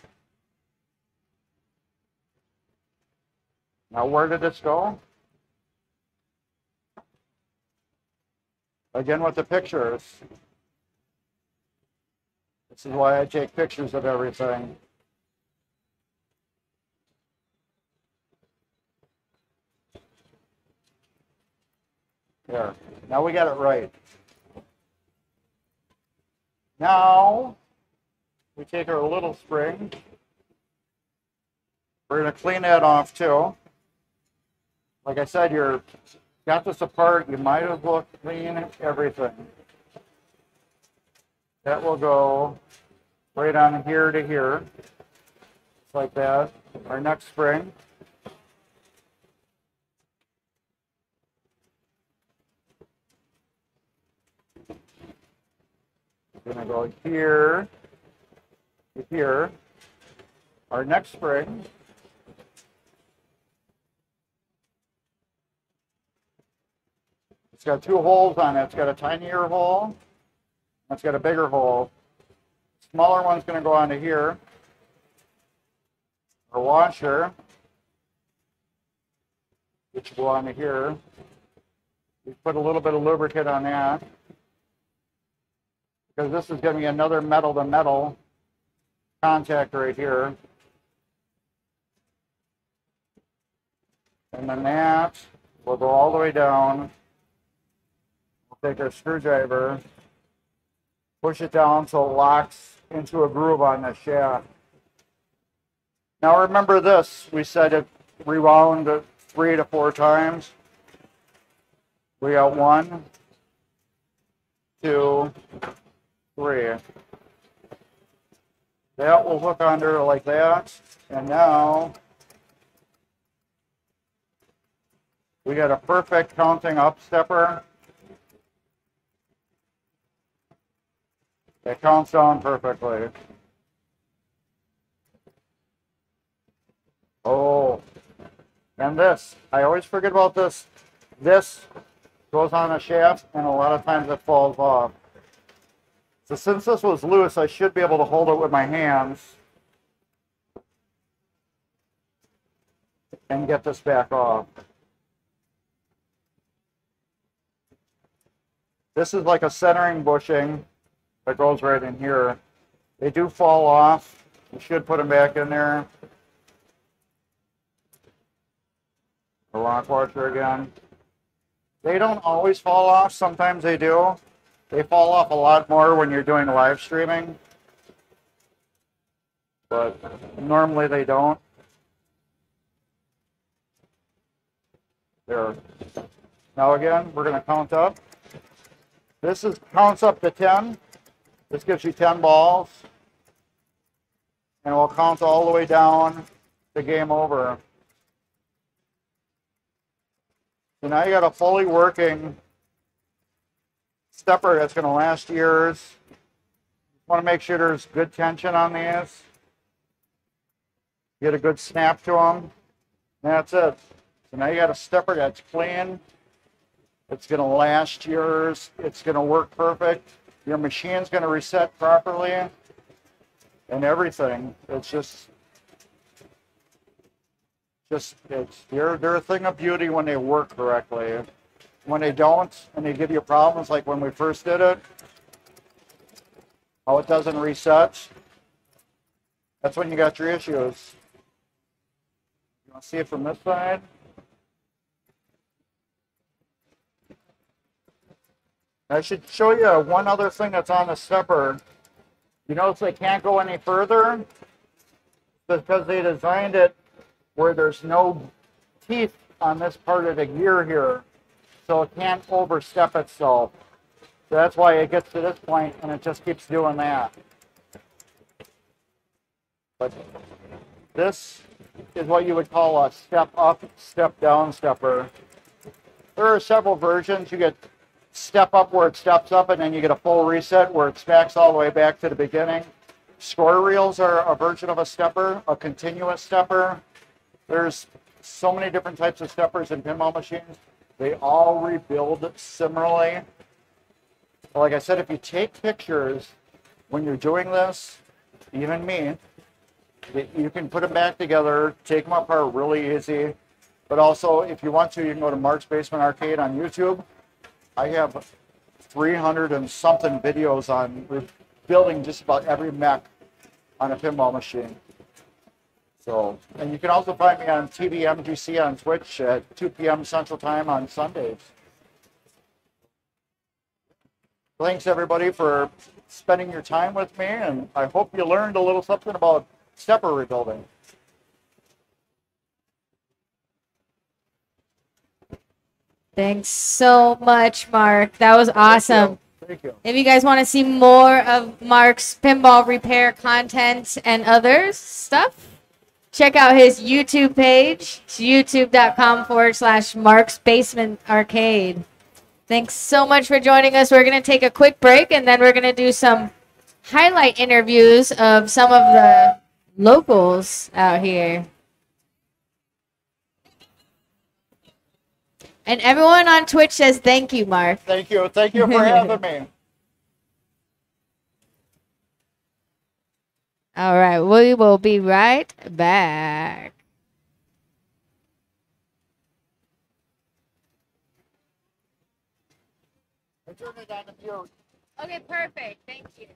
K: Now where did this go? Again with the pictures. This is why I take pictures of everything. There. Now we got it right. Now we take our little spring. We're going to clean that off too. Like I said, you're got this apart, you might as well clean everything. That will go right on here to here, just like that. Our next spring. We're going to go here to here. Our next spring. It's got two holes on it. It's got a tinier hole. It's got a bigger hole. Smaller one's going to go onto here. Our washer, which will go onto here. We put a little bit of lubricant on that because this is going to be another metal to metal contact right here. And then that will go all the way down. We'll take our screwdriver, push it down so it locks into a groove on the shaft. Now remember this, we said it rewound 3 to 4 times. We got 1, 2, 3. That will hook under like that. And now we got a perfect counting up stepper. It counts down perfectly. Oh, and this, I always forget about this. This goes on a shaft and a lot of times it falls off. So since this was loose, I should be able to hold it with my hands and get this back off. This is like a centering bushing that goes right in here. They do fall off. You should put them back in there. The lock washer again. They don't always fall off. Sometimes they do. They fall off a lot more when you're doing live streaming. But normally they don't. There. Now again, we're going to count up. This counts up to 10. This gives you 10 balls. And we'll count all the way down to game over. So now you got a fully working stepper that's going to last years. Want to make sure there's good tension on these. Get a good snap to them. That's it. So now you got a stepper that's clean. It's going to last years. It's going to work perfect. Your machine's going to reset properly and everything. It's they're a thing of beauty when they work correctly. When they don't and they give you problems like when we first did it, how it doesn't reset, that's when you got your issues. You want to see it from this side? I should show you one other thing that's on the stepper. You notice they can't go any further because they designed it where there's no teeth on this part of the gear here, so it can't overstep itself. So that's why it gets to this point and it just keeps doing that. But this is what you would call a step up, step down stepper. There are several versions. You get step up where it steps up, and then you get a full reset where it stacks all the way back to the beginning. Score reels are a version of a stepper, a continuous stepper. There's so many different types of steppers in pinball machines. They all rebuild similarly. Like I said, if you take pictures when you're doing this, even me, you can put them back together, take them apart really easy. But also, if you want to, you can go to Mark's Basement Arcade on YouTube. I have 300 and something videos on building just about every mech on a pinball machine. So, and you can also find me on TV MGC on Twitch at 2 p.m. Central Time on Sundays. Thanks everybody for spending your time with me, and I hope you learned a little something about stepper rebuilding.
A: Thanks so much, Mark. That was awesome.
K: Thank you.
A: If you guys want to see more of Mark's pinball repair content and other stuff, check out his YouTube page. It's youtube.com/Mark's Basement Arcade. Thanks so much for joining us. We're going to take a quick break, and then we're going to do some highlight interviews of some of the locals out here. And everyone on Twitch says thank you, Mark.
K: Thank you. Thank you for having me.
A: All right, we will be right back.
K: Turn it on the mute.
A: Okay, perfect. Thank you.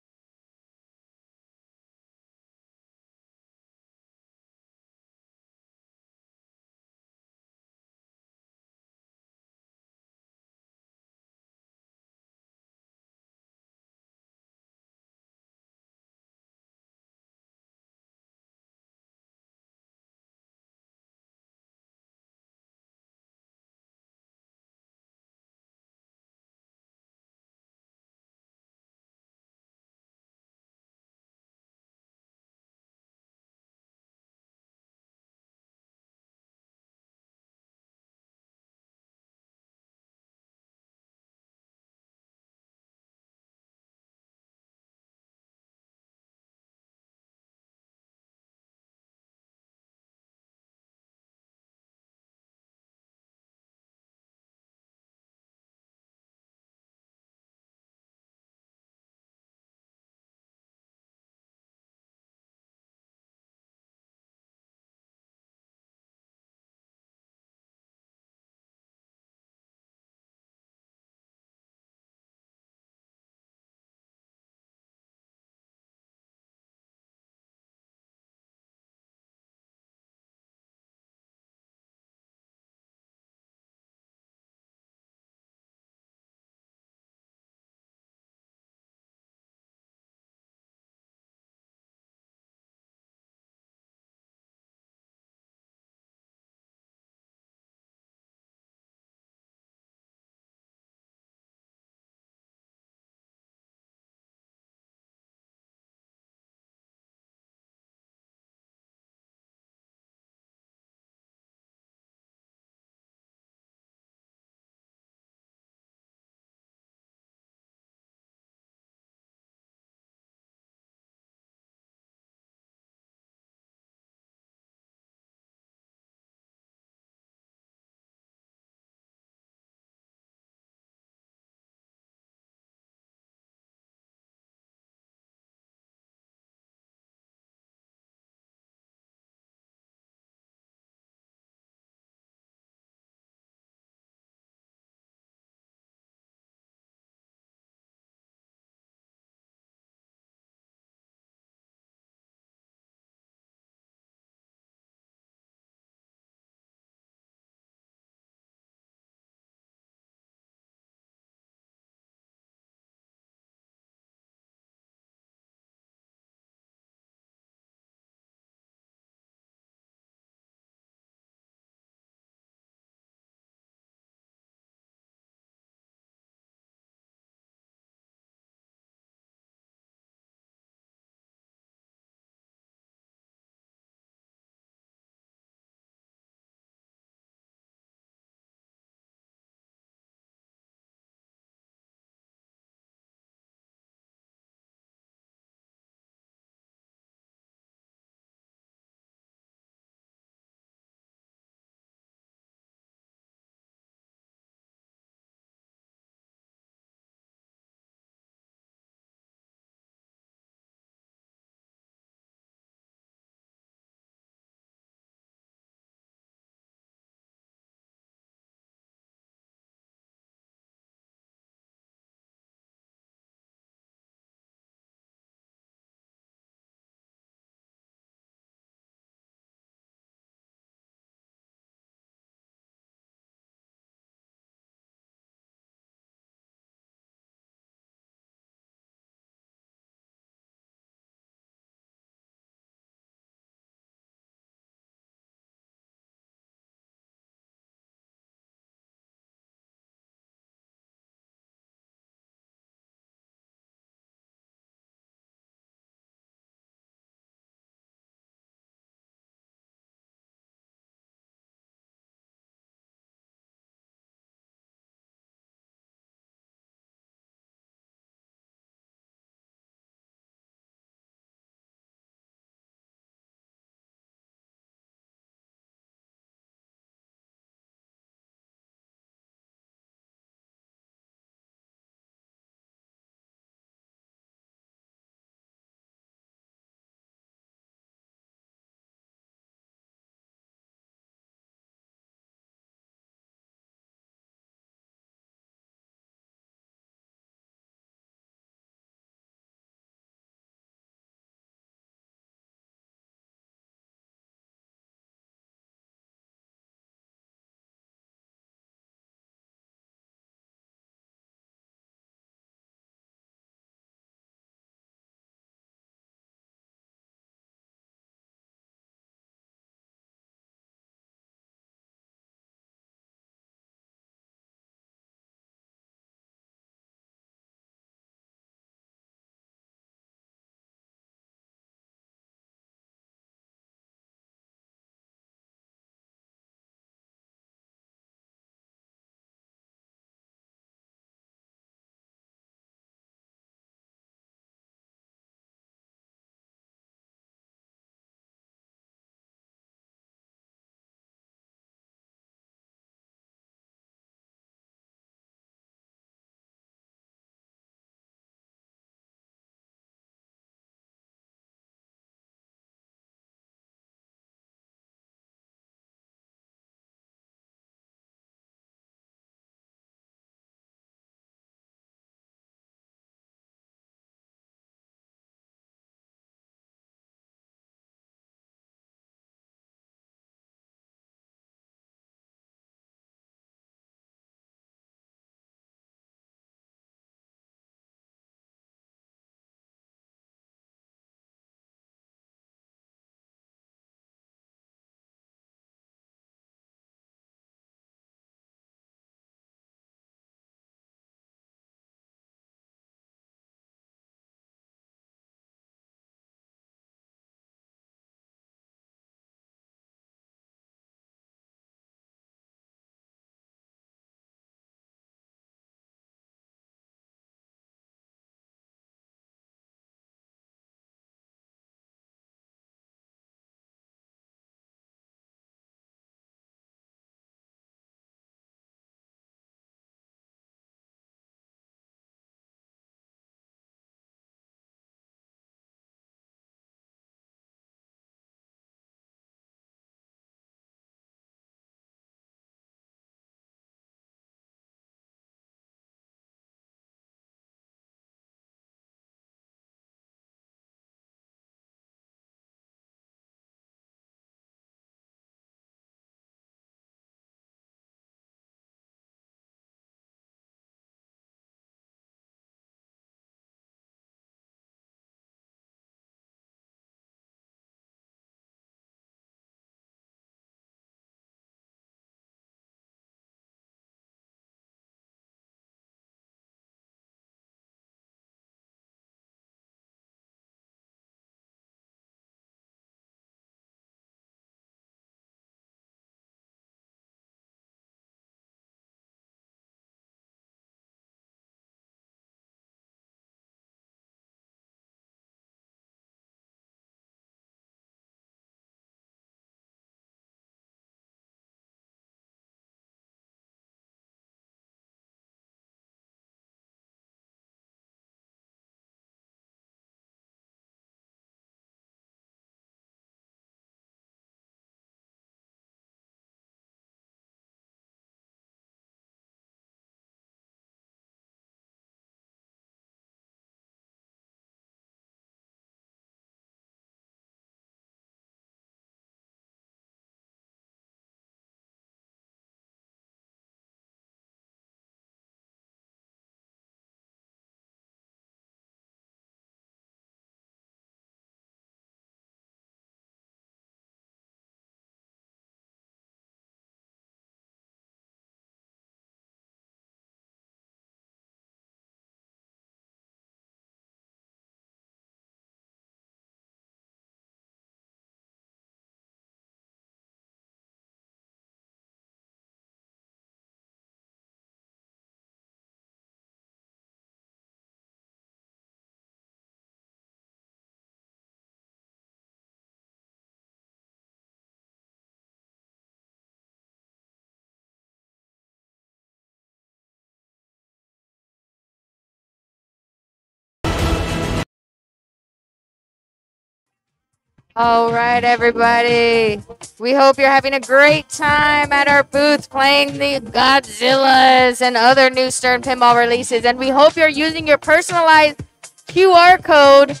A: All right, everybody. We hope you're having a great time at our booth playing the Godzillas and other new Stern Pinball releases. And we hope you're using your personalized QR code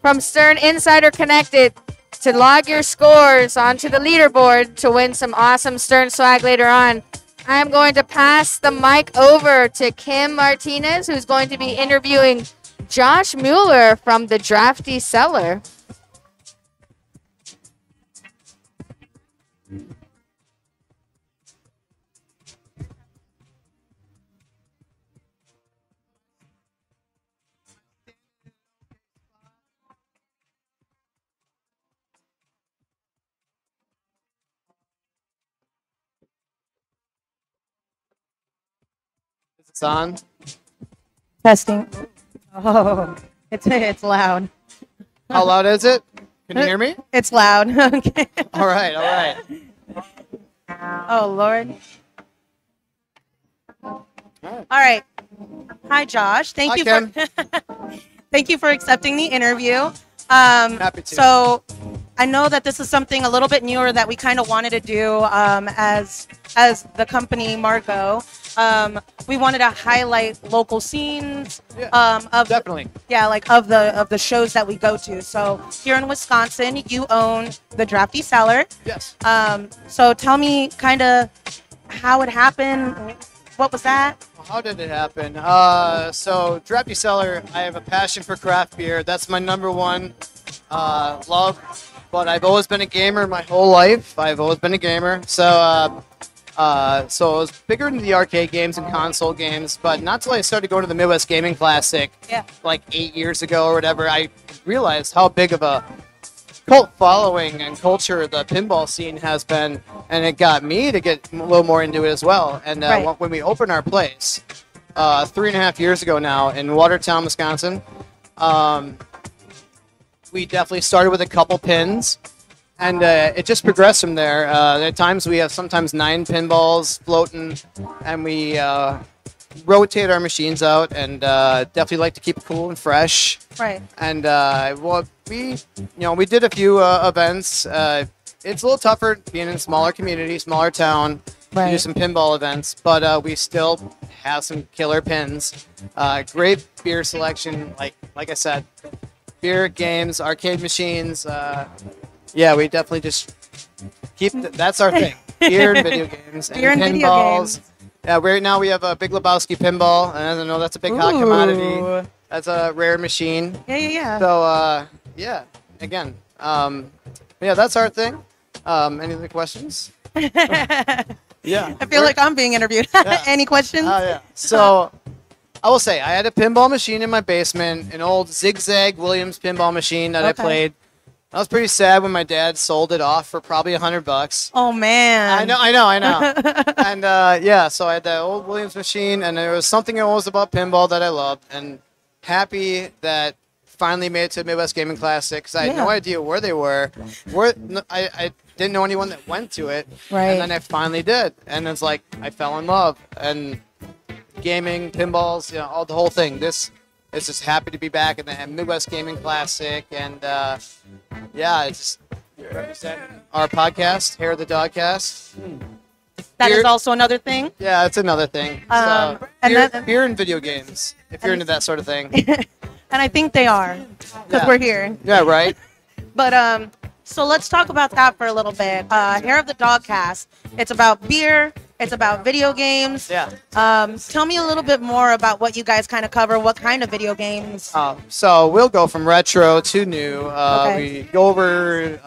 A: from Stern Insider Connected to log your scores onto the leaderboard to win some awesome Stern swag later on. I'm going to pass the mic over to Kim Martinez, who's going to be interviewing Josh Mueller from the Drafty Cellar.
L: It's on.
M: Testing. Oh, it's loud.
L: How loud is it? Can you hear me?
M: It's loud. Okay.
L: All right, all right.
M: Oh Lord. All right. Hi, Josh. Thank
L: Hi,
M: you
L: Kim.
M: for thank you for accepting the interview.
L: Happy to.
M: So I know that this is something a little bit newer that we kind of wanted to do as the company Marco. We wanted to highlight local scenes of
L: Definitely.
M: yeah, like of the shows that we go to. So here in Wisconsin, you own the Drafty Cellar.
L: Yes.
M: So tell me kind of how it happened. What was that?
L: How did it happen? So Drafty Cellar, I have a passion for craft beer. That's my number one love. But I've always been a gamer my whole life. I've always been a gamer. So so I was bigger into the arcade games and console games, but not till I started going to the Midwest Gaming Classic, like 8 years ago or whatever, I realized how big of a cult following and culture the pinball scene has been, and it got me to get a little more into it as well. And when we opened our place 3.5 years ago now in Watertown, Wisconsin, we definitely started with a couple pins. And it just progressed from there. At times we have sometimes 9 pinballs floating, and we rotate our machines out, and definitely like to keep it cool and fresh.
M: Right.
L: And well, we did a few events. It's a little tougher being in a smaller community, smaller town. To do some pinball events, but we still have some killer pins. Great beer selection, like I said, beer, games, arcade machines. Yeah, we definitely just keep that's our thing. Beer and video games and
M: Beer and video
L: pinballs.
M: games.
L: Yeah, right now we have a Big Lebowski pinball, and I know that's a big hot commodity. That's a rare machine.
M: Yeah.
L: So yeah, again, yeah, that's our thing. Any other questions? Yeah.
M: I feel like I'm being interviewed. Any questions?
L: Yeah. So I will say I had a pinball machine in my basement, an old Zigzag Williams pinball machine that I played. I was pretty sad when my dad sold it off for probably $100.
M: Oh man.
L: I know. And yeah, so I had that old Williams machine, and there was something always about pinball that I loved, and happy that finally made it to the Midwest Gaming Classic because I had no idea where they were. I didn't know anyone that went to it, and then I finally did, and it's like I fell in love, and gaming, pinballs, all the whole thing. This is just happy to be back in the Midwest Gaming Classic, and yeah, it's just represent our podcast, Hair of the Dogcast.
M: That is also another thing.
L: Yeah, it's another thing. So, beer and video games, if you're into that sort of thing.
M: And I think they are, because we're here.
L: Yeah, right.
M: But so let's talk about that for a little bit. Hair of the Dogcast. It's about beer. It's about video games.
L: Yeah.
M: Tell me a little bit more about what you guys kind of cover. What kind of video games?
L: So we'll go from retro to new. We go over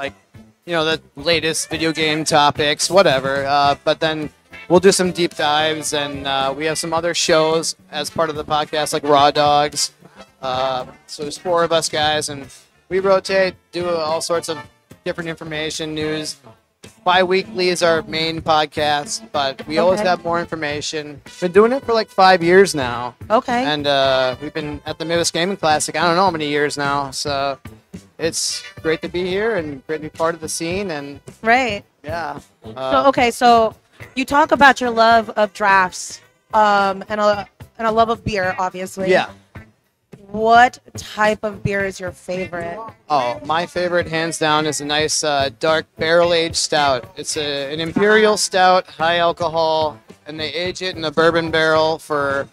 L: the latest video game topics, whatever. But then we'll do some deep dives, and we have some other shows as part of the podcast, like Raw Dogs. So there's 4 of us guys, and we rotate, do all sorts of different information, news. Bi-weekly is our main podcast, but we always have more information. Been doing it for like 5 years now.
M: Okay.
L: And we've been at the Midwest Gaming Classic, I don't know how many years now. So it's great to be here and great to be part of the scene. And yeah.
M: So you talk about your love of drafts and a love of beer, obviously.
L: Yeah.
M: what type of beer is your favorite?
L: Oh, my favorite, hands down, is a nice dark barrel-aged stout. It's an imperial stout, high alcohol, and they age it in a bourbon barrel for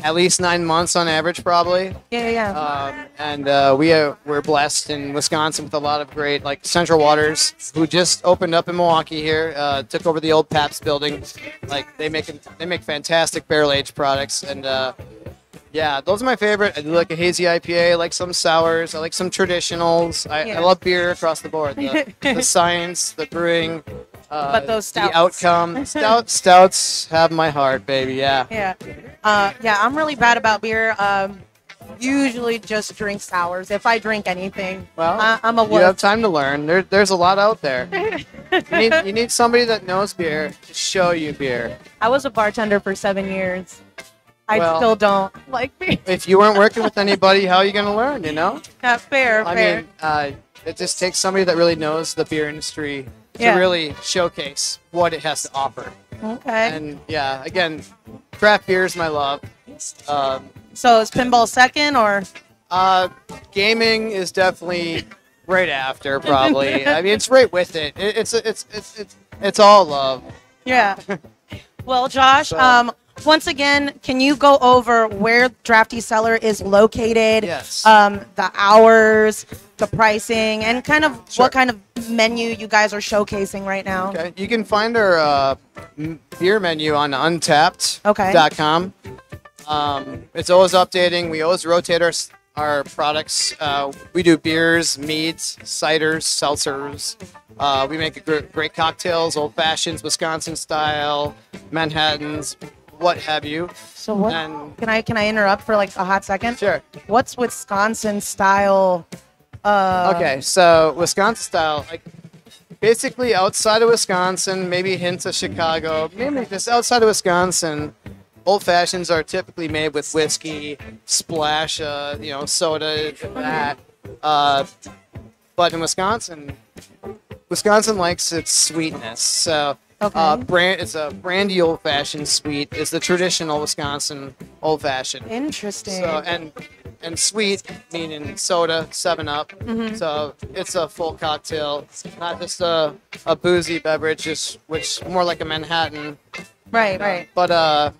L: at least 9 months on average, probably.
M: Yeah.
L: And we're blessed in Wisconsin with a lot of great, like Central Waters, who just opened up in Milwaukee here, took over the old Pabst building. Like they make fantastic barrel-aged products, and yeah, those are my favorite. I do like a hazy IPA. I like some sours. I like some traditionals. I love beer across the board. The science, the brewing,
M: But those stouts.
L: the outcome. Stouts have my heart, baby. Yeah.
M: Yeah, I'm really bad about beer. Usually just drink sours if I drink anything.
L: Well,
M: I'm a
L: you
M: wolf.
L: have time to learn. There's a lot out there. You need somebody that knows beer to show you beer.
M: I was a bartender for 7 years. I
L: Well,
M: still don't like beer.
L: If you weren't working with anybody, how are you going to learn, you know?
M: Yeah, fair.
L: I mean, it just takes somebody that really knows the beer industry to
M: Yeah.
L: really showcase what it has to offer.
M: Okay.
L: And yeah, again, craft beer is my love.
M: So is pinball second or?
L: Gaming is definitely right after, probably. I mean, it's right with it. It's all love.
M: Yeah. Well, Josh, once again, can you go over where Drafty Cellar is located?
L: Yes.
M: The hours, the pricing, and kind of what kind of menu you guys are showcasing right now.
L: Okay. You can find our beer menu on untapped.com. It's always updating. We always rotate our products. We do beers, meads, ciders, seltzers. We make great cocktails, old fashions, Wisconsin style, Manhattans, what have you.
M: So what? Can I interrupt for like a hot second?
L: Sure.
M: What's Wisconsin style?
L: Okay, so Wisconsin style, like basically outside of Wisconsin, maybe hints of Chicago, maybe just outside of Wisconsin. Old fashions are typically made with whiskey, splash, soda, that. But in Wisconsin likes its sweetness. So, it's a brandy old fashioned sweet. Is the traditional Wisconsin old fashioned.
M: Interesting.
L: So and sweet meaning soda, 7-Up.
M: Mhm.
L: So it's a full cocktail, not just a boozy beverage, which more like a Manhattan.
M: Right.
L: But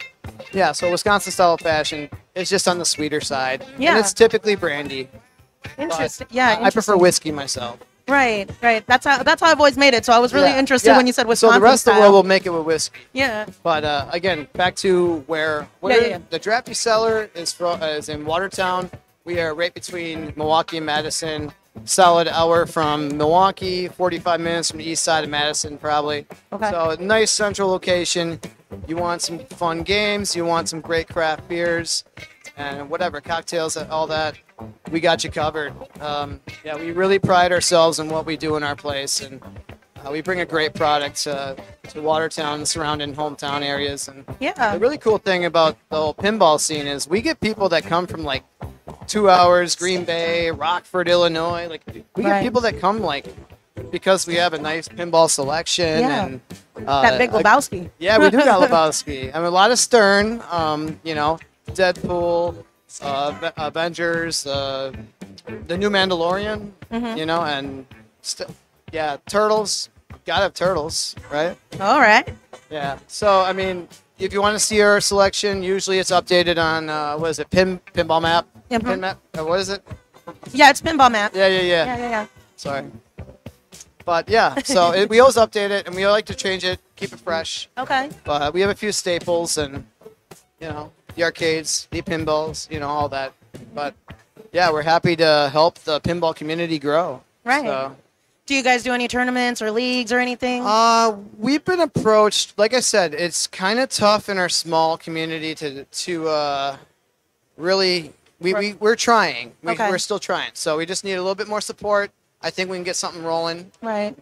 L: yeah, so Wisconsin style fashion is just on the sweeter side.
M: Yeah.
L: And it's typically brandy.
M: Interesting.
L: But
M: Yeah.
L: I prefer whiskey myself.
M: Right. That's how I've always made it. So I was really interested when you said Wisconsin.
L: So the rest of the
M: style.
L: world will make it with whiskey.
M: Yeah.
L: But again, back to where the Drafty Cellar is in Watertown. We are right between Milwaukee and Madison. Solid hour from Milwaukee, 45 minutes from the east side of Madison, probably.
M: Okay.
L: So a nice central location. You want some fun games, you want some great craft beers, and whatever, cocktails, all that, we got you covered. Yeah, we really pride ourselves in what we do in our place, and we bring a great product to Watertown and surrounding hometown areas. And the really cool thing about the whole pinball scene is we get people that come from like 2 hours, Green Bay, Rockford, Illinois. Like we get people that come like because we have a nice pinball selection and
M: that big Lebowski.
L: Yeah, we do got Lebowski. I mean, a lot of Stern. Deadpool, Avengers, the new Mandalorian. And Turtles. Gotta have Turtles, right?
M: All right.
L: Yeah. So I mean, if you want to see our selection, usually it's updated on what is it? Pinball Map. Pin Map. What is it?
M: Yeah, it's Pinball Map.
L: Yeah. Sorry. But yeah, so we always update it, and we like to change it, keep it fresh.
M: Okay.
L: But we have a few staples, and the arcades, the pinballs, all that. But yeah, we're happy to help the pinball community grow.
M: Right.
L: So,
M: do you guys do any tournaments or leagues or anything?
L: we've been approached. Like I said, it's kind of tough in our small community to really. We're trying. We're still trying. So we just need a little bit more support. I think we can get something rolling.
M: Right.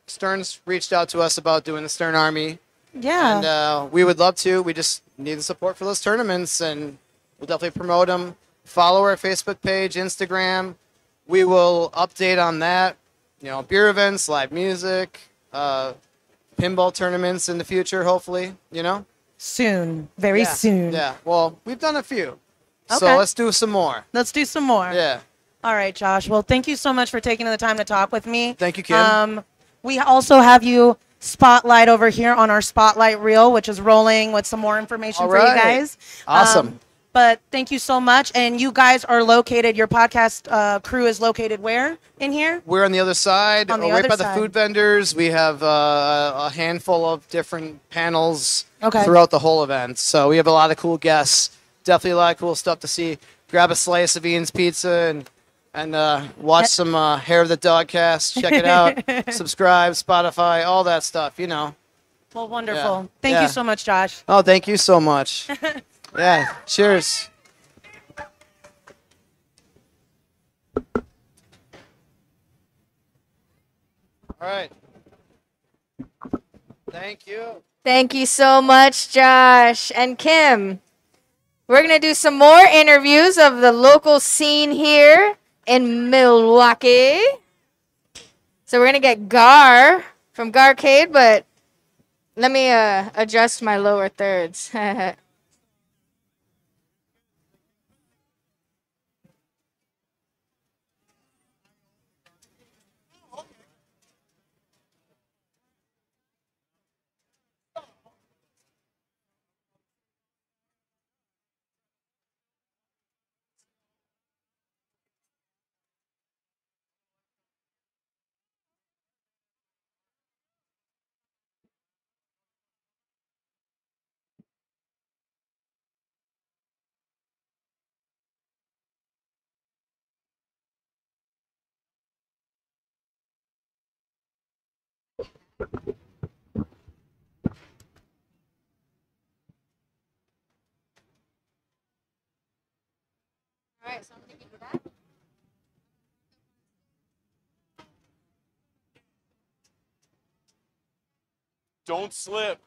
L: Stern's reached out to us about doing the Stern Army.
M: Yeah.
L: And we would love to. We just need the support for those tournaments, and we'll definitely promote them. Follow our Facebook page, Instagram. We will update on that. Beer events, live music, pinball tournaments in the future, hopefully.
M: Soon. Very soon.
L: Yeah. Well, we've done a few. So
M: Okay.
L: let's do some more.
M: Let's do some more.
L: Yeah.
M: All right, Josh. Well, thank you so much for taking the time to talk with me.
L: Thank you, Kim.
M: We also have you spotlight over here on our spotlight reel, which is rolling with some more information
L: All
M: for you
L: right.
M: guys.
L: Awesome.
M: But thank you so much. And you guys are located, your podcast crew is located where in here?
L: We're on the other side,
M: On the
L: right
M: other
L: by
M: side.
L: the food vendors. We have a handful of different panels
M: Okay.
L: throughout the whole event. So we have a lot of cool guests. Definitely a lot of cool stuff to see. Grab a slice of Ian's Pizza and watch some Hair of the Dogcast. Check it out. Subscribe, Spotify, all that stuff, you know.
M: Well, wonderful.
L: Yeah.
M: Thank
L: Yeah.
M: you so much, Josh.
L: Oh, thank you so much. Yeah, cheers. All right. Thank you.
A: Thank you so much, Josh and Kim. We're going to do some more interviews of the local scene here in Milwaukee. So we're going to get Gar from Garcade, but let me adjust my lower thirds. All right, so I'm going to give you that.
N: Don't slip.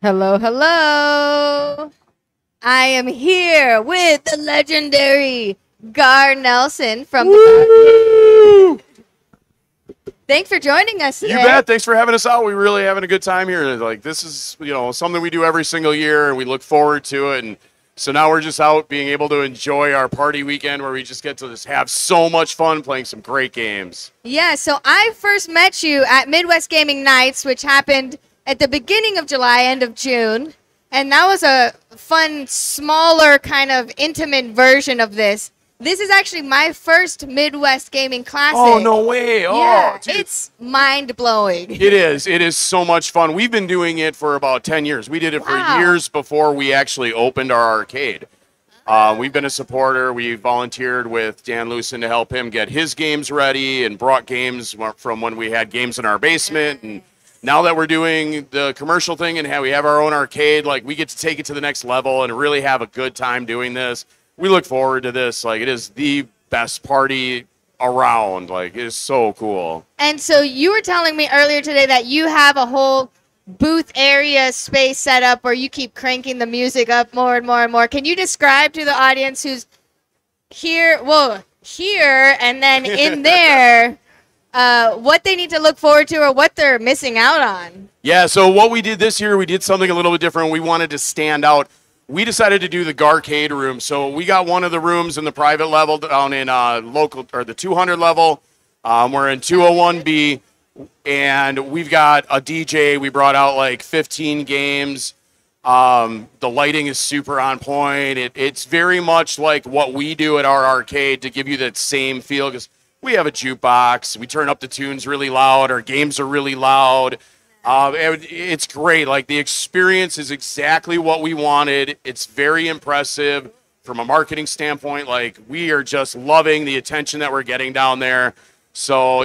A: Hello, hello. I am here with the legendary Gar Nelson from the Thanks for joining us today.
N: You bet. Thanks for having us out. We're really having a good time here. Like, this is, something we do every single year, and we look forward to it. And so now we're just out being able to enjoy our party weekend where we just get to just have so much fun playing some great games.
A: Yeah, so I first met you at Midwest Gaming Nights, which happened at the beginning of July, end of June. And that was a fun, smaller, kind of intimate version of this. This is actually my first Midwest Gaming Classic.
N: Oh, no way. Oh,
A: yeah,
N: dude.
A: it's mind-blowing.
N: It is. It is so much fun. We've been doing it for about 10 years. We did it
A: Wow.
N: for years before we actually opened our arcade. We've been a supporter. We volunteered with Dan Lucen to help him get his games ready and brought games from when we had games in our basement. And now that we're doing the commercial thing and we have our own arcade, like, we get to take it to the next level and really have a good time doing this. We look forward to this. Like, it is the best party around. Like, it is so cool.
A: And so you were telling me earlier today that you have a whole booth area space set up where you keep cranking the music up more and more and more. Can you describe to the audience who's here, and then in there, what they need to look forward to or what they're missing out on?
N: Yeah, so what we did this year, we did something a little bit different. We wanted to stand out. We decided to do the Garcade room. So we got one of the rooms in the private level down in the 200 level. We're in 201B, and we've got a DJ. We brought out like 15 games. The lighting is super on point. It's very much like what we do at our arcade to give you that same feel, because we have a jukebox. We turn up the tunes really loud. Our games are really loud. It's great. Like, the experience is exactly what we wanted. It's very impressive from a marketing standpoint. Like, we are just loving the attention that we're getting down there. So,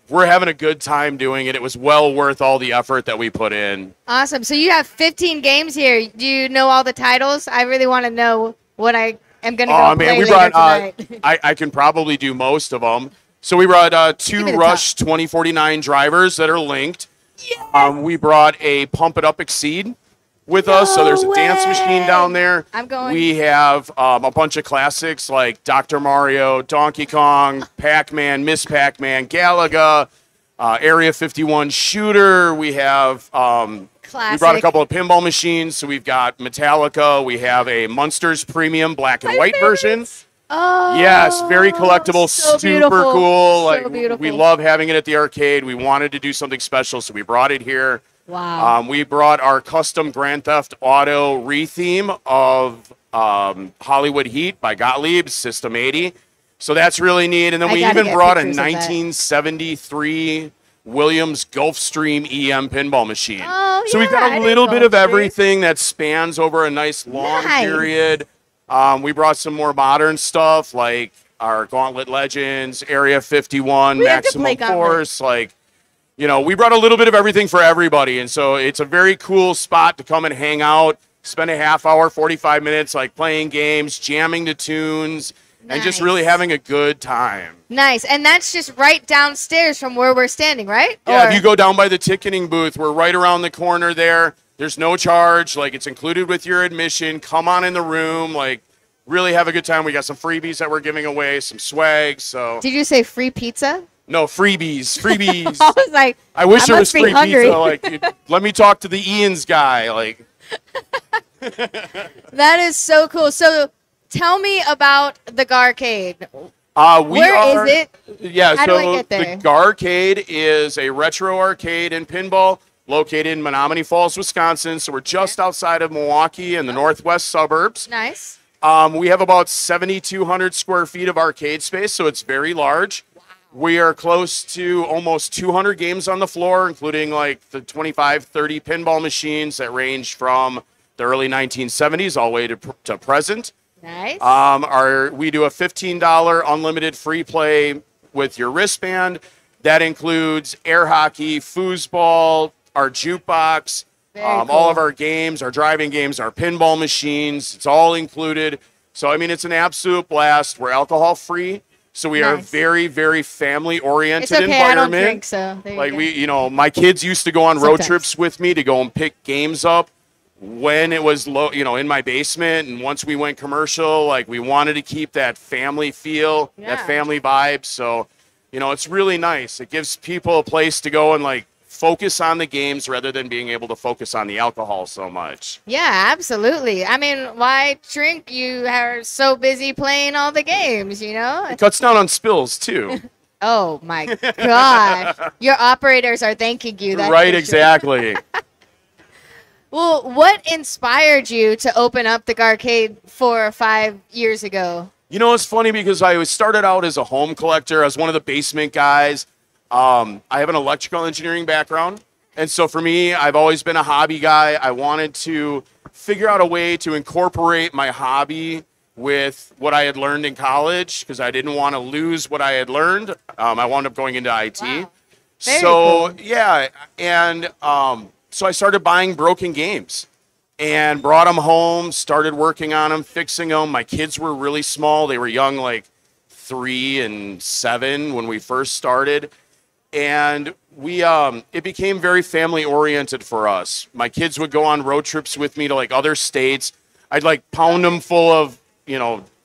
N: we're having a good time doing it. It was well worth all the effort that we put in.
A: Awesome. So you have 15 games here. Do you know all the titles? I really want to know what I am gonna go
N: Oh
A: play
N: man, we
A: later
N: brought.
A: tonight.
N: I can probably do most of them. So we brought
A: Give
N: two
A: me the
N: Rush 2049 drivers that are linked. We brought a Pump It Up Exceed with us. So there's a dance machine down there.
A: I'm going.
N: We have a bunch of classics like Dr. Mario, Donkey Kong, Pac-Man, Miss Pac-Man, Galaga, Area 51 Shooter. We have we brought a couple of pinball machines. So we've got Metallica. We have a Munsters Premium Black and White version.
A: Oh,
N: Yes, very collectible,
A: so
N: super
A: beautiful.
N: cool.
A: So
N: Like
A: beautiful.
N: we love having it at the arcade. We wanted to do something special, so we brought it here.
A: Wow.
N: We brought our custom Grand Theft Auto re-theme of Hollywood Heat by Gottlieb, System 80. So that's really neat. And then
A: I
N: we
A: gotta
N: even
A: get
N: brought a
A: pictures of that.
N: 1973 Williams Gulfstream EM pinball machine.
A: Oh,
N: So we've
A: yeah,
N: got
A: I
N: a
A: did
N: little bit of
A: Gulfstream.
N: everything that spans over a nice long
A: Nice.
N: period. We brought some more modern stuff like our Gauntlet Legends, Area 51,
A: We have to play
N: Maximum
A: Gauntlet.
N: Force. Like, you know, we brought a little bit of everything for everybody. And so it's a very cool spot to come and hang out, spend a half hour, 45 minutes, like playing games, jamming to tunes, and just really
A: Nice.
N: having a good time.
A: Nice. And that's just right downstairs from where we're standing, right?
N: Yeah,
A: Or-
N: if you go down by the ticketing booth, we're right around the corner there. There's no charge. Like, it's included with your admission. Come on in the room. Like, really have a good time. We got some freebies that we're giving away, some swag. So,
A: Did you say free pizza?
N: no, freebies. Freebies.
A: I was like,
N: I wish
A: I
N: there was
A: must be
N: free
A: hungry.
N: pizza. Like, let me talk to the Ian's guy. Like,
A: That is so cool. So tell me about the Garcade.
N: Where
A: is it?
N: Yeah,
A: How do I
N: so
A: get there?
N: the Garcade is a retro arcade and pinball located in Menominee Falls, Wisconsin. So we're just outside of Milwaukee in the northwest suburbs.
A: Nice.
N: We have about 7,200 square feet of arcade space, so it's very large. We are close to almost 200 games on the floor, including like the 25, 30 pinball machines that range from the early 1970s all the way to present.
A: Nice.
N: We do a $15 unlimited free play with your wristband. That includes air hockey, foosball, our jukebox,
A: Very
N: all
A: cool.
N: of our games, our driving games, our pinball machines. It's all included. So, I mean, it's an absolute blast. We're alcohol free. So we are a
A: Nice.
N: very, very family oriented
A: It's okay, I don't
N: environment.
A: drink, so there you
N: Like
A: go.
N: my kids used to go on road
A: Sometimes.
N: trips with me to go and pick games up when it was low, in my basement. And once we went commercial, like we wanted to keep that family feel,
A: Yeah.
N: that family vibe. So, it's really nice. It gives people a place to go and like focus on the games rather than being able to focus on the alcohol so much.
A: Yeah, absolutely. I mean, why drink? You are so busy playing all the games,
N: It cuts down on spills too.
A: Oh my gosh. Your operators are thanking you. That's
N: Right,
A: for sure.
N: exactly.
A: Well, what inspired you to open up the Garcade 4 or 5 years ago?
N: It's funny because I started out as a home collector. I was one of the basement guys. I have an electrical engineering background. And so for me, I've always been a hobby guy. I wanted to figure out a way to incorporate my hobby with what I had learned in college because I didn't want to lose what I had learned. I wound up going into IT.
A: Very
N: So,
A: cool.
N: yeah. And so I started buying broken games and brought them home, started working on them, fixing them. My kids were really small. They were young, like 3 and 7 when we first started. And it became very family oriented for us. My kids would go on road trips with me to like other states. I'd like pound them full of,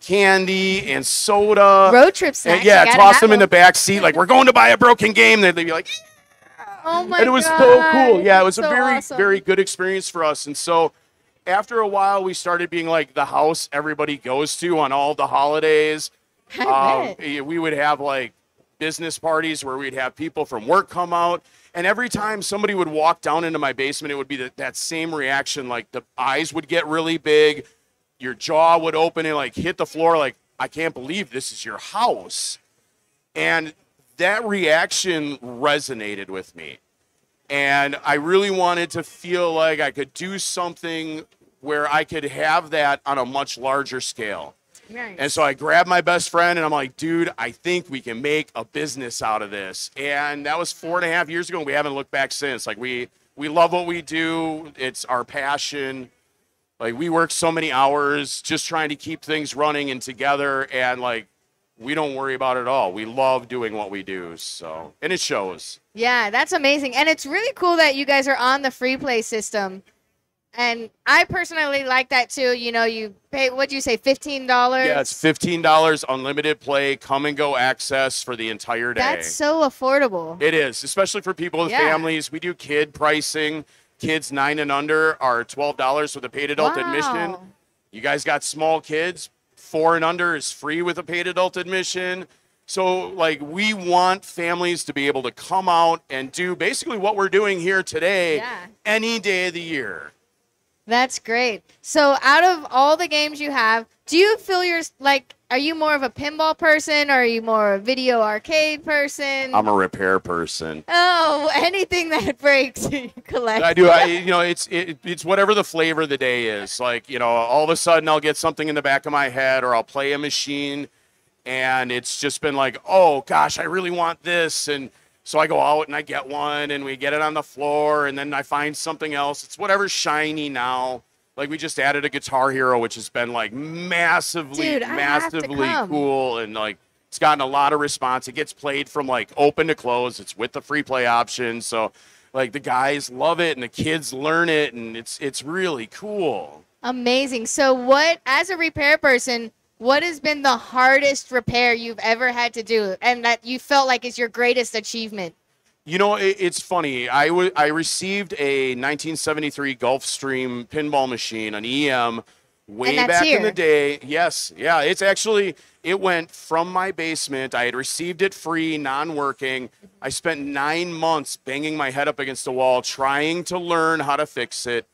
N: candy and soda.
A: Road trip snacks.
N: And, yeah,
A: you gotta
N: toss
A: have
N: them in the back seat. Like, we're going to buy a broken game. They'd be like,
A: Oh my god.
N: and it was so cool. Yeah, it was
A: so
N: a very,
A: awesome.
N: very good experience for us. And so after a while, we started being like the house everybody goes to on all the holidays.
A: I bet.
N: We would have like business parties where we'd have people from work come out. And every time somebody would walk down into my basement, it would be that same reaction. Like the eyes would get really big. Your jaw would open and like hit the floor. Like, I can't believe this is your house. And that reaction resonated with me. And I really wanted to feel like I could do something where I could have that on a much larger scale.
A: Nice.
N: And so I grabbed my best friend and I'm like, dude, I think we can make a business out of this. And that was 4.5 years ago. And we haven't looked back since. Like we love what we do. It's our passion. Like we work so many hours just trying to keep things running and together, and like we don't worry about it at all. We love doing what we do, so and it shows.
A: Yeah, that's amazing. And it's really cool that you guys are on the free play system. And I personally like that too. You know, you pay, what'd you say, $15?
N: Yeah, it's $15 unlimited play, come and go access for the entire day.
A: That's so affordable.
N: It is, especially for people with families. We do kid pricing. Kids 9 and under are $12 with a paid adult admission. You guys got small kids, 4 and under is free with a paid adult admission. So, like, we want families to be able to come out and do basically what we're doing here today any day of the year.
A: That's great. So out of all the games you have, do you feel you're like, are you more of a pinball person or are you more a video arcade person?
N: I'm a repair person.
A: Oh, anything that breaks, you collect.
N: I do. It's whatever the flavor of the day is. Like, you know, all of a sudden I'll get something in the back of my head or I'll play a machine and it's just been like, oh, gosh, I really want this. And so I go out and I get one and we get it on the floor and then I find something else. It's whatever's shiny now. Like we just added a Guitar Hero, which has been like massively cool. And like it's gotten a lot of response. It gets played from like open to close. It's with the free play option. So like the guys love it and the kids learn it and it's really cool.
A: Amazing. So what, as a repair person, what has been the hardest repair you've ever had to do and that you felt like is your greatest achievement?
N: You know, it's funny. I received a 1973 Gulfstream pinball machine, an EM, way back in the day. Yes. Yeah, it's actually, it went from my basement. I had received it free, non-working. I spent 9 months banging my head up against the wall trying to learn how to fix it.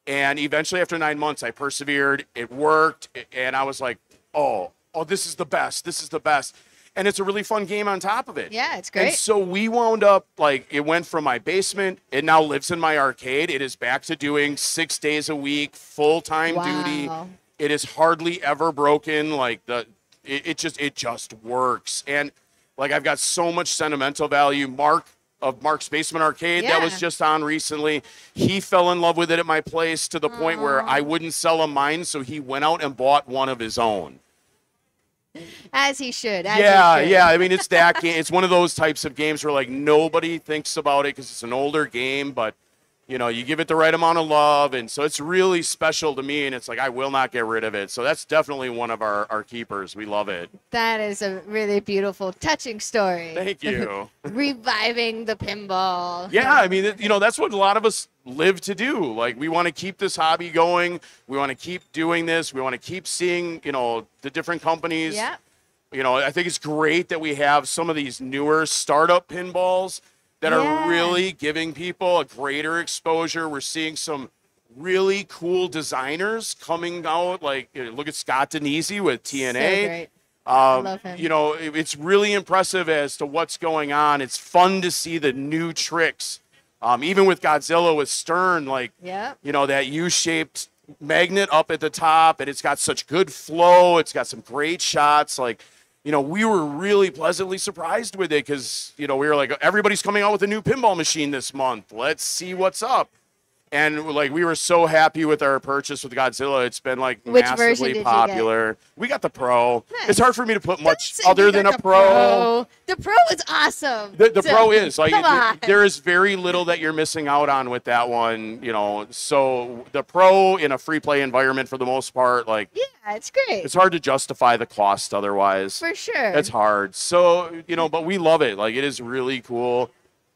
N: And eventually, after 9 months, I persevered. It worked. And I was like, oh, this is the best. This is the best. And it's a really fun game on top of it.
A: Yeah, it's great.
N: And so we wound up, like, it went from my basement. It now lives in my arcade. It is back to doing 6 days a week, full-time duty. It is hardly ever broken. Like, it just works. And, like, I've got so much sentimental value. Mark's Basement Arcade that was just on recently. He fell in love with it at my place to the point where I wouldn't sell him mine, so he went out and bought one of his own.
A: As he should.
N: Yeah. I mean, it's that game. It's one of those types of games where, like, nobody thinks about it because it's an older game, but, you know, you give it the right amount of love, and so it's really special to me, and it's like I will not get rid of it. So that's definitely one of our keepers. We love it.
A: That is a really beautiful, touching story.
N: Thank you.
A: Reviving the pinball.
N: Yeah, I mean, you know, that's what a lot of us live to do. Like, we want to keep this hobby going. We want to keep doing this. We want to keep seeing, you know, the different companies.
A: Yeah.
N: You know, I think it's great that we have some of these newer startup pinballs that are really giving people a greater exposure. We're seeing some really cool designers coming out. Like, you know, look at Scott Denisi with TNA.
A: So great. I love him.
N: You know, it's really impressive as to what's going on. It's fun to see the new tricks. Even with Godzilla with Stern, like, you know, that U-shaped magnet up at the top, and it's got such good flow. It's got some great shots. Like, you know, we were really pleasantly surprised with it because, you know, we were like, everybody's coming out with a new pinball machine this month. Let's see what's up. And, like, we were so happy with our purchase with Godzilla. It's been, like, massively popular. We got the Pro.
A: Nice.
N: It's hard for me to put much other than a Pro.
A: The Pro is awesome.
N: The
A: So,
N: Pro is. Like,
A: come on.
N: there is very little that you're missing out on with that one, you know. So the Pro in a free play environment for the most part, like,
A: yeah, it's great.
N: it's hard to justify the cost otherwise.
A: For sure.
N: It's hard. So, you know, but we love it. Like, it is really cool.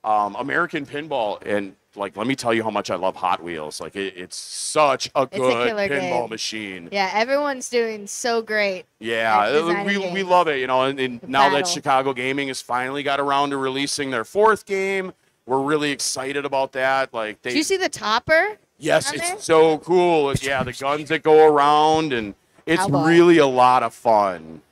N: American Pinball, and, like, let me tell you how much I love Hot Wheels. Like, it's such a good
A: killer
N: pinball
A: game.
N: machine.
A: Yeah, everyone's doing so great.
N: Yeah, we love it, you know, and now that Chicago Gaming has finally got around to releasing their 4th game, we're really excited about that. Like,
A: Did you see the topper?
N: Yes,
A: on there?
N: it's so cool. Yeah, the guns that go around, and it's
A: Cowboy.
N: really a lot of fun.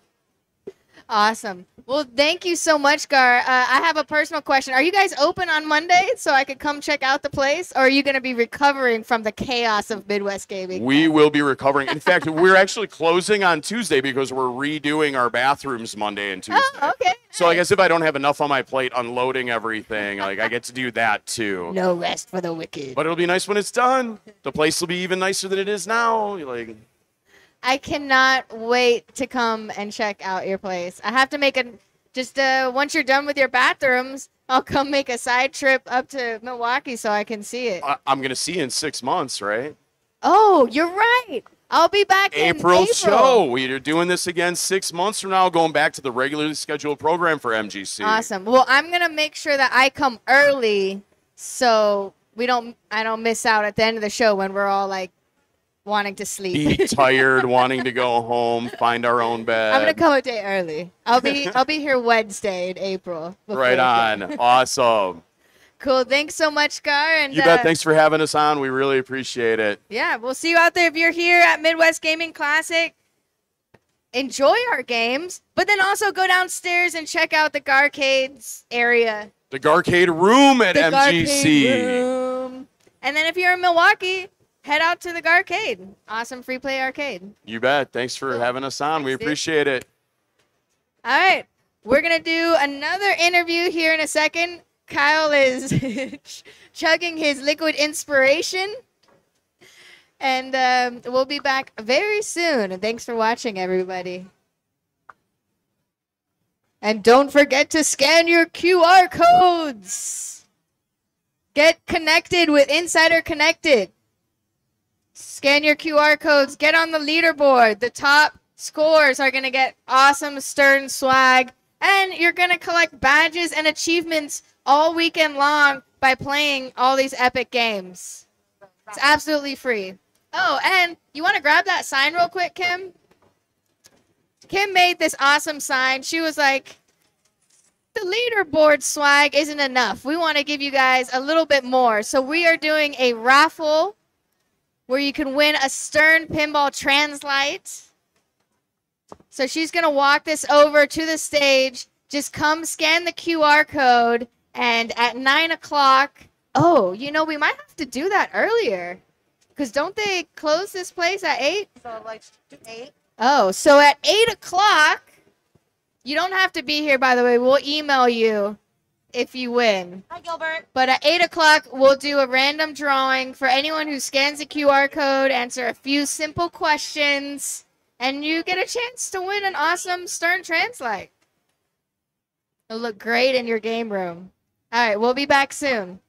A: Awesome. Well, thank you so much, Gar. I have a personal question. Are you guys open on Monday so I could come check out the place? Or are you going to be recovering from the chaos of Midwest gaming?
N: We will be recovering. In fact, we're actually closing on Tuesday because we're redoing our bathrooms Monday and Tuesday.
A: Oh, okay.
N: So I guess if I don't have enough on my plate unloading everything, like I get to do that too.
A: No rest for the wicked.
N: But it'll be nice when it's done. The place will be even nicer than it is now. Like,
A: I cannot wait to come and check out your place. I have to make once you're done with your bathrooms, I'll come make a side trip up to Milwaukee so I can see it.
N: I'm going to see you in 6 months, right?
A: Oh, you're right. I'll be back in April.
N: Show. We're doing this again 6 months from now, going back to the regularly scheduled program for MGC.
A: Awesome. Well, I'm going to make sure that I come early so I don't miss out at the end of the show when we're all like wanting to sleep.
N: Be tired, wanting to go home, find our own bed.
A: I'm gonna come a day early. I'll be here Wednesday in April.
N: Right on. Awesome.
A: Cool. Thanks so much, Gar. And
N: you bet. Thanks for having us on. We really appreciate it.
A: Yeah, we'll see you out there if you're here at Midwest Gaming Classic. Enjoy our games, but then also go downstairs and check out the Garcades area.
N: The Garcade room at
A: the
N: MGC.
A: Garcade room. And then if you're in Milwaukee, head out to the Garcade. Awesome free play arcade.
N: You bet. Thanks for having us on. We appreciate it.
A: All right. We're going to do another interview here in a second. Kyle is chugging his liquid inspiration. And we'll be back very soon. And thanks for watching, everybody. And don't forget to scan your QR codes. Get connected with Insider Connected. Scan your QR codes. Get on the leaderboard. The top scores are going to get awesome Stern swag. And you're going to collect badges and achievements all weekend long by playing all these epic games. It's absolutely free. Oh, and you want to grab that sign real quick, Kim? Kim made this awesome sign. She was like, the leaderboard swag isn't enough. We want to give you guys a little bit more. So we are doing a raffle where you can win a Stern Pinball Translite. So she's going to walk this over to the stage. Just come scan the QR code, and at 9 o'clock, oh, you know, we might have to do that earlier. Because don't they close this place at 8?
M: So, like, 8.
A: Oh, so at 8 o'clock, you don't have to be here, by the way. We'll email you if you win.
M: Hi, Gilbert.
A: But at 8 o'clock, we'll do a random drawing for anyone who scans the QR code, answer a few simple questions, and you get a chance to win an awesome Stern Translite. It'll look great in your game room. All right, we'll be back soon.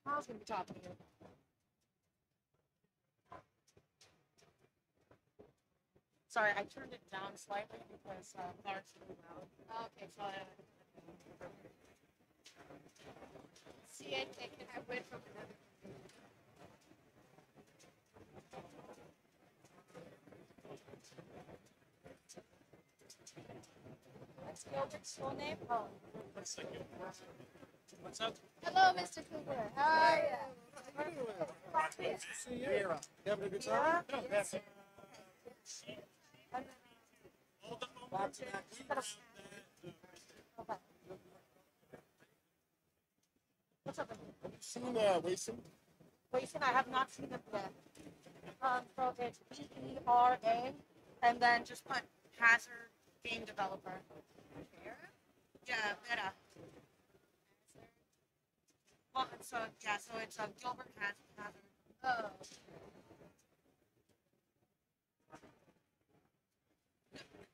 M: I was going to be talking to you. Sorry, I turned it down slightly because Clark's really loud. Okay, so
A: See it, I went from another.
M: What's Gilbert's full name? Oh.
I: What's up?
A: Hello, Mr. Cooper. How are you?
I: See you. You having a good time?
M: Yes. What's up?
I: Have you seen Wason?
M: Wason, I have not seen it yet. So it's Vera, and then just put Hazard Game Developer. Yeah, Vera. Well, so yeah, so it's Gilbert Hazard.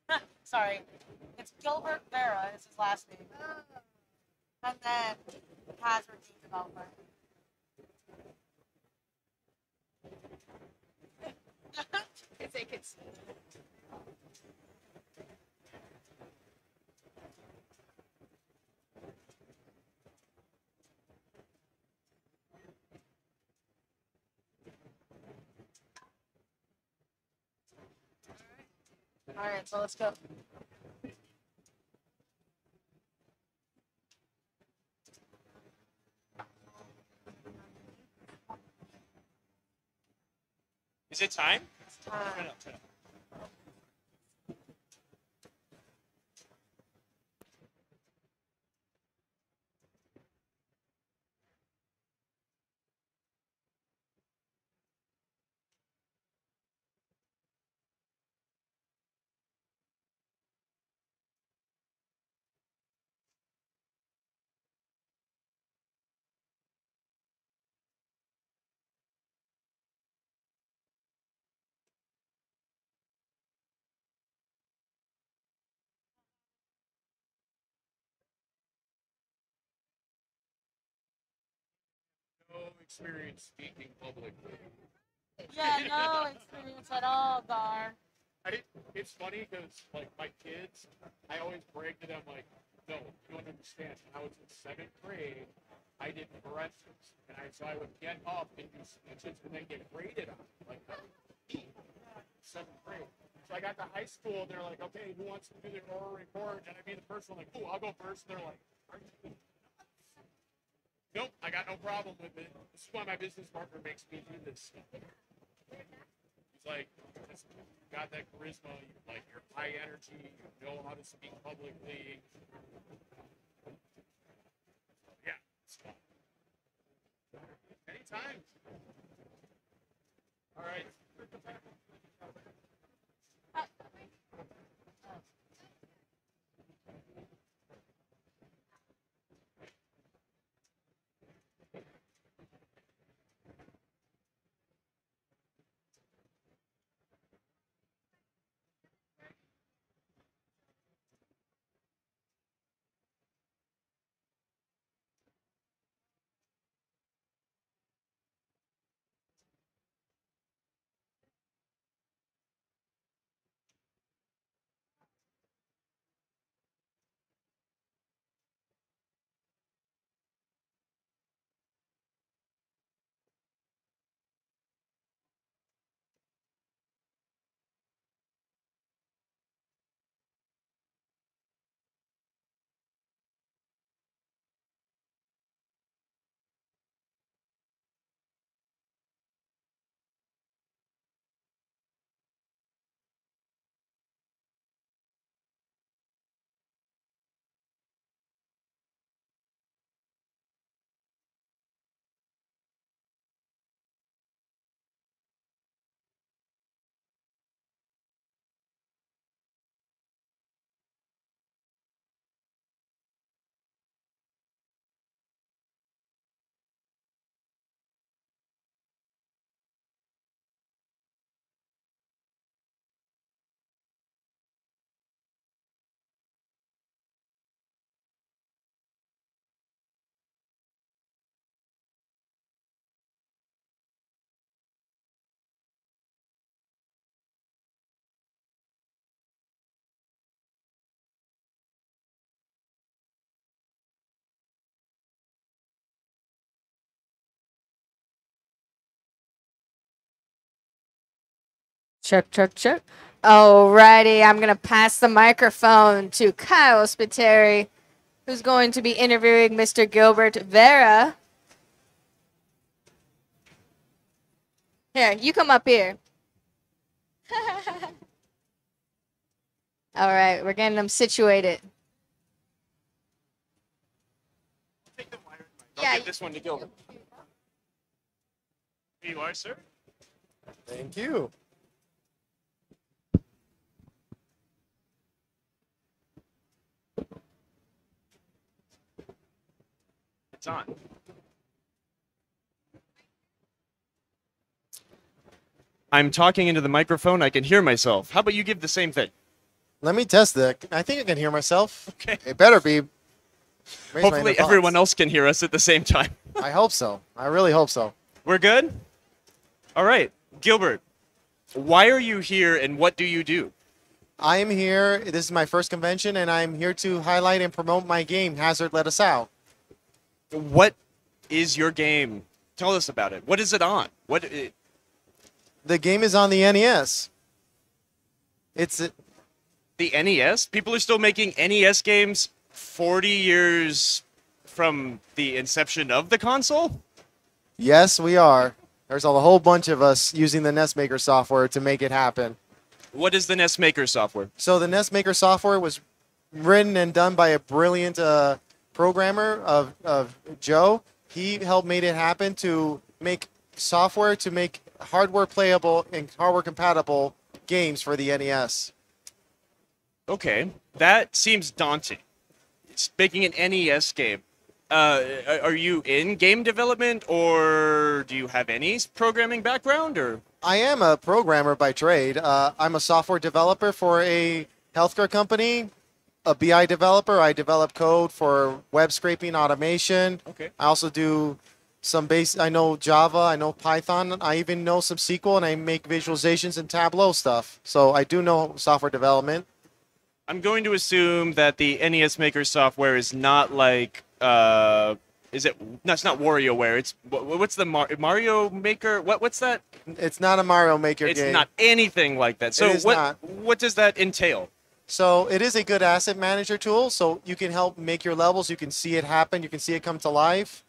M: Oh. Sorry, it's Gilbert Vera is his last name. And then Hazard Game Developer.
A: If they could see.
M: All right, so let's go.
F: Is it time?
N: No experience speaking publicly.
M: Yeah, no experience at all, Gar.
N: It's funny because, like, my kids, I always brag to them, like, no, you don't understand. When I was in 7th grade, I did forensics. So I would get up and do speeches and then get graded on it. Like, 7th grade. So I got to high school, and they're like, okay, who wants to do the oral report? And I'd be the person like, oh, I'll go first. And they're like, are you nuts? Nope, I got no problem with it. This is why my business partner makes me do this stuff. He's like, you got that charisma, you're high energy, you know how to speak publicly. Yeah, it's fun. Anytime. All right.
A: Check, check, check. Alrighty, I'm gonna pass the microphone to Kyle Spiteri, who's going to be interviewing Mr. Gilbert Vera. Here, you come up here. All right, we're getting them situated.
F: I'll give this one to Gilbert. Here you are, sir.
O: Thank you.
F: It's on. I'm talking into the microphone. I can hear myself. How about you give the same thing?
O: Let me test that. I think I can hear myself.
F: Okay.
O: It better be. Raise my
F: Hopefully
O: inner
F: everyone
O: thoughts.
F: else can hear us at the same time.
O: I hope so. I really hope so.
F: We're good? All right. Gilbert, why are you here and what do you do?
O: I am here. This is my first convention, and I'm here to highlight and promote my game, Hazard Let Us Out.
F: What is your game? Tell us about it. What is it on?
O: The game is on the NES. It's
F: the NES? People are still making NES games 40 years from the inception of the console?
O: Yes, we are. There's a whole bunch of us using the Nest Maker software to make it happen.
F: What is the Nest Maker software?
O: So the Nest Maker software was written and done by a brilliant programmer of Joe. He helped made it happen to make software to make hardware playable and hardware compatible games for the NES.
F: Okay, that seems daunting. It's making an NES game. Are you in game development, or do you have any programming background, or?
O: I am a programmer by trade. I'm a software developer for a healthcare company, a BI developer. I develop code for web scraping automation.
F: Okay.
O: I also do some I know Java, I know Python, I even know some SQL, and I make visualizations and Tableau stuff. So I do know software development.
F: I'm going to assume that the NES Maker software is not like, is it? No, it's not WarioWare. It's what's the Mario Maker? What's that?
O: It's not a Mario Maker game.
F: It's not anything like that. So what does that entail?
O: So it is a good asset manager tool. So you can help make your levels. You can see it happen. You can see it come to life.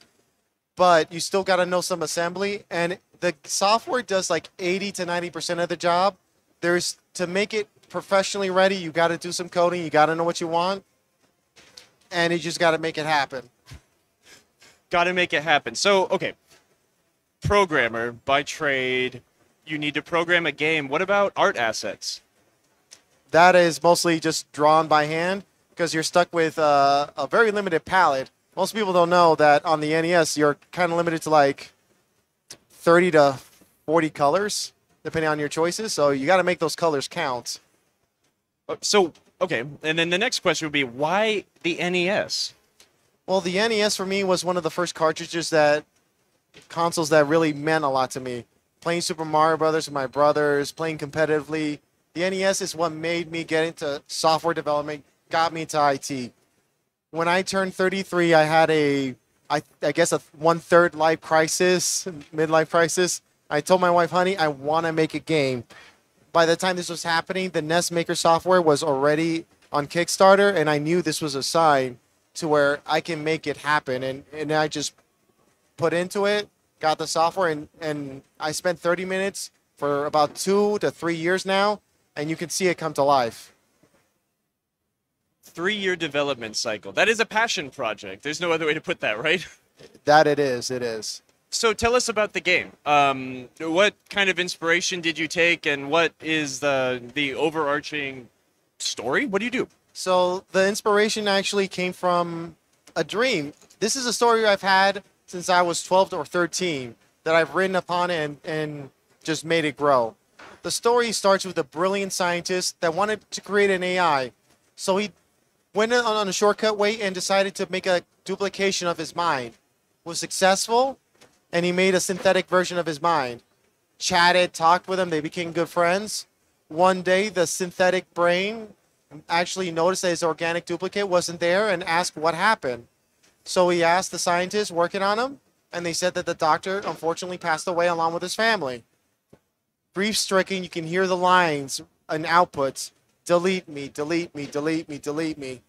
O: But you still got to know some assembly. And the software does like 80 to 90% of the job. To make it professionally ready, you got to do some coding. You got to know what you want. And you just got to make it happen.
F: Got to make it happen. So, okay. Programmer by trade. You need to program a game. What about art assets?
O: That is mostly just drawn by hand because you're stuck with a very limited palette. Most people don't know that on the NES, you're kind of limited to like 30 to 40 colors, depending on your choices. So you got to make those colors count.
F: So, okay. And then the next question would be, why the NES?
O: Well, the NES for me was one of the first consoles that really meant a lot to me. Playing Super Mario Brothers with my brothers, playing competitively. The NES is what made me get into software development, got me into IT. When I turned 33, I had I guess a 1/3 life crisis, midlife crisis. I told my wife, honey, I want to make a game. By the time this was happening, the Nest Maker software was already on Kickstarter, and I knew this was a sign to where I can make it happen. And I just put into it, got the software, and I spent 30 minutes for about 2 to 3 years now, and you can see it come to life.
F: 3-year development cycle. That is a passion project. There's no other way to put that, right?
O: That it is.
F: So tell us about the game. What kind of inspiration did you take, and what is the overarching story? What do you do?
O: So the inspiration actually came from a dream. This is a story I've had since I was 12 or 13 that I've written upon and just made it grow. The story starts with a brilliant scientist that wanted to create an AI. So he went on a shortcut way and decided to make a duplication of his mind. Was successful, and he made a synthetic version of his mind. Chatted, talked with him, they became good friends. One day, the synthetic brain actually noticed that his organic duplicate wasn't there and asked what happened. So he asked the scientists working on him, and they said that the doctor unfortunately passed away along with his family. Grief-stricken, you can hear the lines and outputs, delete me, delete me, delete me, delete me.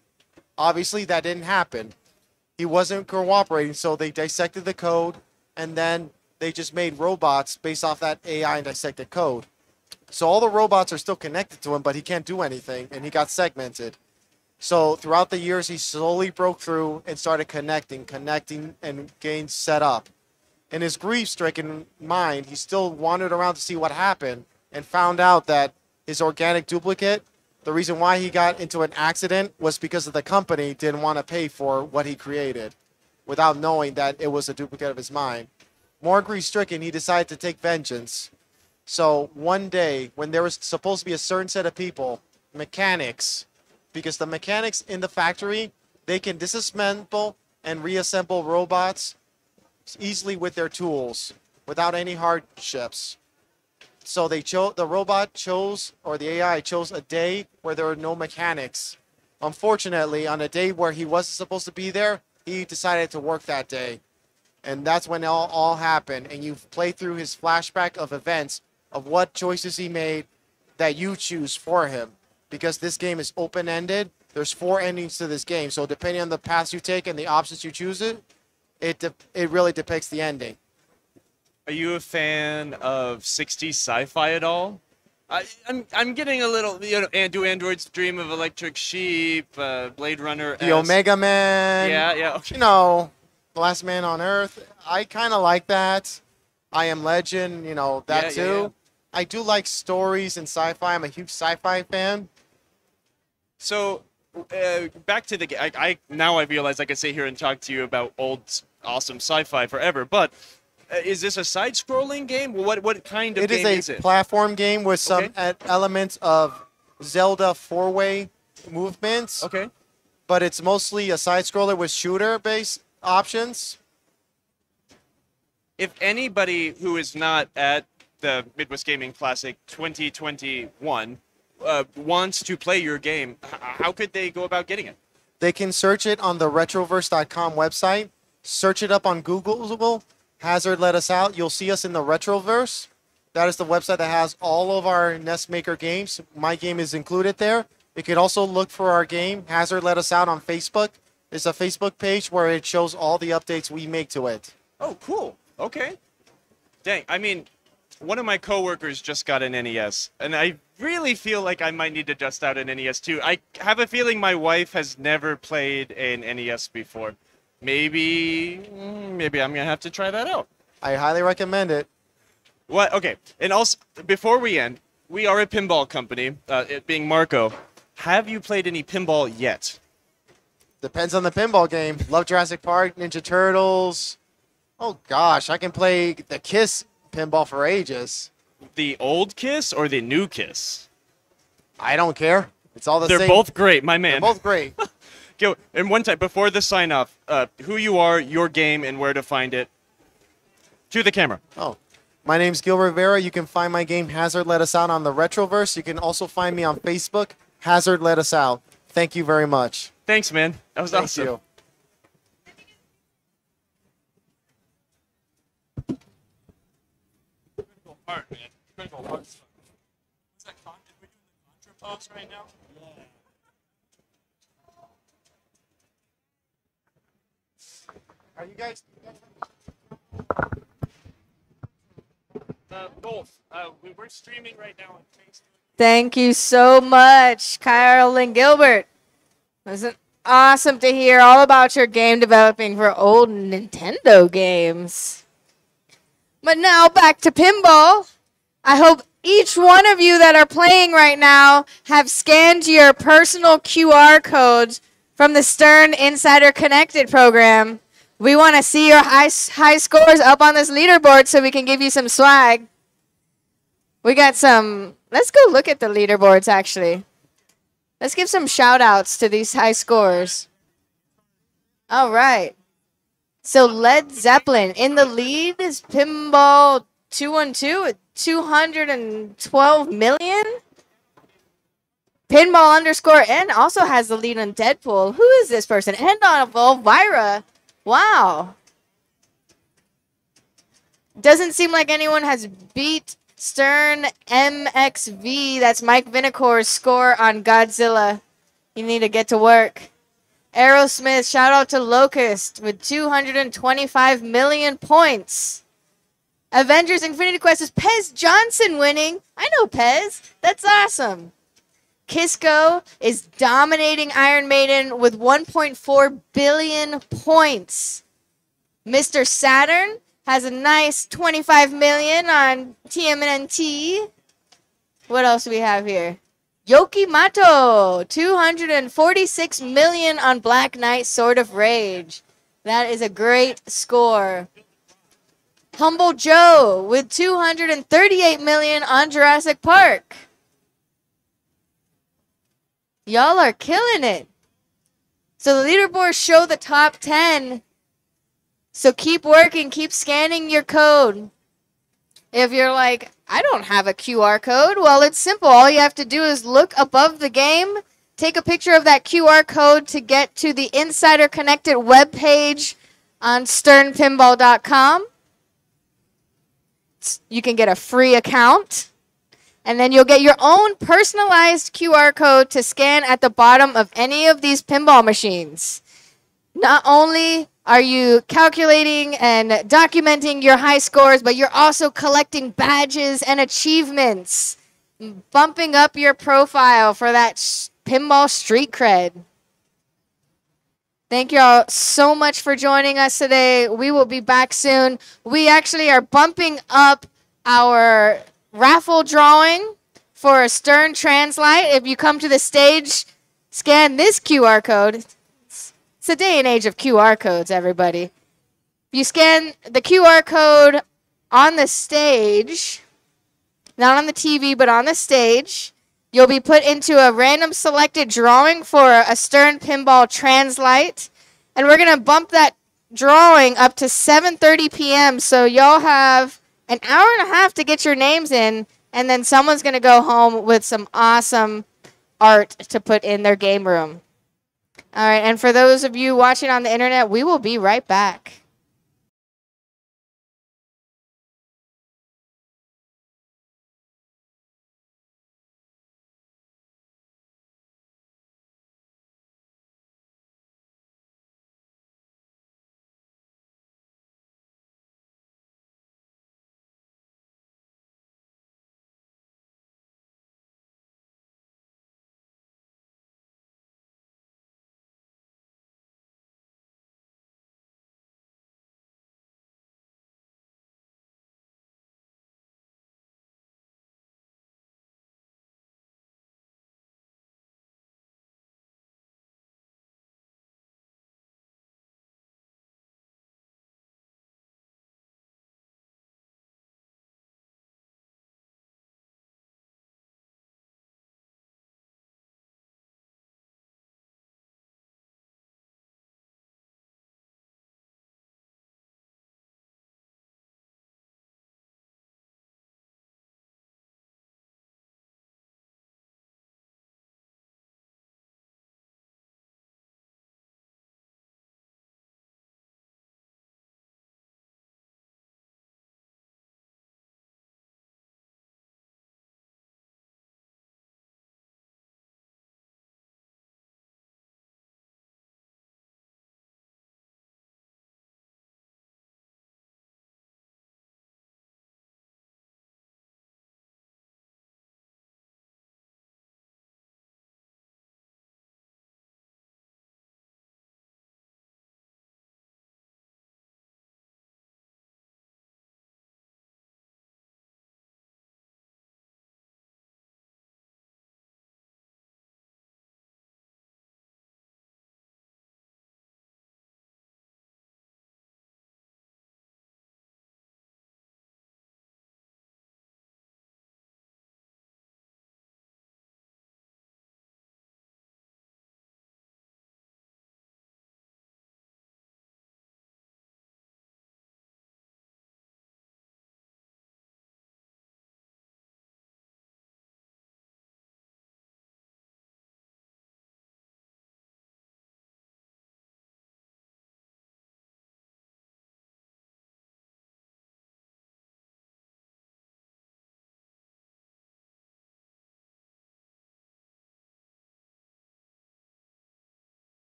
O: Obviously, that didn't happen. He wasn't cooperating, so they dissected the code, and then they just made robots based off that AI and dissected code. So all the robots are still connected to him, but he can't do anything, and he got segmented. So throughout the years, he slowly broke through and started connecting, and gained set up. In his grief-stricken mind, he still wandered around to see what happened and found out that his organic duplicate, the reason why he got into an accident was because of the company didn't want to pay for what he created without knowing that it was a duplicate of his mind. More grief-stricken, he decided to take vengeance. So one day, when there was supposed to be a certain set of people, mechanics, because the mechanics in the factory, they can disassemble and reassemble robots easily with their tools without any hardships. So the robot chose, or the AI chose a day where there were no mechanics. Unfortunately, on a day where he wasn't supposed to be there, he decided to work that day. And that's when it all happened. And you play through his flashback of events of what choices he made that you choose for him. Because this game is open-ended, there's 4 endings to this game. So depending on the paths you take and the options you choose, it really depicts the ending.
F: Are you a fan of 60s sci-fi at all? I'm getting a little, and do androids dream of electric sheep, Blade Runner?
O: The Omega Man.
F: Yeah.
O: You know, The Last Man on Earth. I kind of like that. I Am Legend. You know that
F: Yeah,
O: too.
F: yeah.
O: I do like stories and sci-fi. I'm a huge sci-fi fan.
F: So, back to the game. Now I realize I can sit here and talk to you about old, awesome sci-fi forever. But is this a side-scrolling game? What kind of game
O: It is a platform game with some elements of Zelda four-way movements.
F: Okay.
O: But it's mostly a side-scroller with shooter-based options.
F: If anybody who is not at the Midwest Gaming Classic 2021 wants to play your game, how could they go about getting it?
O: They can search it on the retroverse.com website. Search it up on Google. Hazard Let Us Out. You'll see us in the Retroverse. That is the website that has all of our Nest Maker games. My game is included there. You can also look for our game, Hazard Let Us Out, on Facebook. It's a Facebook page where it shows all the updates we make to it.
F: Oh, cool. Okay. Dang, I mean, one of my coworkers just got an NES, and I really feel like I might need to dust out an NES too. I have a feeling my wife has never played an NES before. Maybe I'm gonna have to try that out.
O: I highly recommend it.
F: What? Okay. And also, before we end, we are a pinball company, it being Marco. Have you played any pinball yet?
O: Depends on the pinball game. Love Jurassic Park, Ninja Turtles. Oh gosh, I can play the Kiss pinball for ages.
F: The old Kiss or the new Kiss?
O: I don't care. It's all the same.
F: They're both great, my man.
O: They're both great.
F: Go, and one time, before the sign-off, who you are, your game, and where to find it. To the camera.
O: Oh, my name's Gil Rivera. You can find my game Hazard Let Us Out on the Retroverse. You can also find me on Facebook, Hazard Let Us Out. Thank you very much.
F: Thanks, man. That was
O: Thank
F: awesome.
O: you.
I: Critical heart, man. Critical heart stuff. What's that con? Are we doing the contra pose right now?
O: Are you guys?
F: Both. We're streaming right now on Facebook.
A: Thank you so much, Kyle and Gilbert. It was awesome to hear all about your game developing for old Nintendo games. But now back to pinball. I hope each one of you that are playing right now have scanned your personal QR codes from the Stern Insider Connected program. We want to see your high scores up on this leaderboard so we can give you some swag. We got some. Let's go look at the leaderboards, actually. Let's give some shout outs to these high scores. All right. So Led Zeppelin in the lead is Pinball 212 at 212 million. Pinball underscore N also has the lead on Deadpool. Who is this person? And on Elvira. Wow. Doesn't seem like anyone has beat Stern MXV. That's Mike Vinacor's score on Godzilla. You need to get to work. Aerosmith, shout out to Locust with 225 million points. Avengers Infinity Quest is Pez Johnson winning. I know Pez. That's awesome. Kisco is dominating Iron Maiden with 1.4 billion points. Mr. Saturn has a nice 25 million on TMNT. What else do we have here? Yoki Mato, 246 million on Black Knight Sword of Rage. That is a great score. Humble Joe with 238 million on Jurassic Park. Y'all are killing it. So the leaderboards show the top 10. So keep working, keep scanning your code. If you're like, I don't have a QR code, well, it's simple. All you have to do is look above the game, take a picture of that QR code to get to the Insider Connected webpage on sternpinball.com. You can get a free account. And then you'll get your own personalized QR code to scan at the bottom of any of these pinball machines. Not only are you calculating and documenting your high scores, but you're also collecting badges and achievements, bumping up your profile for that pinball street cred? Thank you all so much for joining us today. We will be back soon. We actually are bumping up our raffle drawing for a Stern Translite. If you come to the stage, scan this QR code. It's a day and age of QR codes, everybody. If you scan the QR code on the stage, not on the TV, but on the stage, you'll be put into a random selected drawing for a Stern Pinball Translite. And we're going to bump that drawing up to 7:30 p.m. So y'all have an hour and a half to get your names in, and then someone's going to go home with some awesome art to put in their game room. All right, and for those of you watching on the internet, we will be right back.